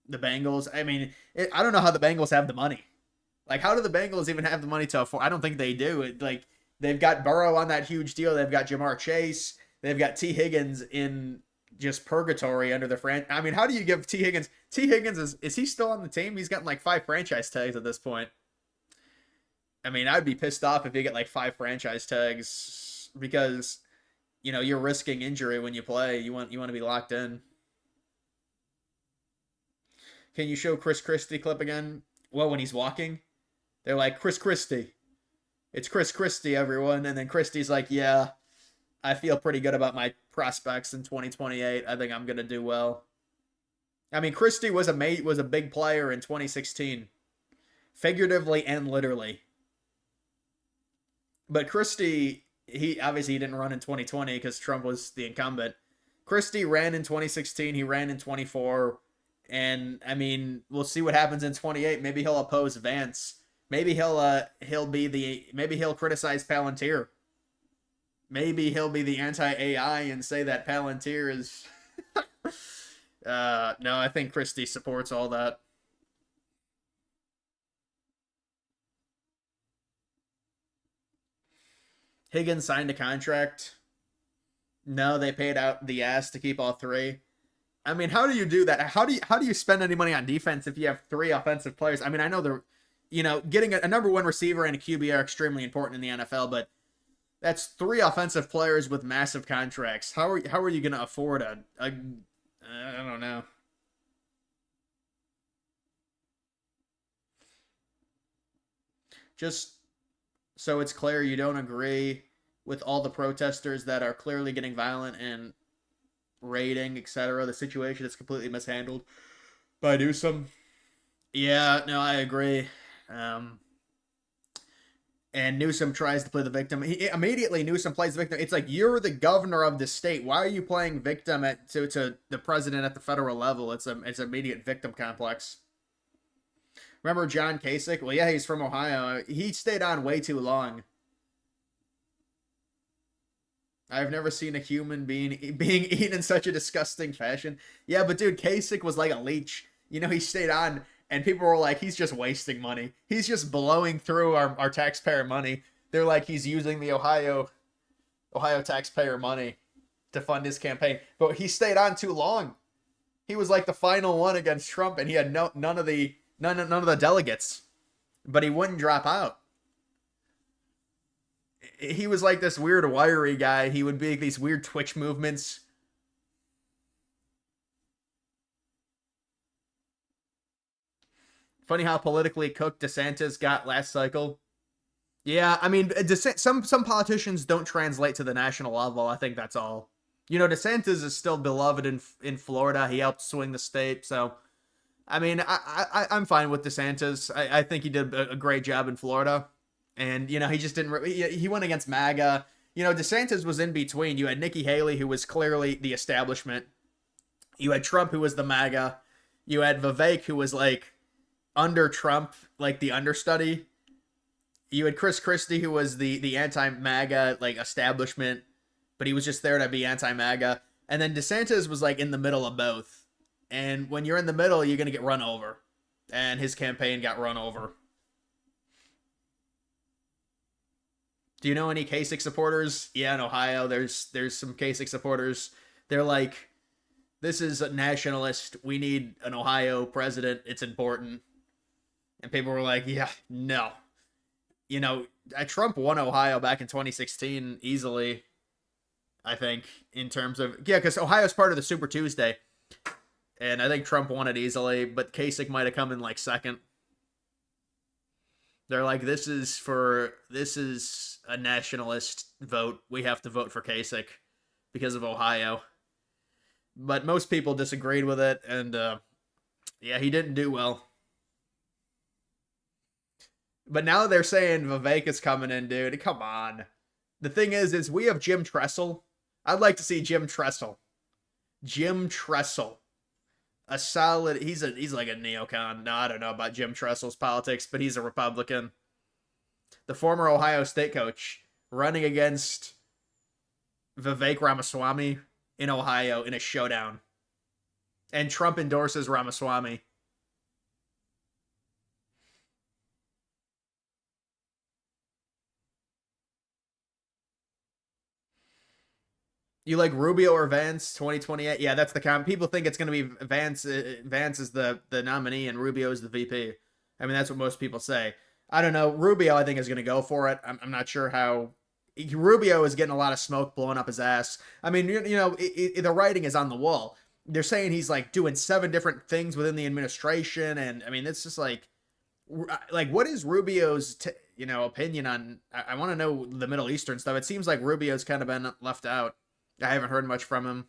Bengals? I mean, I don't know how the Bengals have the money. Like, how do the Bengals even have the money to afford? I don't think they do. Like, they've got Burrow on that huge deal. They've got Jamar Chase. They've got T. Higgins in just purgatory under the I mean, how do you give T. Higgins? T. Higgins, is he still on the team? He's gotten like 5 franchise tags at this point. I mean, I'd be pissed off if you get like 5 franchise tags because, you know, you're risking injury when you play. You want to be locked in. Can you show Chris Christie clip again? Well, when he's walking, they're like, Chris Christie. It's Chris Christie, everyone. And then Christie's like, yeah, I feel pretty good about my prospects in 2028. I think I'm going to do well. I mean, Christie was a big player in 2016. Figuratively and literally. But Christie, he obviously didn't run in 2020 because Trump was the incumbent. Christie ran in 2016. He ran in 24. And, I mean, we'll see what happens in 28. Maybe he'll oppose Vance. Maybe he'll criticize Palantir. Maybe he'll be the anti-AI and say that Palantir is... no, I think Christie supports all that. Higgins signed a contract. No, they paid out the ass to keep all 3. I mean, how do you do that? How do you spend any money on defense if you have 3 offensive players? I mean, I know getting a number 1 receiver and a QB are extremely important in the NFL, but that's 3 offensive players with massive contracts. How are you going to afford I don't know. Just so it's clear, you don't agree with all the protesters that are clearly getting violent and raiding, etc. The situation is completely mishandled by Newsom. Yeah, no, I agree. And Newsom tries to play the victim. Newsom plays the victim. It's like, you're the governor of the state. Why are you playing victim to the president at the federal level? It's immediate victim complex. Remember John Kasich? Well, yeah, he's from Ohio. He stayed on way too long. I've never seen a human being eaten in such a disgusting fashion. Yeah, but dude, Kasich was like a leech. You know, he stayed on, and people were like, he's just wasting money. He's just blowing through our taxpayer money. They're like, he's using the Ohio taxpayer money to fund his campaign. But he stayed on too long. He was like the final one against Trump, and he had none of the delegates. But he wouldn't drop out. He was like this weird wiry guy. He would make these weird twitch movements. Funny how politically cooked DeSantis got last cycle. Yeah, I mean, some politicians don't translate to the national level. I think that's all. You know, DeSantis is still beloved in Florida. He helped swing the state, so I mean, I'm fine with DeSantis. I think he did a great job in Florida, and you know, he just didn't. He went against MAGA. You know, DeSantis was in between. You had Nikki Haley, who was clearly the establishment. You had Trump, who was the MAGA. You had Vivek, who was like under Trump, like the understudy. You had Chris Christie, who was the anti-MAGA, like, establishment, but he was just there to be anti-MAGA. And then DeSantis was, like, in the middle of both. And when you're in the middle, you're going to get run over. And his campaign got run over. Do you know any Kasich supporters? Yeah, in Ohio, there's some Kasich supporters. They're like, this is a nationalist. We need an Ohio president. It's important. And people were like, yeah, no. You know, Trump won Ohio back in 2016 easily, I think, in terms of... Yeah, because Ohio's part of the Super Tuesday. And I think Trump won it easily, but Kasich might have come in, like, second. They're like, this is a nationalist vote. We have to vote for Kasich because of Ohio. But most people disagreed with it, and, yeah, he didn't do well. But now they're saying Vivek is coming in, dude. Come on. The thing is we have Jim Tressel. I'd like to see Jim Tressel. Jim Tressel. A solid... He's like a neocon. No, I don't know about Jim Tressel's politics, but he's a Republican. The former Ohio State coach running against Vivek Ramaswamy in Ohio in a showdown. And Trump endorses Ramaswamy. You like Rubio or Vance 2028? Yeah, that's the count. People think it's going to be Vance. Vance is the nominee and Rubio is the VP. I mean, that's what most people say. I don't know. Rubio, I think, is going to go for it. I'm not sure how. Rubio is getting a lot of smoke blowing up his ass. I mean, you know, the writing is on the wall. They're saying he's like doing 7 different things within the administration, and I mean, it's just like what is Rubio's opinion on? I want to know the Middle Eastern stuff. It seems like Rubio's kind of been left out. I haven't heard much from him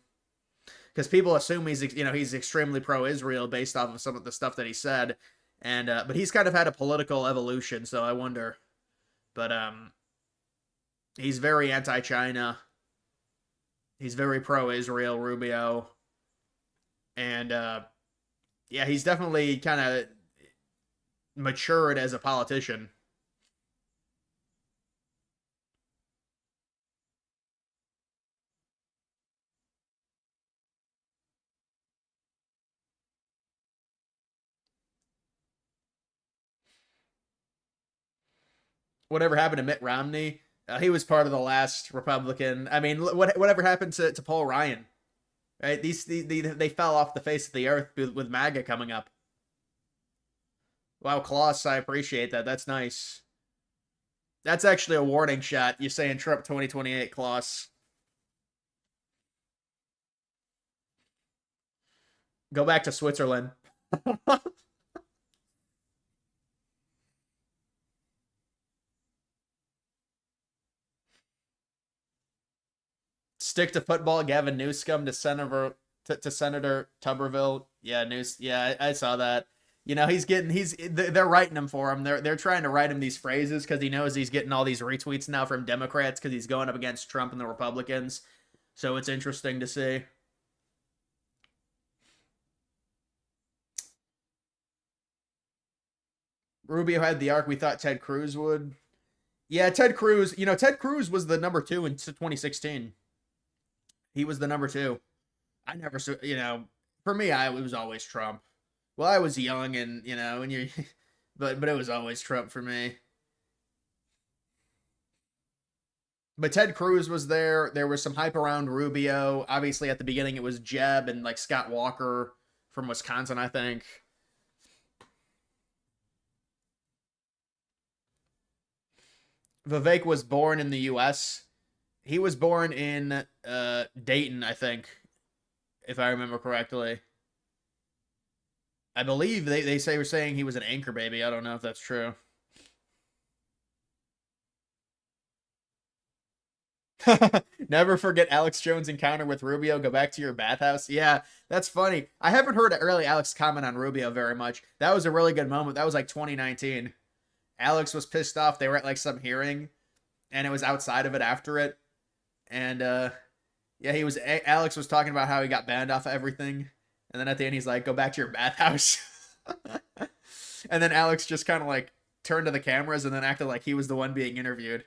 because people assume he's extremely pro-Israel based off of some of the stuff that he said, and but he's kind of had a political evolution, so I wonder. But he's very anti-China. He's very pro-Israel, Rubio, and yeah, he's definitely kind of matured as a politician. Whatever happened to Mitt Romney? He was part of the last Republican. I mean, whatever happened to Paul Ryan? Right? They fell off the face of the earth with MAGA coming up. Wow, Klaus, I appreciate that. That's nice. That's actually a warning shot. You're saying Trump 2028, Klaus. Go back to Switzerland. Stick to football. Gavin Newsom to Senator Tuberville. Yeah, I saw that. You know, they're writing him for him. They're trying to write him these phrases because he knows he's getting all these retweets now from Democrats because he's going up against Trump and the Republicans. So it's interesting to see. Rubio had the arc we thought Ted Cruz would. Yeah, Ted Cruz. You know, Ted Cruz was the number 2 in 2016. He was the number 2. I never, for me, it was always Trump. Well, I was young and, but it was always Trump for me. But Ted Cruz was there. There was some hype around Rubio. Obviously, at the beginning, it was Jeb and, like, Scott Walker from Wisconsin, I think. Vivek was born in the U.S., he was born in Dayton, I think, if I remember correctly. I believe they say were saying he was an anchor baby. I don't know if that's true. Never forget Alex Jones' encounter with Rubio. Go back to your bathhouse. Yeah, that's funny. I haven't heard early Alex comment on Rubio very much. That was a really good moment. That was like 2019. Alex was pissed off. They were at like some hearing, and it was outside of it after it. And yeah, Alex was talking about how he got banned off of everything. And then at the end, he's like, go back to your bathhouse. And then Alex just kind of like turned to the cameras and then acted like he was the one being interviewed.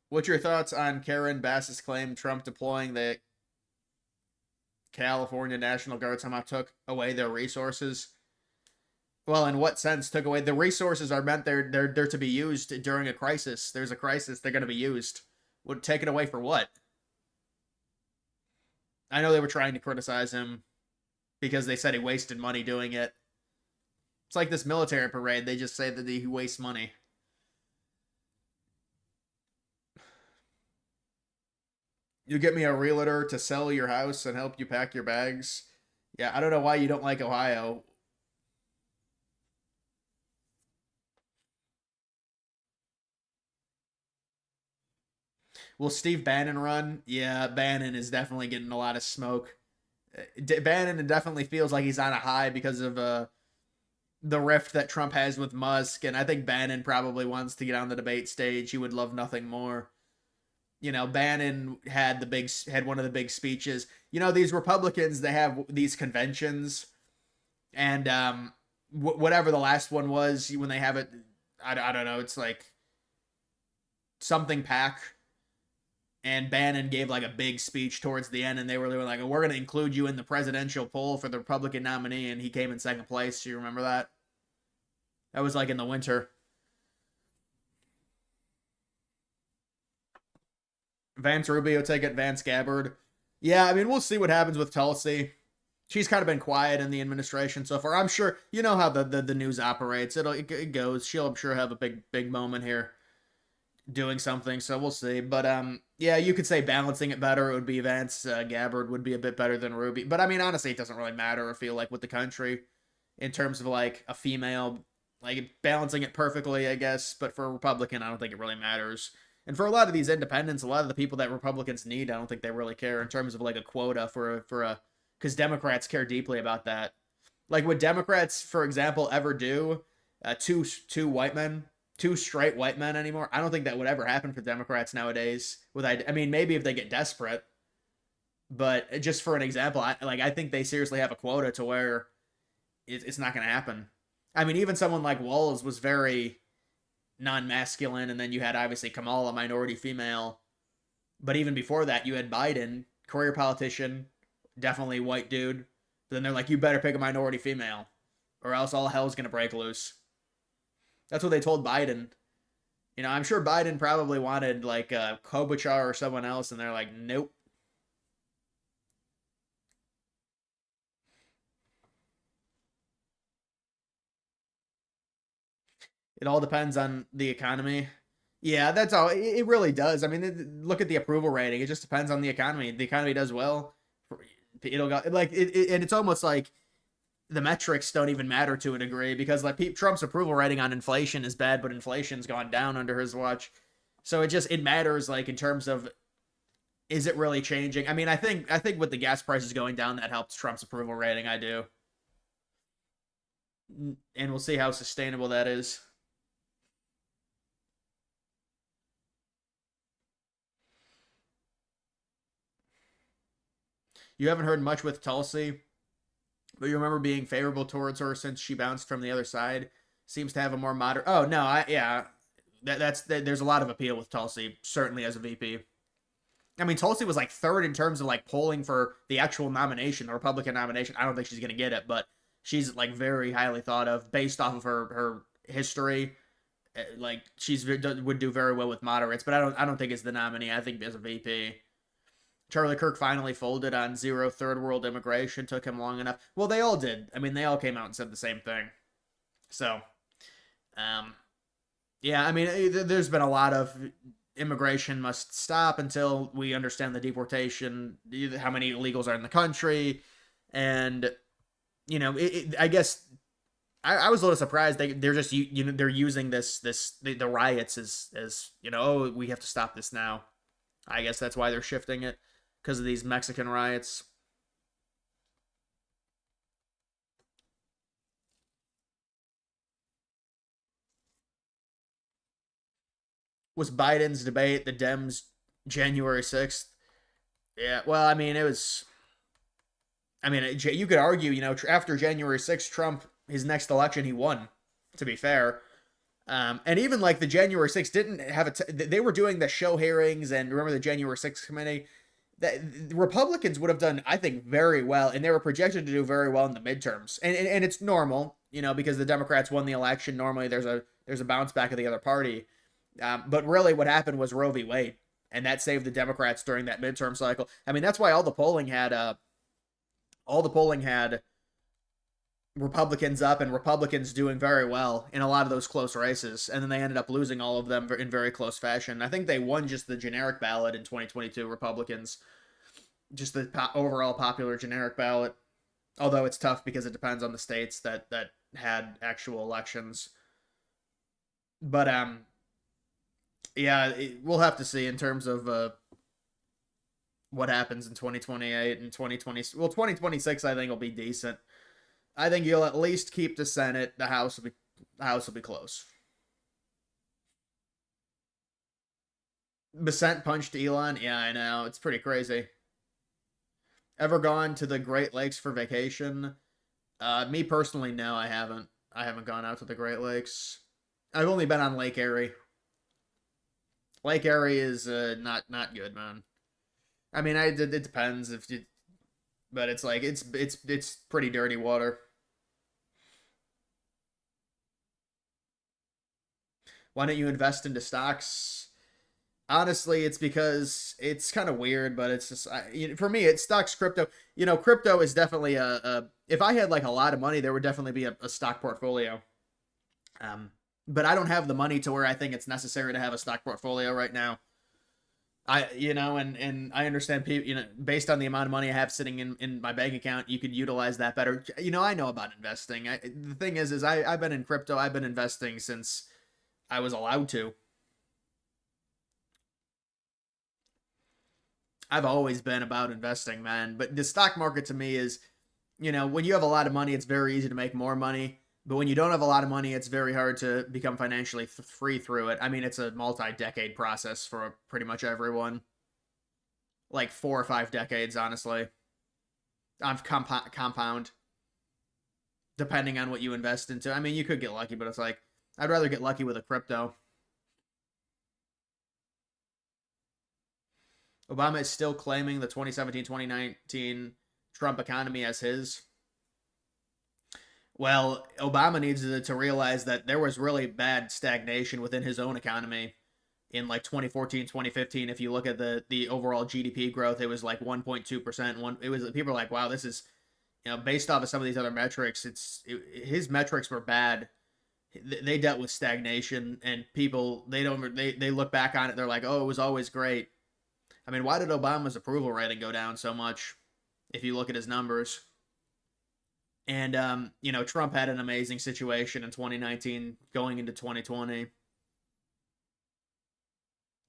What's your thoughts on Karen Bass's claim Trump deploying the California National Guard somehow took away their resources? Well, in what sense took away? The resources are meant they're to be used during a crisis. There's a crisis, they're going to be used. Would take it away for what? I know they were trying to criticize him because they said he wasted money doing it. It's like this military parade. They just say that he wastes money. You get me a realtor to sell your house and help you pack your bags. Yeah, I don't know why you don't like Ohio. Will Steve Bannon run? Yeah, Bannon is definitely getting a lot of smoke. Bannon definitely feels like he's on a high because of the rift that Trump has with Musk, and I think Bannon probably wants to get on the debate stage. He would love nothing more. You know, Bannon had one of the big speeches. You know, these Republicans, they have these conventions, and whatever the last one was, when they have it, I don't know, it's like something PAC. And Bannon gave like a big speech towards the end, and they were like, we're going to include you in the presidential poll for the Republican nominee, and he came in second place. Do you remember that? That was like in the winter. Vance Rubio take it, Vance Gabbard. Yeah, I mean, we'll see what happens with Tulsi. She's kind of been quiet in the administration so far. I'm sure, you know how the news operates. It goes. She'll, I'm sure, have a big moment here doing something, so we'll see. But yeah, you could say balancing it better. It would be Vance Gabbard would be a bit better than Ruby. But I mean, honestly, it doesn't really matter, I feel like, with the country in terms of like a female, like balancing it perfectly, I guess. But for a Republican, I don't think it really matters. And for a lot of these independents, a lot of the people that Republicans need, I don't think they really care in terms of like a quota for a because Democrats care deeply about that. Like, would Democrats, for example, ever do two straight white men anymore? I don't think that would ever happen for Democrats nowadays. I mean, maybe if they get desperate, but just for an example, I think they seriously have a quota to where it's not going to happen. I mean, even someone like Walz was very non-masculine, and then you had obviously Kamala, minority female, but even before that, you had Biden, career politician, definitely white dude. But then they're like, you better pick a minority female, or else all hell's going to break loose. That's what they told Biden. You know, I'm sure Biden probably wanted like Klobuchar or someone else, and they're like, nope. It all depends on the economy. Yeah, that's all. It really does. I mean, look at the approval rating. It just depends on the economy. If the economy does well, it'll go like it. And it's almost like the metrics don't even matter to a degree, because like Trump's approval rating on inflation is bad, but inflation's gone down under his watch. So it matters like in terms of, is it really changing? I mean, I think with the gas prices going down, that helps Trump's approval rating. I do. And we'll see how sustainable that is. You haven't heard much with Tulsi, but you remember being favorable towards her since she bounced from the other side. Seems to have a more moderate. Oh no, there's a lot of appeal with Tulsi, certainly as a VP. I mean, Tulsi was like third in terms of like polling for the actual nomination, the Republican nomination. I don't think she's gonna get it, but she's like very highly thought of based off of her history. Like would do very well with moderates, but I don't think it's the nominee. I think as a VP. Charlie Kirk finally folded on zero third world immigration. Took him long enough. Well, they all did. I mean, they all came out and said the same thing. So, yeah, I mean, there's been a lot of immigration must stop until we understand the deportation, how many illegals are in the country, and I guess I was a little surprised they're just they're using the riots as oh, we have to stop this now. I guess that's why they're shifting it, because of these Mexican riots. Was Biden's debate the Dems January 6th? Yeah, well, I mean, it was. I mean, you could argue, after January 6th, Trump, his next election, he won, to be fair. And even like the January 6th didn't have they were doing the show hearings, and remember the January 6th committee? That the Republicans would have done, I think, very well, and they were projected to do very well in the midterms. And it's normal, because the Democrats won the election. Normally there's a bounce back of the other party. But really what happened was Roe v. Wade, and that saved the Democrats during that midterm cycle. I mean, that's why all the polling had Republicans up and Republicans doing very well in a lot of those close races, and then they ended up losing all of them in very close fashion. I think they won just the generic ballot in 2022, Republicans, just the overall popular generic ballot, although it's tough because it depends on the states that had actual elections. But yeah, we'll have to see in terms of what happens in 2028 and 2020. Well, 2026, I think will be decent. I think you'll at least keep the Senate. The House will be close. Besant punched Elon. Yeah, I know. It's pretty crazy. Ever gone to the Great Lakes for vacation? Me personally, no, I haven't. I haven't gone out to the Great Lakes. I've only been on Lake Erie. Lake Erie is not good, man. I mean, it depends if you, but it's like it's pretty dirty water. Why don't you invest into stocks? Honestly, it's because it's kind of weird, but it's just for me, it's stocks, crypto. Crypto is definitely if I had like a lot of money, there would definitely be a stock portfolio. But I don't have the money to where I think it's necessary to have a stock portfolio right now. And I understand people, based on the amount of money I have sitting in my bank account, you could utilize that better. I know about investing. The thing is I've been in crypto. I've been investing since I was allowed to. I've always been about investing, man. But the stock market to me is, when you have a lot of money, it's very easy to make more money. But when you don't have a lot of money, it's very hard to become financially free through it. I mean, it's a multi-decade process for pretty much everyone. Like 4 or 5 decades, honestly. On compound. Depending on what you invest into. I mean, you could get lucky, but it's like, I'd rather get lucky with a crypto. Obama is still claiming the 2017-2019 Trump economy as his. Well, Obama needs to realize that there was really bad stagnation within his own economy in like 2014, 2015. If you look at the overall GDP growth, it was like 1.2%. It was, people are like, wow, this is, based off of some of these other metrics, his metrics were bad. They dealt with stagnation, and people, they look back on it, they're like, oh, it was always great. I mean, why did Obama's approval rating go down so much if you look at his numbers? And, Trump had an amazing situation in 2019 going into 2020.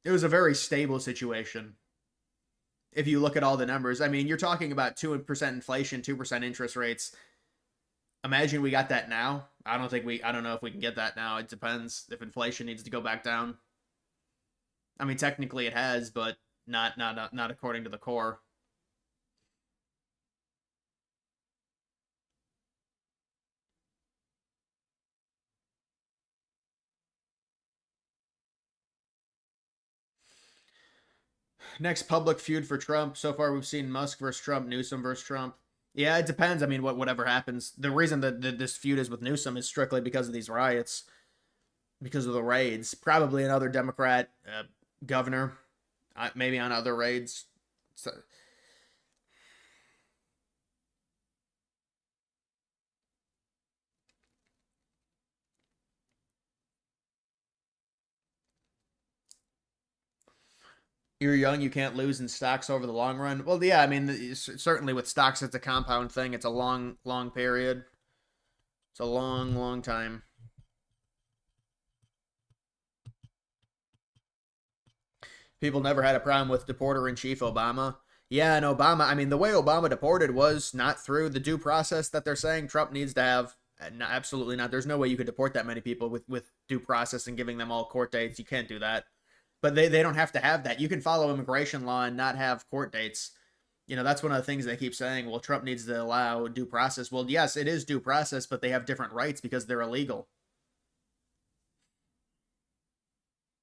It was a very stable situation. If you look at all the numbers, I mean, you're talking about 2% inflation, 2% interest rates. Imagine we got that now. I don't know if we can get that now. It depends if inflation needs to go back down. I mean, technically it has, but not according to the core. Next public feud for Trump. So far, we've seen Musk versus Trump, Newsom versus Trump. Yeah, it depends. I mean, whatever happens. The reason that this feud is with Newsom is strictly because of these riots, because of the raids. Probably another Democrat governor, maybe on other raids. So, You're young, you can't lose in stocks over the long run. Well, yeah, I mean, certainly with stocks, it's a compound thing. It's a long period. It's a long time. People never had a problem with deporter-in-chief Obama. Yeah, and Obama, I mean, the way Obama deported was not through the due process that they're saying Trump needs to have. No, absolutely not. There's no way you could deport that many people with due process and giving them all court dates. You can't do that. But they don't have to have that. You can follow immigration law and not have court dates. You know, that's one of the things they keep saying. Well, Trump needs to allow due process. Well, yes, it is due process, but they have different rights because they're illegal.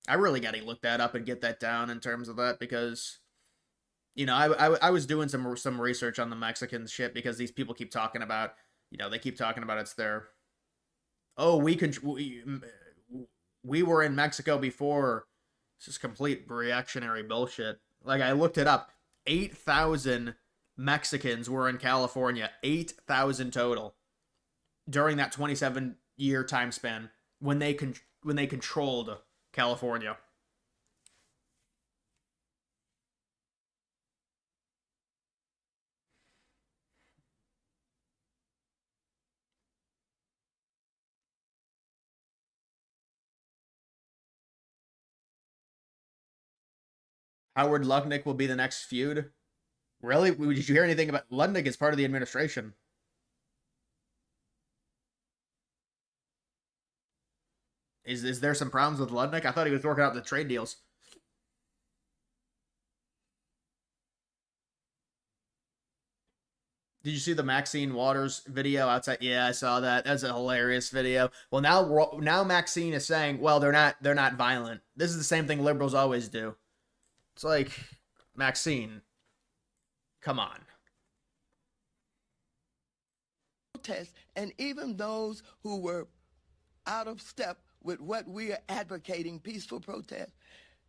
I really got to look that up and get that down in terms of that because, you know, I was doing some research on the Mexican shit because these people keep talking about, you know, they keep talking about it's their, oh, we were in Mexico before. This is complete reactionary bullshit. Like, I looked it up. 8,000 Mexicans were in California. 8,000 total during that 27-year time span when they controlled California. Howard Lutnick will be the next feud. Really? Did you hear anything about Lutnick? Is part of the administration. Is there some problems with Lutnick? I thought he was working out the trade deals. Did you see the Maxine Waters video outside? Yeah, I saw that. That's a hilarious video. Well, now Maxine is saying, well, they're not violent. This is the same thing liberals always do. It's like, Maxine, come on. And even those who were out of step with what we are advocating, peaceful protest,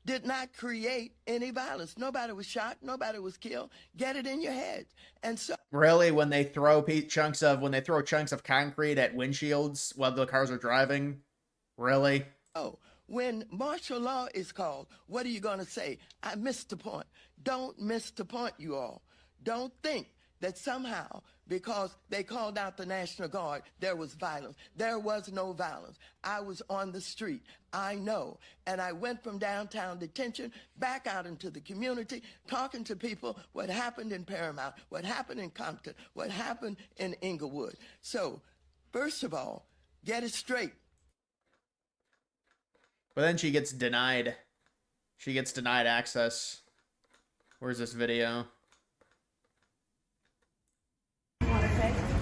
did not create any violence. Nobody was shot. Nobody was killed. Get it in your head. And so, really, when they throw chunks of concrete at windshields while the cars are driving, really? Oh, when martial law is called, what are you going to say? I missed the point. Don't miss the point, you all. Don't think that somehow, because they called out the National Guard, there was violence. There was no violence. I was on the street. I know. And I went from downtown detention back out into the community, talking to people what happened in Paramount, what happened in Compton, what happened in Inglewood. So, first of all, get it straight. But then she gets denied. She gets denied access. Where's this video?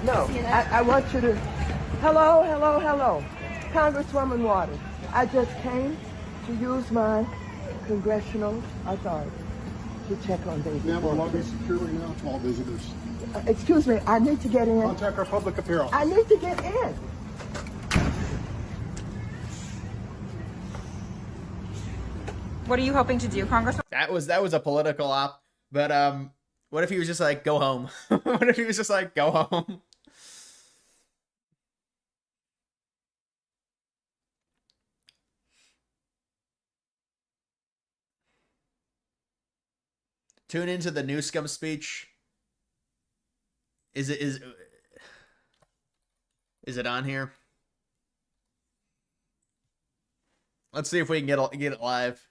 No, I want you to, hello, Congresswoman Waters. I just came to use my congressional authority to check on David. Ma'am, our lobby is secure right now to all visitors. Excuse me, I need to get in. Contact our public affairs office. I need to get in. What are you hoping to do, Congressman? That was a political op, but what if he was just like, go home? What if he was just like, go home? Tune into the Newsom speech. Is it on here? Let's see if we can get it live.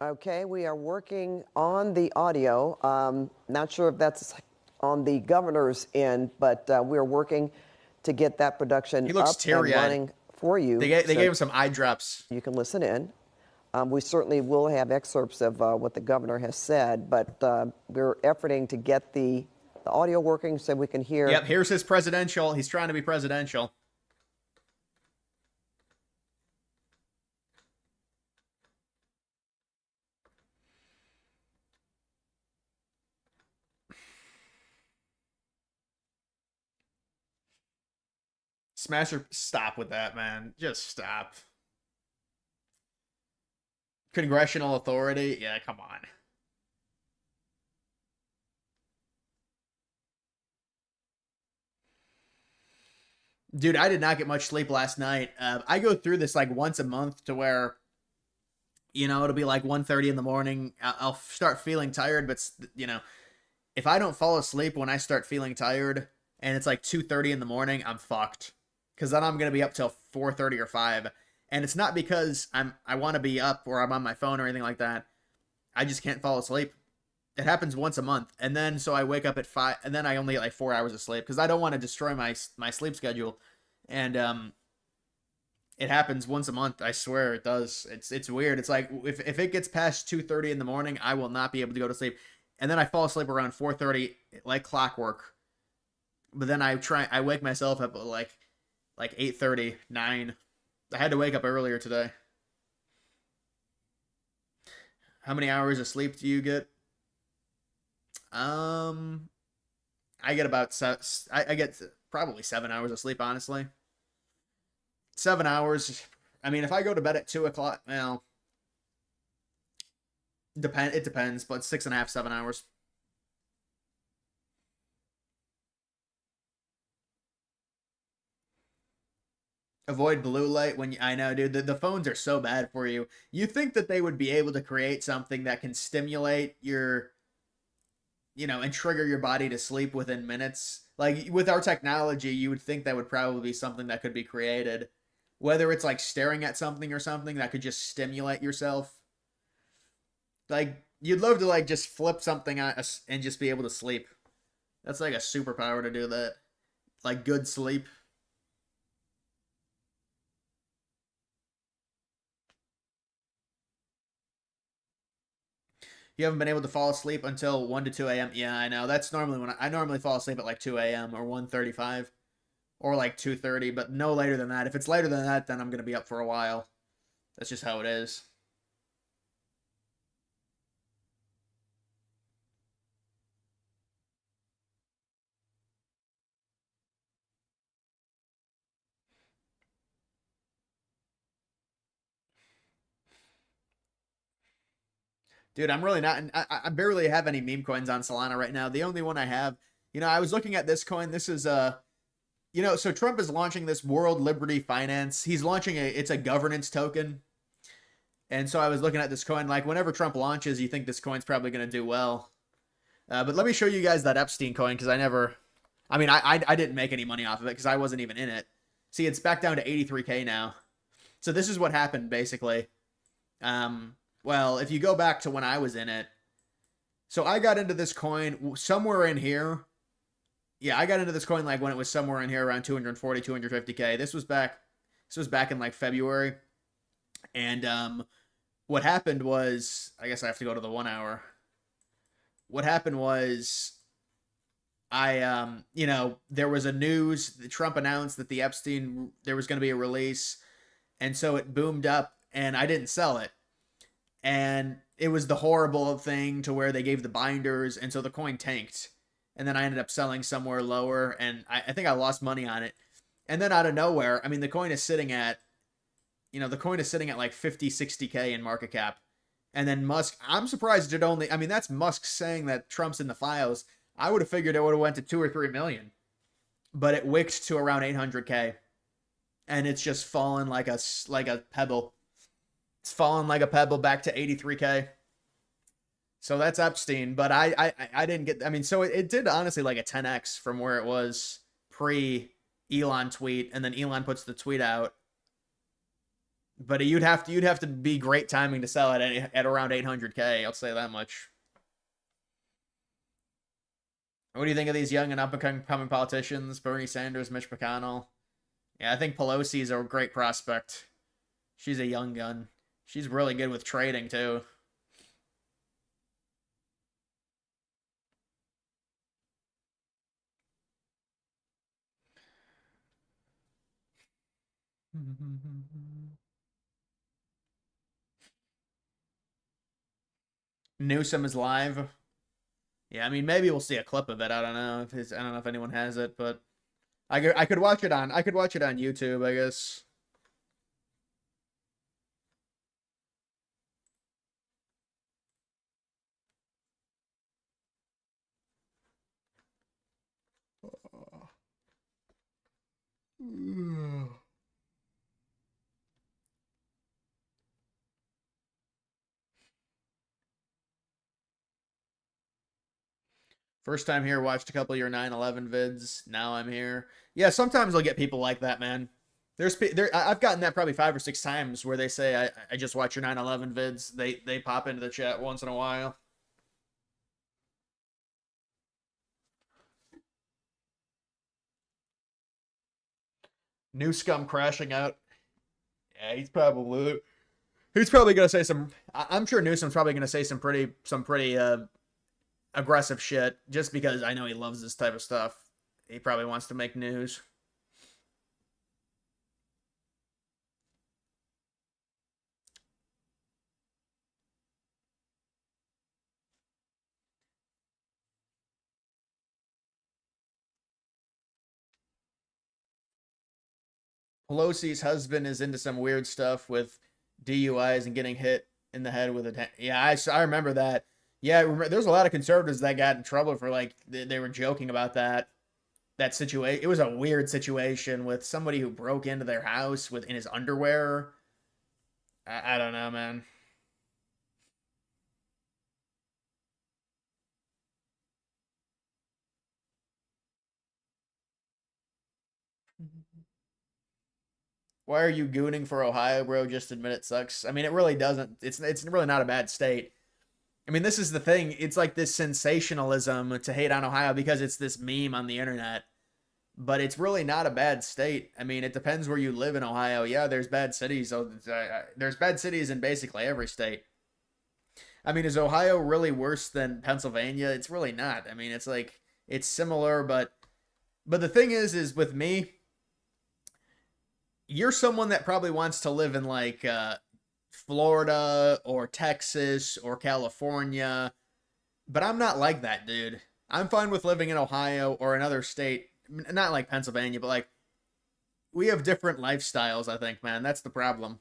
Okay, we are working on the audio. Not sure if that's on the governor's end, but we're working to get that production He looks up and teary-eyed. running for you. They so gave him some eye drops. you can listen in. We certainly will have excerpts of what the governor has said, but we're efforting to get the audio working so we can hear. Yep, here's his presidential. He's trying to be presidential. Smasher, stop with that, man. Just stop. Congressional authority? Yeah, come on. Dude, I did not get much sleep last night. I go through this like once a month to where, You know, it'll be like 1:30 in the morning. I'll start feeling tired, but you know, if I don't fall asleep when I start feeling tired and it's like 2:30 in the morning, I'm fucked. Cuz then I'm going to be up till 4:30 or 5. And it's not because I want to be up or I'm on my phone or anything like that. I just can't fall asleep. It happens once a month. And then so I wake up at 5 and then I only get like 4 hours of sleep cuz I don't want to destroy my sleep schedule. And it happens once a month. I swear it does. It's weird. It's like if it gets past 2:30 in the morning, I will not be able to go to sleep. And then I fall asleep around 4:30 like clockwork. But then I wake myself up at like 8:30, 9. I had to wake up earlier today. How many hours of sleep do you get? I get I get probably 7 hours of sleep, honestly. 7 hours. I mean, if I go to bed at 2 o'clock, well, it depends, but 6.5, 7 hours. Avoid blue light when I know, dude. The phones are so bad for you. You think that they would be able to create something that can stimulate your, and trigger your body to sleep within minutes. Like with our technology, you would think that would probably be something that could be created. Whether it's like staring at something or something that could just stimulate yourself. Like you'd love to like just flip something and just be able to sleep. That's like a superpower to do that. Like good sleep. You haven't been able to fall asleep until 1 to 2 a.m. Yeah, I know. That's normally when I normally fall asleep at like 2 a.m. or 1:35 or like 2:30, but no later than that. If it's later than that, then I'm going to be up for a while. That's just how it is. Dude, I'm really not. I barely have any meme coins on Solana right now. The only one I have, I was looking at this coin. This is so Trump is launching this World Liberty Finance. He's launching it's a governance token. And so I was looking at this coin. Like whenever Trump launches, you think this coin's probably going to do well. But let me show you guys that Epstein coin because I didn't make any money off of it because I wasn't even in it. See, it's back down to 83K now. So this is what happened basically. Well, if you go back to when I was in it, so I got into this coin somewhere in here. Yeah, I got into this coin like when it was somewhere in here around 240, 250K. This was back in like February. And what happened was, I guess I have to go to the 1 hour. What happened was there was a news, Trump announced that there was going to be a release. And so it boomed up and I didn't sell it. And it was the horrible thing to where they gave the binders. And so the coin tanked. And then I ended up selling somewhere lower. And I think I lost money on it. And then out of nowhere, the coin is sitting at, like 50, 60K in market cap. And then Musk, I'm surprised it only, that's Musk saying that Trump's in the files. I would have figured it would have went to 2 or 3 million. But it wicked to around 800K. And it's just fallen like a pebble. It's fallen like a pebble back to 83K. So that's Epstein. But I didn't get, so it did honestly like a 10x from where it was pre-Elon tweet. And then Elon puts the tweet out. But you'd have to be great timing to sell it at around 800K. I'll say that much. What do you think of these young and up-and-coming politicians? Bernie Sanders, Mitch McConnell. Yeah, I think Pelosi is a great prospect. She's a young gun. She's really good with trading, too. Newsom is live. Yeah, maybe we'll see a clip of it. I don't know if anyone has it, but I could watch it on YouTube, I guess. First time here, watched a couple of your 9/11 vids. Now I'm here. Yeah, sometimes I'll get people like that, man. I've gotten that probably 5 or 6 times where they say I just watch your 9/11 vids. They pop into the chat once in a while. New scum crashing out. Yeah, he's probably gonna say some. I'm sure Newsom's probably gonna say some pretty aggressive shit just because I know he loves this type of stuff. He probably wants to make news. Pelosi's husband is into some weird stuff with DUIs and getting hit in the head with a yeah. I remember that. Yeah, there's a lot of conservatives that got in trouble for like they were joking about that situation. It was a weird situation with somebody who broke into their house in his underwear. I don't know, man. Why are you gooning for Ohio, bro? Just admit it sucks. I mean, it really doesn't. It's really not a bad state. I mean, this is the thing. It's like this sensationalism to hate on Ohio because it's this meme on the internet. But it's really not a bad state. I mean, it depends where you live in Ohio. Yeah, there's bad cities. There's bad cities in basically every state. I mean, is Ohio really worse than Pennsylvania? It's really not. I mean, it's like it's similar, but the thing is with me, you're someone that probably wants to live in like Florida or Texas or California, but I'm not like that, dude. I'm fine with living in Ohio or another state, not like Pennsylvania, but like we have different lifestyles, I think, man. That's the problem.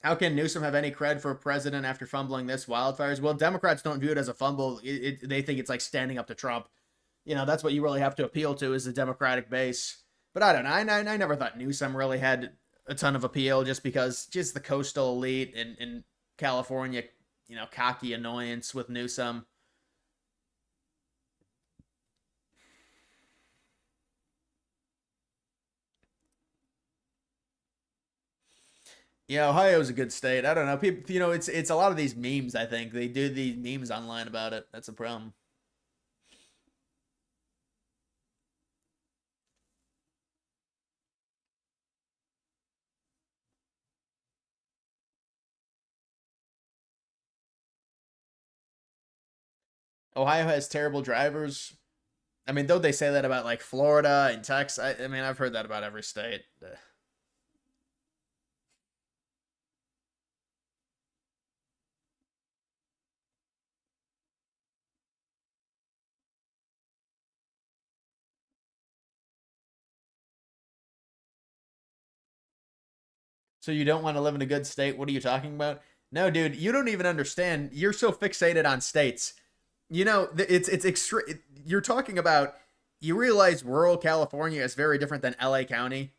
How can Newsom have any cred for president after fumbling this wildfires? Well, Democrats don't view it as a fumble. They think it's like standing up to Trump. You know, that's what you really have to appeal to is the Democratic base. But I don't know. I never thought Newsom really had a ton of appeal just because just the coastal elite in California, you know, cocky annoyance with Newsom. Yeah, Ohio's a good state. I don't know. People, you know, it's a lot of these memes, I think. They do these memes online about it. That's a problem. Ohio has terrible drivers. I mean, though they say that about like Florida and Texas, I mean, I've heard that about every state. So you don't want to live in a good state? What are you talking about? No, dude, you don't even understand. You're so fixated on states. You know, it's extreme. You're talking about. You realize rural California is very different than LA County.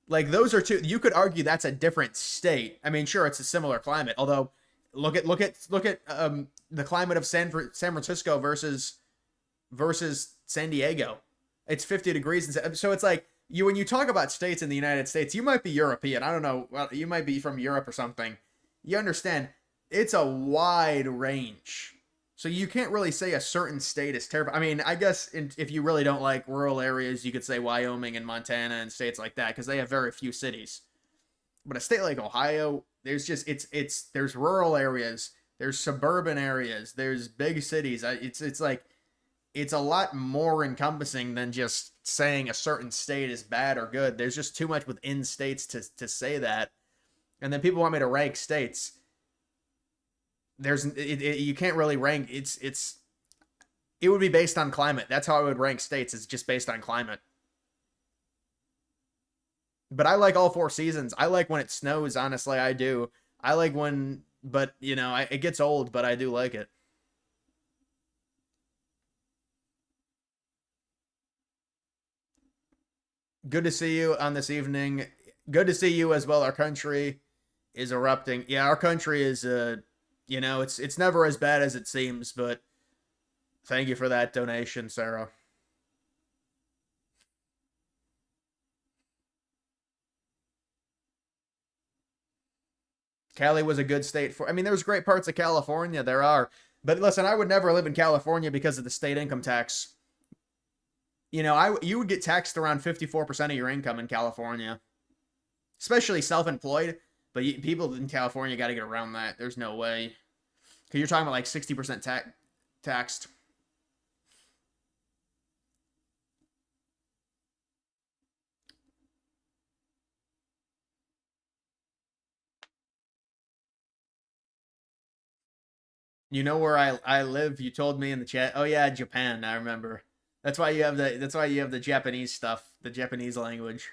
Like those are two. You could argue that's a different state. I mean, sure, it's a similar climate. Although, look at the climate of San Francisco versus San Diego. It's 50 degrees, and so it's like when you talk about states in the United States, you might be European. I don't know. Well, you might be from Europe or something. You understand? It's a wide range. So you can't really say a certain state is terrible. I mean, I guess if you really don't like rural areas, you could say Wyoming and Montana and states like that because they have very few cities. But a state like Ohio, there's just there's rural areas, there's suburban areas, there's big cities. It's like it's a lot more encompassing than just saying a certain state is bad or good. There's just too much within states to say that. And then people want me to rank states. You can't really rank. It would be based on climate. That's how I would rank states. It's just based on climate. But I like all 4 seasons. I like when it snows. Honestly, I do. I like when, but you know, it gets old, but I do like it. Good to see you on this evening. Good to see you as well. Our country is erupting. Yeah, our country is, you know, it's never as bad as it seems, but thank you for that donation, Sarah. Cali was a good state for, I mean, there's great parts of California, there are. But listen, I would never live in California because of the state income tax. You know, you would get taxed around 54% of your income in California, especially self-employed. But people in California got to get around that. There's no way. Because you're talking about like 60% taxed. You know where I live? You told me in the chat. Oh yeah, Japan. I remember. That's why you have the Japanese stuff, the Japanese language.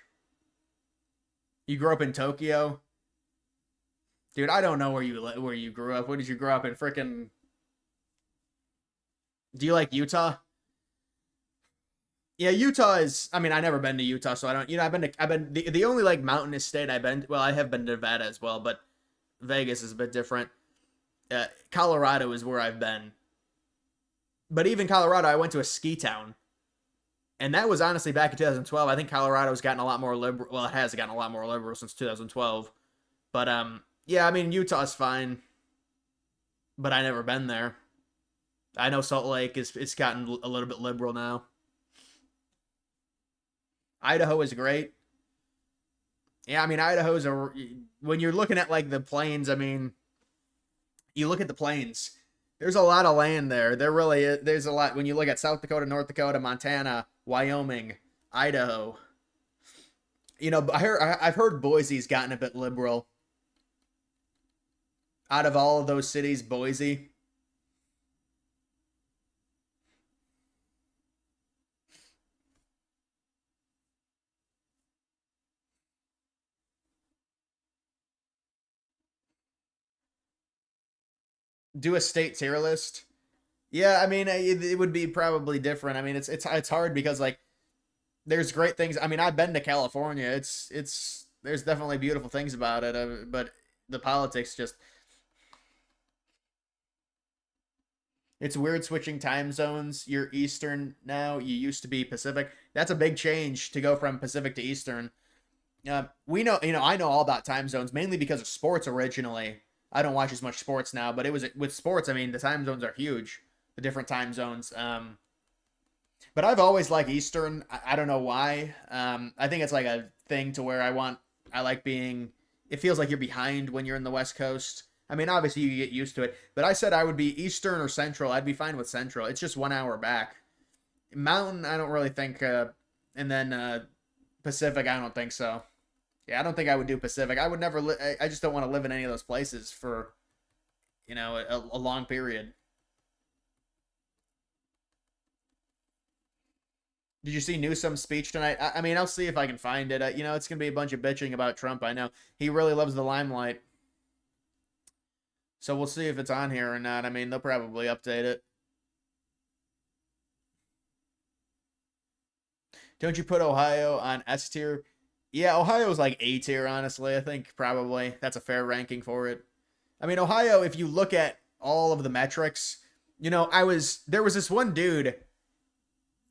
You grew up in Tokyo, dude. I don't know where you grew up. Where did you grow up in? Frickin'. Do you like Utah? Yeah, Utah is. I mean, I never been to Utah, so I don't. You know, I've been the only like mountainous state I've been. Well, I have been to Nevada as well, but Vegas is a bit different. Colorado is where I've been. But even Colorado, I went to a ski town. And that was honestly back in 2012. I think Colorado's gotten a lot more liberal. Well, it has gotten a lot more liberal since 2012. But, yeah, I mean, Utah's fine. But I never been there. I know Salt Lake it's gotten a little bit liberal now. Idaho is great. Yeah, I mean, Idaho's when you're looking at, like, the plains, I mean, you look at the plains. There's a lot of land there. There's a lot. When you look at South Dakota, North Dakota, Montana, Wyoming, Idaho. You know, I've heard Boise's gotten a bit liberal. Out of all of those cities, Boise. Do a state tier list. Yeah, I mean, it would be probably different. I mean, it's hard because like there's great things. I mean, I've been to California. It's there's definitely beautiful things about it, but the politics just it's weird switching time zones. You're Eastern now. You used to be Pacific. That's a big change to go from Pacific to Eastern. We know, I know all about time zones mainly because of sports originally. I don't watch as much sports now, but it was with sports. I mean, the time zones are huge, the different time zones. But I've always liked Eastern. I don't know why. I think it's like a thing to where I like being. It feels like you're behind when you're in the West Coast. I mean, obviously you get used to it, but I said I would be Eastern or Central. I'd be fine with Central. It's just 1 hour back. Mountain, I don't really think, and then Pacific, I don't think so. Yeah, I don't think I would do Pacific. I would never. I just don't want to live in any of those places for, a long period. Did you see Newsom's speech tonight? I mean, I'll see if I can find it. It's gonna be a bunch of bitching about Trump. I know he really loves the limelight, so we'll see if it's on here or not. I mean, they'll probably update it. Don't you put Ohio on S tier? Yeah, Ohio's like A tier, honestly. I think probably that's a fair ranking for it. I mean, Ohio, if you look at all of the metrics, there was this one dude.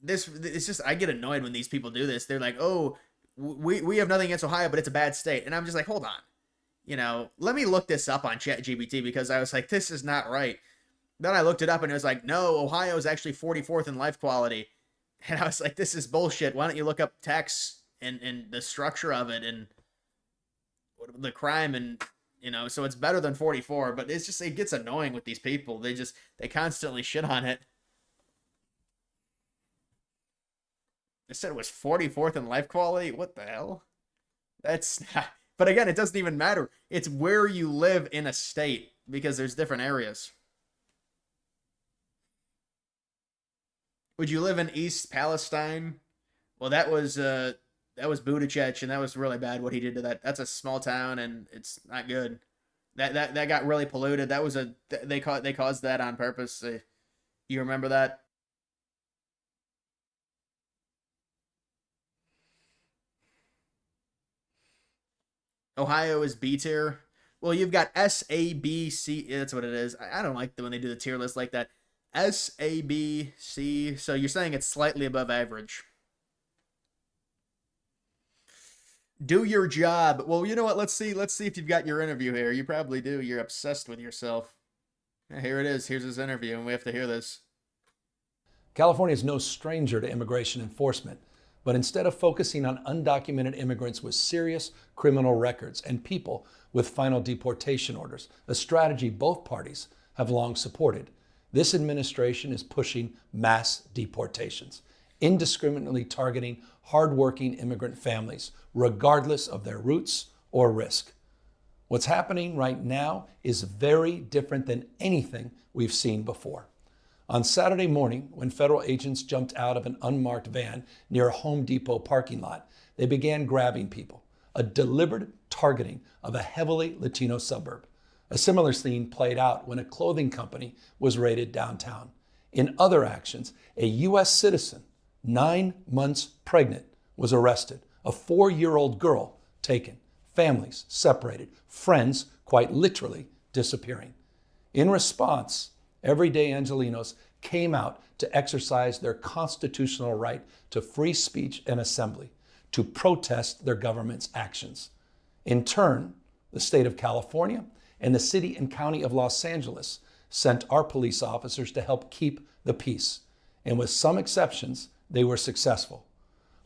It's just, I get annoyed when these people do this. They're like, oh, we have nothing against Ohio, but it's a bad state. And I'm just like, hold on. Let me look this up on ChatGPT because I was like, this is not right. Then I looked it up and it was like, no, Ohio is actually 44th in life quality. And I was like, this is bullshit. Why don't you look up tax and the structure of it and the crime and, so it's better than 44, but it's just, it gets annoying with these people. They constantly shit on it. They said it was 44th in life quality. What the hell? That's not, but again, it doesn't even matter. It's where you live in a state because there's different areas. Would you live in East Palestine? Well, that was Buttigieg, and that was really bad what he did to that. That's a small town, and it's not good. That got really polluted. That was they caused that on purpose. You remember that? Ohio is B tier. Well, you've got S, A, B, C. That's what it is. I don't like when they do the tier list like that. S, A, B, C. So you're saying it's slightly above average. Do your job. Well, you know what? Let's see if you've got your interview here. You probably do. You're obsessed with yourself. Yeah, here it is. Here's his interview, and we have to hear this. California is no stranger to immigration enforcement, but instead of focusing on undocumented immigrants with serious criminal records and people with final deportation orders, a strategy both parties have long supported, this administration is pushing mass deportations, indiscriminately targeting hardworking immigrant families, regardless of their roots or risk. What's happening right now is very different than anything we've seen before. On Saturday morning, when federal agents jumped out of an unmarked van near a Home Depot parking lot, they began grabbing people, a deliberate targeting of a heavily Latino suburb. A similar scene played out when a clothing company was raided downtown. In other actions, a U.S. citizen, 9 months pregnant, was arrested, a 4-year-old girl taken, families separated, friends quite literally disappearing. In response, everyday Angelenos came out to exercise their constitutional right to free speech and assembly, to protest their government's actions. In turn, the state of California and the city and county of Los Angeles sent our police officers to help keep the peace. And with some exceptions, they were successful.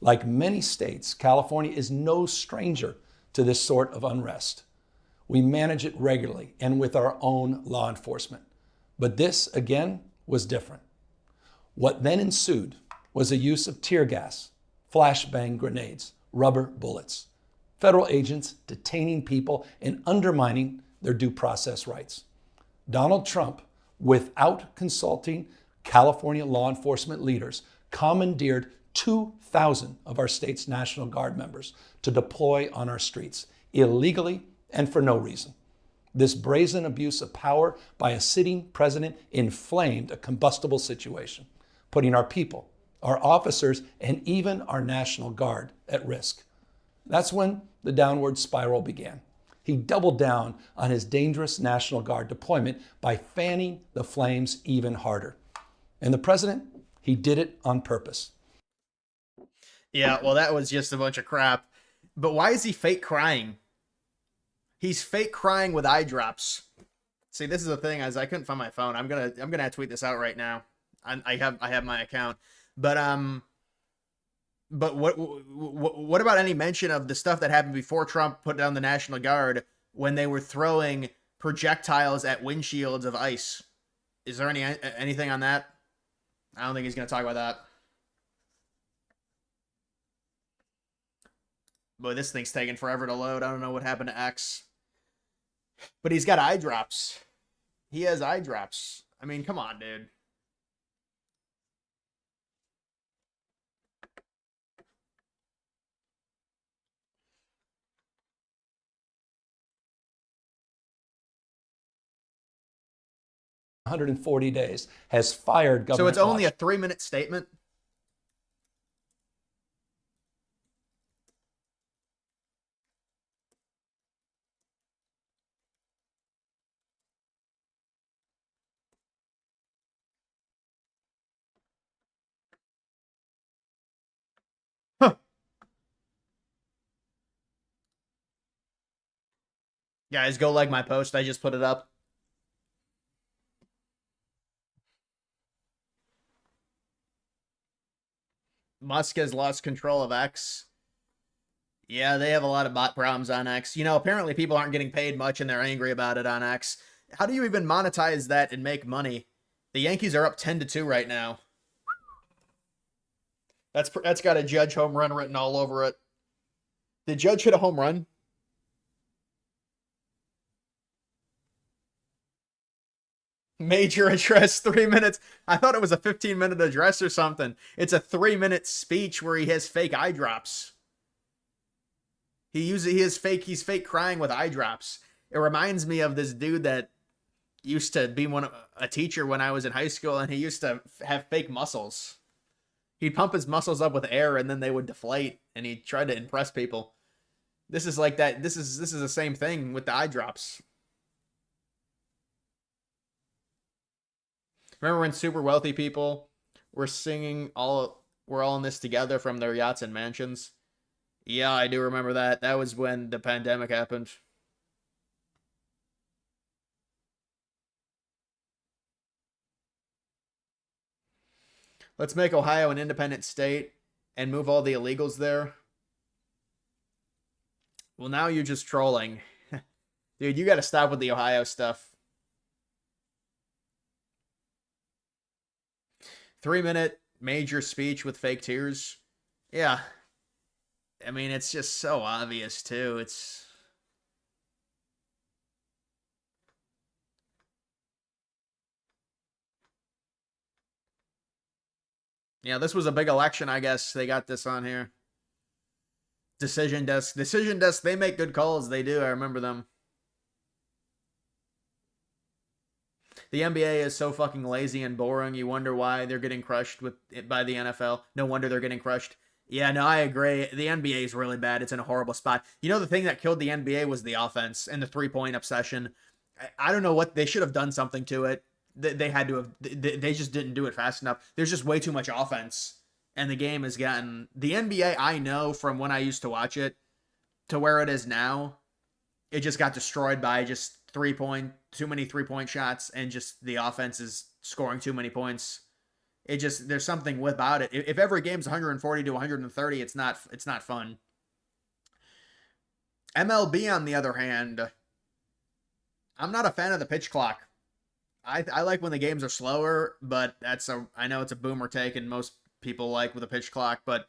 Like many states, California is no stranger to this sort of unrest. We manage it regularly and with our own law enforcement. But this, again, was different. What then ensued was a use of tear gas, flashbang grenades, rubber bullets, federal agents detaining people and undermining their due process rights. Donald Trump, without consulting California law enforcement leaders, commandeered 2,000 of our state's National Guard members to deploy on our streets, illegally and for no reason. This brazen abuse of power by a sitting president inflamed a combustible situation, putting our people, our officers, and even our National Guard at risk. That's when the downward spiral began. He doubled down on his dangerous National Guard deployment by fanning the flames even harder. And the president, he did it on purpose. Yeah, well, that was just a bunch of crap. But why is he fake crying? He's fake crying with eye drops. See, this is the thing, as I couldn't find my phone. I'm gonna tweet this out right now. I have my account. But what about any mention of the stuff that happened before Trump put down the National Guard when they were throwing projectiles at windshields of ice? Is there anything on that? I don't think he's gonna talk about that. Boy, this thing's taking forever to load. I don't know what happened to X. But he's got eye drops. He has eye drops. I mean, come on, dude. $140 days has fired government. So it's only a 3-minute statement? Guys, go like my post. I just put it up. Musk has lost control of X. Yeah, they have a lot of bot problems on X. You know, apparently people aren't getting paid much and they're angry about it on X. How do you even monetize that and make money? The Yankees are up 10-2 right now. That's got a Judge home run written all over it. Did Judge hit a home run? Major address, 3 minutes. I thought it was a 15-minute address or something. It's a 3-minute speech where he has fake eye drops. He's fake crying with eye drops. It reminds me of this dude that used to be a teacher when I was in high school, and he used to have fake muscles. He'd pump his muscles up with air, and then they would deflate, and he tried to impress people. This is like that. This is the same thing with the eye drops. Remember when super wealthy people were singing we're all in this together from their yachts and mansions? Yeah, I do remember that. That was when the pandemic happened. Let's make Ohio an independent state and move all the illegals there. Well, now you're just trolling. Dude, you got to stop with the Ohio stuff. 3-minute major speech with fake tears. Yeah. I mean, it's just so obvious, too. It's... Yeah, this was a big election, I guess. They got this on here. Decision Desk. Decision Desk, they make good calls. They do. I remember them. The NBA is so fucking lazy and boring. You wonder why they're getting crushed by the NFL. No wonder they're getting crushed. Yeah, no, I agree. The NBA is really bad. It's in a horrible spot. You know, the thing that killed the NBA was the offense and the three-point obsession. I don't know what they should have done something to it. They had to have. They just didn't do it fast enough. There's just way too much offense, and the game has gotten the NBA. I know from when I used to watch it to where it is now. It just got destroyed by just too many 3-point shots, and just the offense is scoring too many points. It just, there's something about it. If every game's 140 to 130, it's not fun. MLB, on the other hand, I'm not a fan of the pitch clock. I like when the games are slower, but I know it's a boomer take, and most people like with a pitch clock, but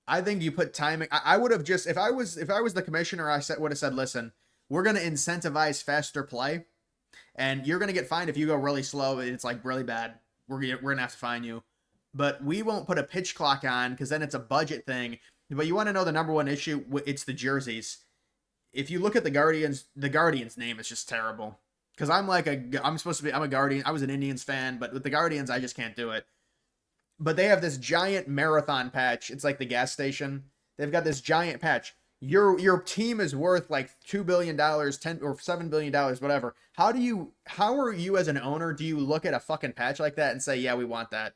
I think you put timing. I would have just, if I was the commissioner, would have said, listen, we're going to incentivize faster play, and you're going to get fined if you go really slow. It's like really bad. We're going to have to fine you. But we won't put a pitch clock on because then it's a budget thing. But you want to know the number one issue? It's the jerseys. If you look at the Guardians name is just terrible. Because I'm a Guardian. I was an Indians fan, but with the Guardians, I just can't do it. But they have this giant marathon patch. It's like the gas station. They've got this giant patch. Your team is worth like $2 billion, $10 or $7 billion, whatever. How are you as an owner, do you look at a fucking patch like that and say, yeah, we want that?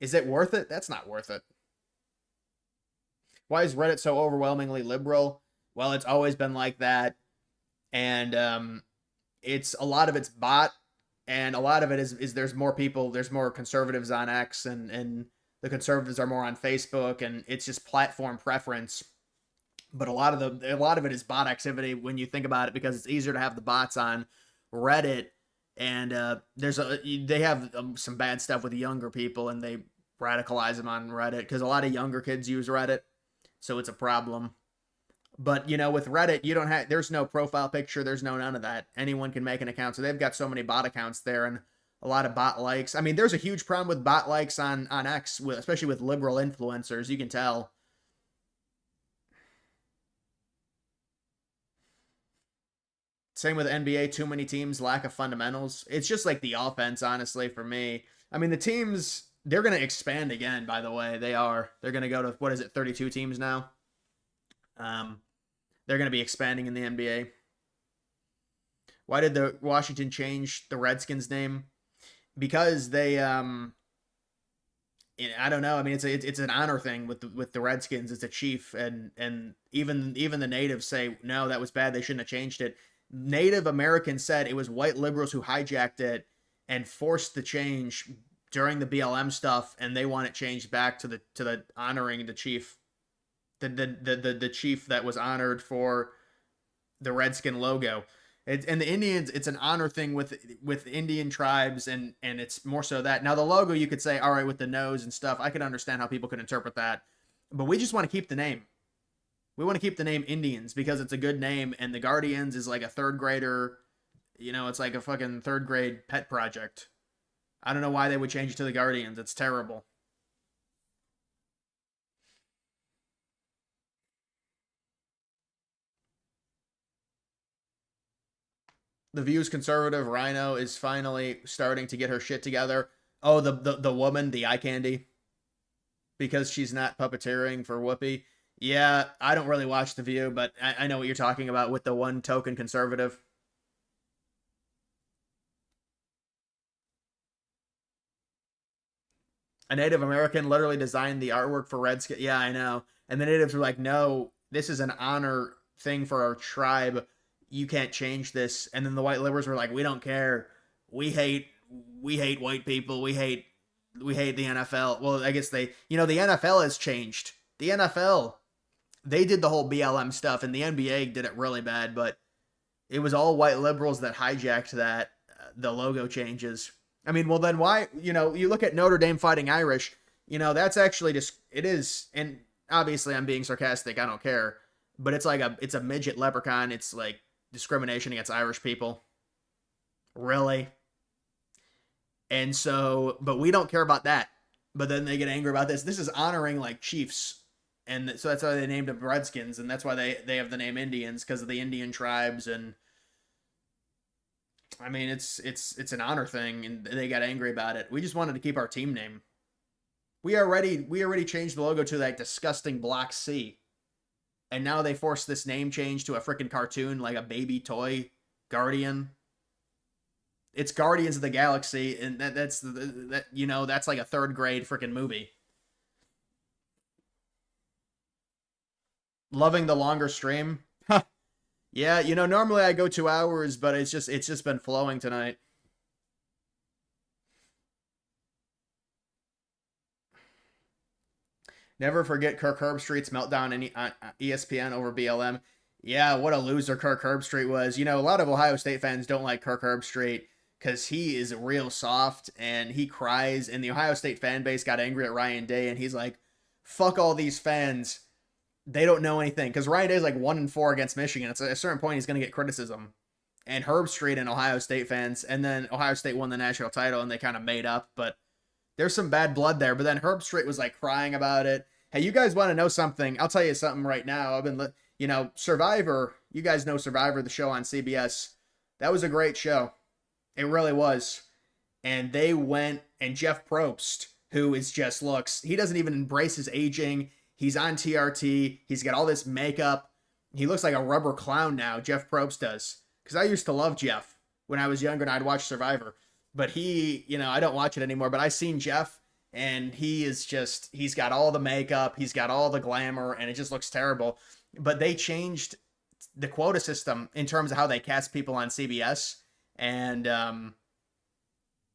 Is it worth it? That's not worth it. Why is Reddit so overwhelmingly liberal? Well, it's always been like that. And it's a lot of it's bot, and a lot of it is there's more people, there's more conservatives on X, and the conservatives are more on Facebook, and it's just platform preference. But a lot of it is bot activity when you think about it, because it's easier to have the bots on Reddit, and they have some bad stuff with the younger people, and they radicalize them on Reddit because a lot of younger kids use Reddit, so it's a problem. But with Reddit, there's no profile picture, there's none of that. Anyone can make an account, so they've got so many bot accounts there and a lot of bot likes. I mean, there's a huge problem with bot likes on X, especially with liberal influencers. You can tell. Same with NBA, too many teams, lack of fundamentals. It's just like the offense, honestly, for me. I mean, the teams, they're going to expand again, by the way. They are. They're going to go to, 32 teams now? They're going to be expanding in the NBA. Why did the Washington change the Redskins name? Because they, I don't know. I mean, it's an honor thing with the Redskins. It's a chief, and even the natives say, no, that was bad. They shouldn't have changed it. Native Americans said it was white liberals who hijacked it and forced the change during the BLM stuff, and they want it changed back to the honoring the chief, the chief that was honored for the Redskin logo. And the Indians, it's an honor thing with Indian tribes, and it's more so that. Now the logo, you could say, all right, with the nose and stuff, I can understand how people could interpret that, but we just want to keep the name. We want to keep the name Indians because it's a good name, and the Guardians is like a third grader. It's like a fucking third grade pet project. I don't know why they would change it to the Guardians. It's terrible. The View's conservative Rhino is finally starting to get her shit together. Oh, the woman, the eye candy. Because she's not puppeteering for Whoopi. Yeah, I don't really watch The View, but I know what you're talking about with the one token conservative. A Native American literally designed the artwork for Redskin. Yeah, I know. And the natives were like, no, this is an honor thing for our tribe. You can't change this. And then the white liberals were like, we don't care. We hate white people. We hate the NFL. Well, I guess the NFL has changed. The NFL, they did the whole BLM stuff, and the NBA did it really bad, but it was all white liberals that hijacked that, the logo changes. I mean, well, then why, you look at Notre Dame Fighting Irish, that's actually just, it is, and obviously I'm being sarcastic, I don't care, but it's a midget leprechaun. It's like discrimination against Irish people. Really? And so, but we don't care about that. But then they get angry about this. This is honoring like chiefs. And so that's why they named them Redskins, and that's why they have the name Indians, because of the Indian tribes. And I mean, it's an honor thing, and they got angry about it. We just wanted to keep our team name. We already changed the logo to that disgusting Block C, and now they forced this name change to a freaking cartoon, like a baby toy Guardian. It's Guardians of the Galaxy, and that's like a third grade freaking movie. Loving the longer stream. Yeah, normally I go 2 hours, but it's just been flowing tonight. Never forget Kirk Herbstreit's meltdown on ESPN over BLM. Yeah, what a loser Kirk Herbstreit was. A lot of Ohio State fans don't like Kirk Herbstreit because he is real soft and he cries, and the Ohio State fan base got angry at Ryan Day, and he's like, fuck all these fans. They don't know anything, because Ryan Day's like 1-4 against Michigan. At a certain point, he's going to get criticism. And Herbstreit and Ohio State fans, and then Ohio State won the national title, and they kind of made up, but there's some bad blood there. But then Herbstreit was like crying about it. Hey, you guys want to know something? I'll tell you something right now. I've been, Survivor. You guys know Survivor, the show on CBS. That was a great show. It really was. And they went, and Jeff Probst, who is just he doesn't even embrace his aging. He's on TRT. He's got all this makeup. He looks like a rubber clown now, Jeff Probst does. Because I used to love Jeff when I was younger and I'd watch Survivor. But he, I don't watch it anymore. But I seen Jeff, and he's got all the makeup. He's got all the glamour, and it just looks terrible. But they changed the quota system in terms of how they cast people on CBS. And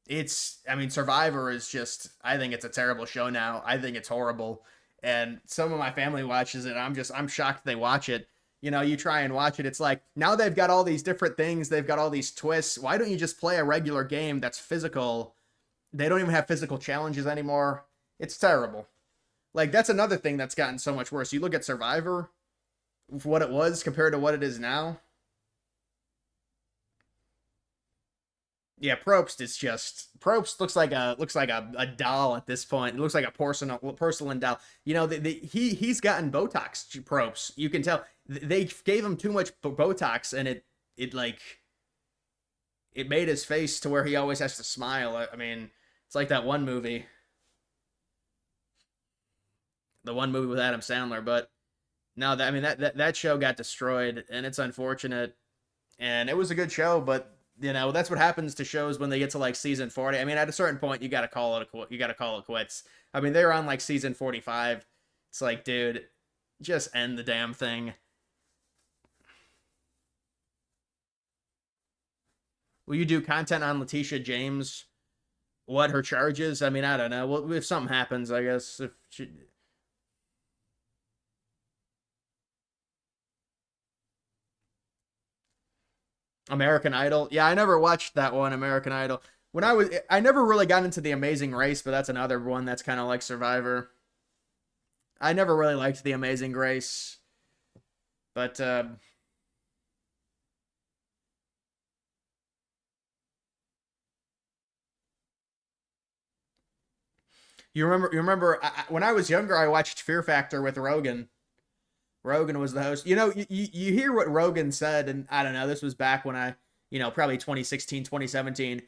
Survivor is just, I think it's a terrible show now. I think it's horrible. And some of my family watches it. I'm shocked they watch it. You try and watch it. It's like, now they've got all these different things. They've got all these twists. Why don't you just play a regular game that's physical? They don't even have physical challenges anymore. It's terrible. Like, that's another thing that's gotten so much worse. You look at Survivor, what it was compared to what it is now. Yeah, Probst looks like a doll at this point. It looks like a porcelain doll. He's gotten Botox, Probst. You can tell they gave him too much Botox, and it made his face to where he always has to smile. I mean, it's like that one movie. The one movie with Adam Sandler, but no, that show got destroyed, and it's unfortunate. And it was a good show, but that's what happens to shows when they get to like season 40. I mean, at a certain point, you got to call it quits. I mean, they're on like season 45. It's like, dude, just end the damn thing. Will you do content on Letitia James? What her charges? I mean, I don't know. Well, if something happens, I guess if she. American Idol. Yeah, I never watched that one, American Idol. I never really got into The Amazing Race, but that's another one that's kind of like Survivor. I never really liked The Amazing Race. But, you remember when I was younger, I watched Fear Factor with Rogan. Rogan was the host. You hear what Rogan said, and I don't know, this was back when I, probably 2016, 2017.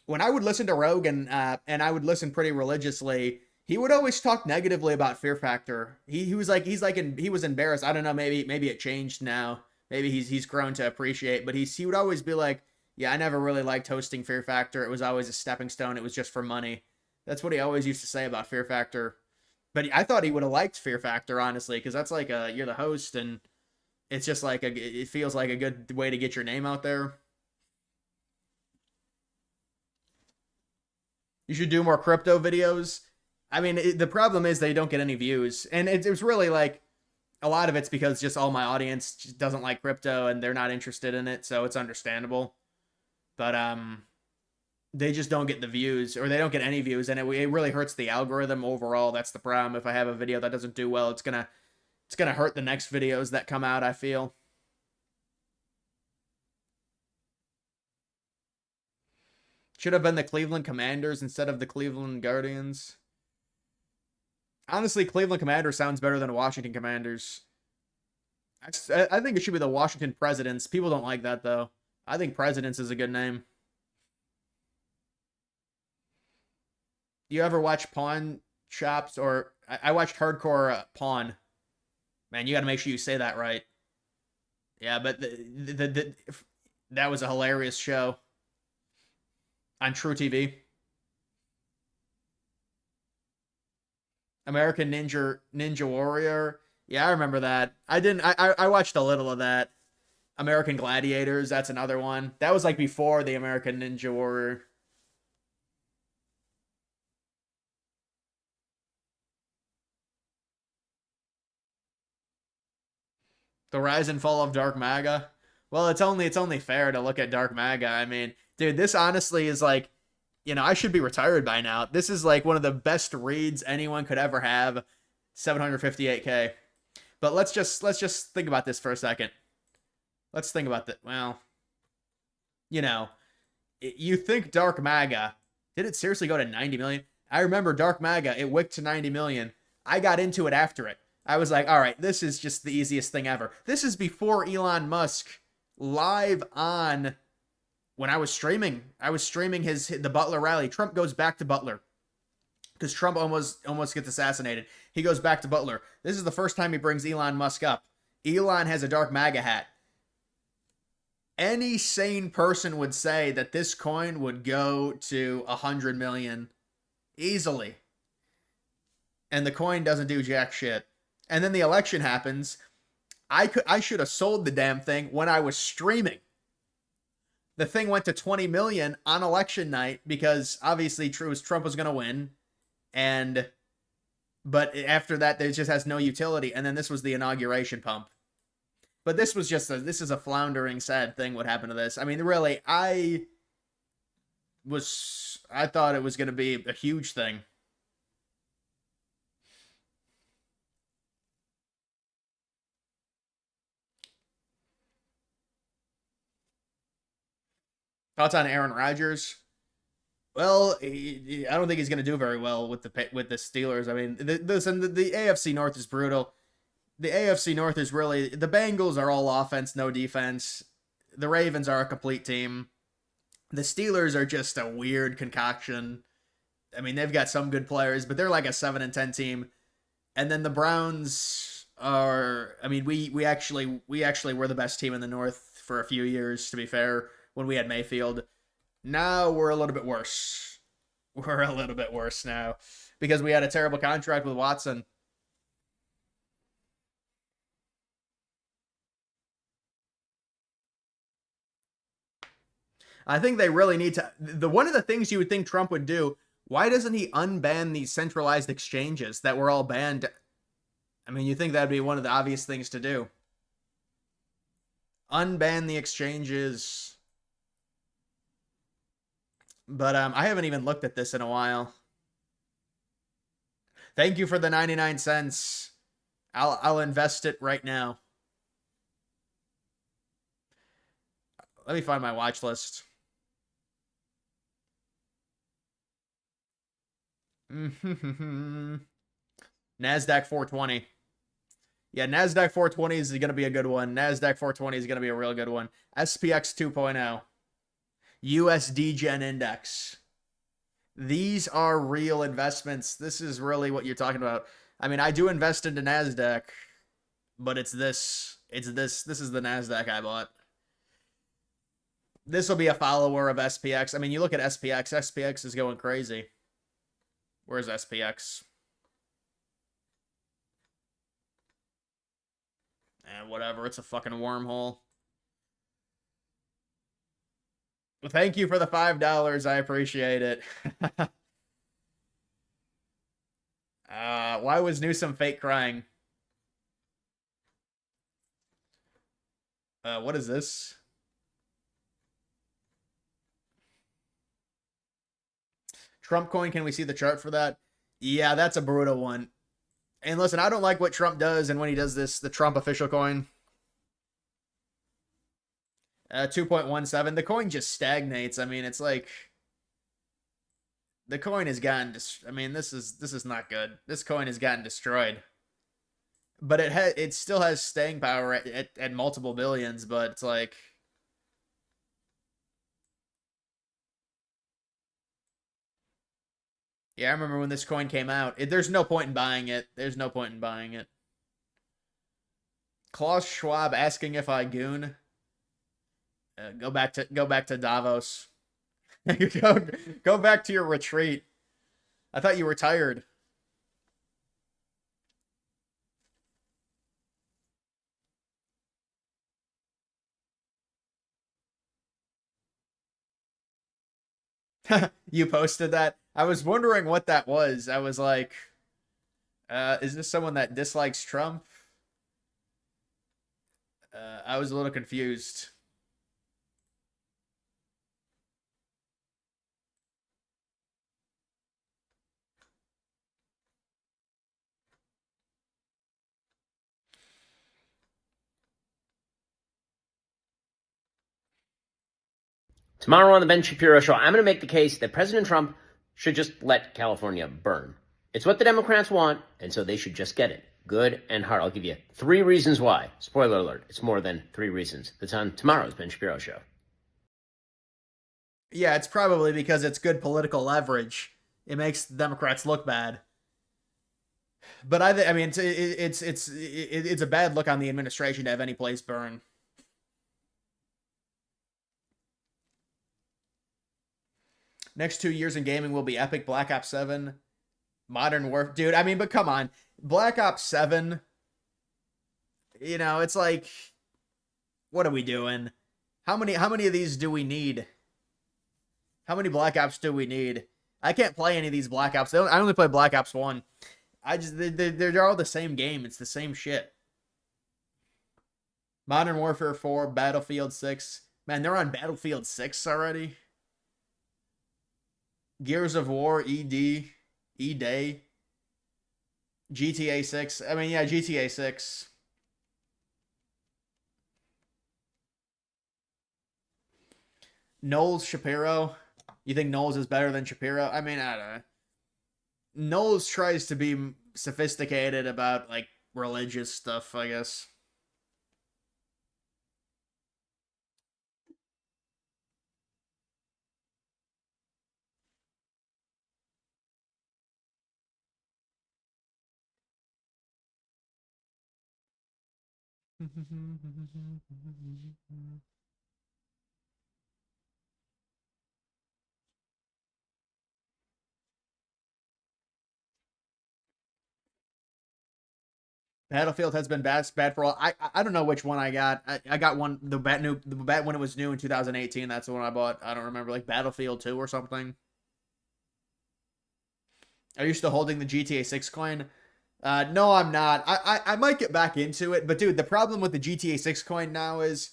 When I would listen to Rogan, and I would listen pretty religiously, He would always talk negatively about Fear Factor. He was he was embarrassed. I don't know, maybe it changed now. Maybe he's grown to appreciate, but he would always be like, yeah, I never really liked hosting Fear Factor. It was always a stepping stone. It was just for money. That's what he always used to say about Fear Factor. But I thought he would have liked Fear Factor, honestly, because that's like you're the host, and it's just like it feels like a good way to get your name out there. You should do more crypto videos. I mean, the problem is they don't get any views. And it was really like, a lot of it's because just all my audience just doesn't like crypto and they're not interested in it. So it's understandable. But they just don't get the views, or they don't get any views. And it really hurts the algorithm overall. That's the problem. If I have a video that doesn't do well, it's gonna hurt the next videos that come out, I feel. Should have been the Cleveland Commanders instead of the Cleveland Guardians. Honestly, Cleveland Commanders sounds better than Washington Commanders. I think it should be the Washington Presidents. People don't like that, though. I think Presidents is a good name. You ever watch Pawn Shops? Or I watched Hardcore Pawn. Man, you got to make sure you say that right. Yeah, but that was a hilarious show on True TV. American Ninja Warrior. Yeah, I remember that. I watched a little of that. American Gladiators, that's another one. That was like before the American Ninja Warrior. The Rise and Fall of Dark Maga. Well, it's only fair to look at Dark Maga. I mean, dude, this honestly is like, I should be retired by now. This is like one of the best reads anyone could ever have. 758K. But let's just think about this for a second. Let's think about that. Well, you think Dark Maga, did it seriously go to 90 million? I remember Dark Maga, it wicked to 90 million. I got into it after it. I was like, all right, this is just the easiest thing ever. This is before Elon Musk live on, when I was streaming the Butler rally. Trump goes back to Butler because Trump almost gets assassinated. He goes back to Butler. This is the first time he brings Elon Musk up. Elon has a Dark Maga hat. Any sane person would say that this coin would go to 100 million easily. And the coin doesn't do jack shit. And then the election happens. I should have sold the damn thing when I was streaming. The thing went to 20 million on election night because obviously Trump was going to win. But after that, it just has no utility. And then this was the inauguration pump. But this was just this is a floundering, sad thing what happened to this. I mean, really, I thought it was going to be a huge thing. Thoughts on Aaron Rodgers? Well, I don't think he's going to do very well with the Steelers. I mean, the AFC North is brutal. The AFC North is really, the Bengals are all offense, no defense. The Ravens are a complete team. The Steelers are just a weird concoction. I mean, they've got some good players, but they're like a 7-10 team. And then the Browns are, I mean, we actually were the best team in the North for a few years, to be fair, when we had Mayfield. Now we're a little bit worse. We're a little bit worse now because we had a terrible contract with Watson. I think they really need to, one of the things you would think Trump would do, why doesn't he unban these centralized exchanges that were all banned? I mean, you think that'd be one of the obvious things to do. Unban the exchanges. But I haven't even looked at this in a while. Thank you for the 99 cents. I'll invest it right now. Let me find my watch list. NASDAQ 420. Yeah, NASDAQ 420 is going to be a good one. NASDAQ 420 is going to be a real good one. SPX 2.0. USD Gen Index. These are real investments. This is really what you're talking about. I mean, I do invest into NASDAQ, but it's this. It's this. This is the NASDAQ I bought. This will be a follower of SPX. I mean, you look at SPX. SPX is going crazy. Where's SPX? Whatever. It's a fucking wormhole. Well, thank you for the $5. I appreciate it. Why was Newsom fake crying? What is this? Trump coin, can we see the chart for that? Yeah, that's a brutal one. And listen, I don't like what Trump does, and when he does this, the Trump official coin. 2.17. The coin just stagnates. I mean, it's like the coin has gotten. I mean, this is not good. This coin has gotten destroyed. But it still has staying power at multiple billions. But it's like, yeah, I remember when this coin came out. There's no point in buying it. There's no point in buying it. Klaus Schwab asking if I goon. Go back to Davos. go back to your retreat. I thought you were tired. You posted that? I was wondering what that was. I was like, is this someone that dislikes Trump? I was a little confused. Tomorrow on the Ben Shapiro Show, I'm going to make the case that President Trump should just let California burn. It's what the Democrats want, and so they should just get it. Good and hard. I'll give you 3 reasons why. Spoiler alert, it's more than 3 reasons. That's on tomorrow's Ben Shapiro Show. Yeah, it's probably because it's good political leverage. It makes the Democrats look bad. But I mean, it's a bad look on the administration to have any place burn. Next 2 years in gaming will be epic. Black Ops 7, Modern Warfare. Dude, I mean, but come on. Black Ops 7, you know, it's like, what are we doing? How many of these do we need? How many Black Ops do we need? I can't play any of these Black Ops. I only play Black Ops 1. They're all the same game. It's the same shit. Modern Warfare 4, Battlefield 6. Man, they're on Battlefield 6 already. Gears of War, E-Day, GTA 6. I mean, yeah, GTA 6. Knowles Shapiro. You think Knowles is better than Shapiro? I mean, I don't know. Knowles tries to be sophisticated about, like, religious stuff, I guess. Battlefield has been bad for all. I don't know which one I got. I got one the bat when it was new in 2018. That's the one I bought. I don't remember, like Battlefield 2 or something. Are you still holding the GTA 6 coin? No, I'm not. I might get back into it, but dude, the problem with the GTA 6 coin now is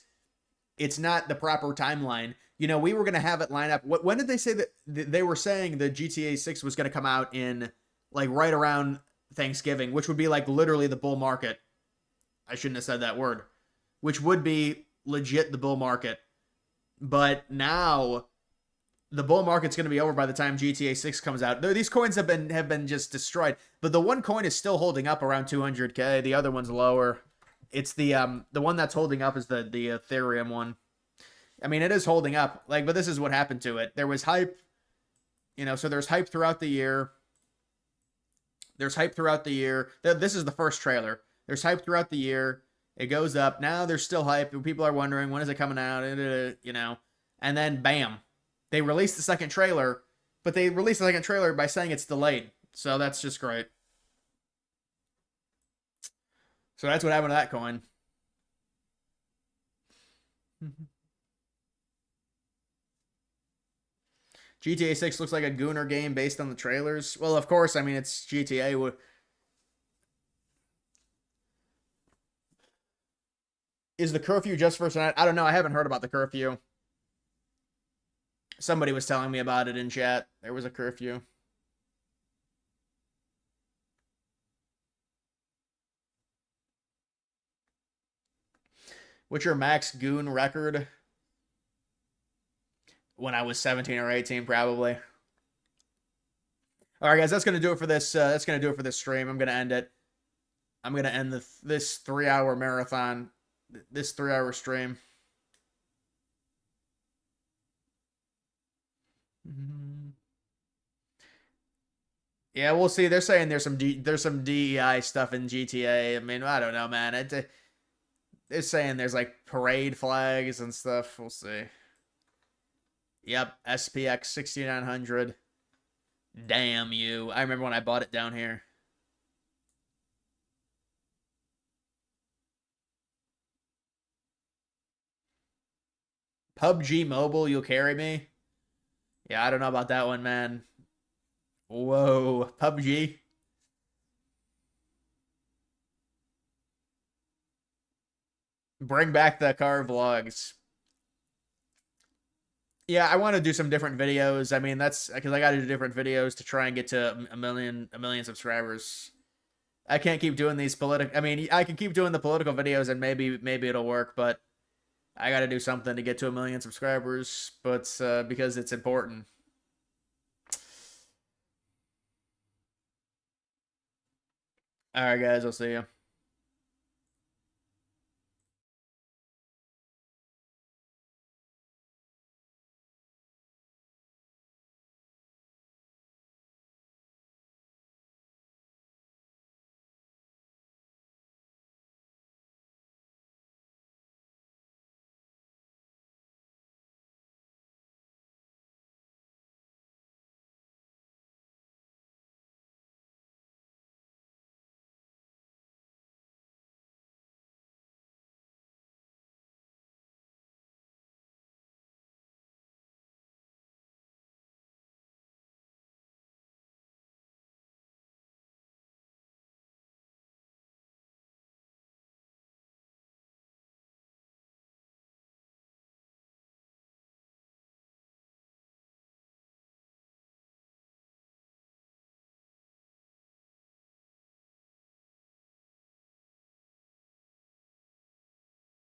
it's not the proper timeline. You know, we were gonna have it line up. When did they say that they were saying the GTA 6 was gonna come out in like right around Thanksgiving, which would be like literally the bull market. I shouldn't have said that word. Which would be legit the bull market. But now the bull market's going to be over by the time GTA 6 comes out. These coins have been just destroyed. But the one coin is still holding up around 200K. The other one's lower. It's the one that's holding up is the Ethereum one. I mean, it is holding up. Like, but this is what happened to it. There was hype. You know, so there's hype throughout the year. There's hype throughout the year. This is the first trailer. There's hype throughout the year. It goes up. Now there's still hype. People are wondering, when is it coming out? You know, and then bam, they released the second trailer, but they released the second trailer by saying it's delayed. So that's just great. So that's what happened to that coin. GTA 6 looks like a gooner game based on the trailers. Well, of course, I mean, it's GTA. Is the curfew just for tonight? I don't know. I haven't heard about the curfew. Somebody was telling me about it in chat. There was a curfew. What's your max goon record? When I was 17 or 18, probably. All right, guys, that's gonna do it for this. That's gonna do it for this stream. I'm gonna end it. I'm gonna end this 3-hour marathon, this 3-hour stream. Yeah, we'll see. They're saying there's some DEI stuff in GTA. I mean, I don't know, man. They're saying there's like parade flags and stuff. We'll see. Yep, SPX 6900. Damn you. I remember when I bought it down here. PUBG Mobile, you'll carry me? Yeah, I don't know about that one, man. Whoa, PUBG. Bring back the car vlogs. Yeah, I want to do some different videos. I mean, that's because I got to do different videos to try and get to a million subscribers. I can't keep doing these I mean, I can keep doing the political videos and maybe it'll work, but I got to do something to get to 1 million subscribers. But because it's important. All right, guys, I'll see you.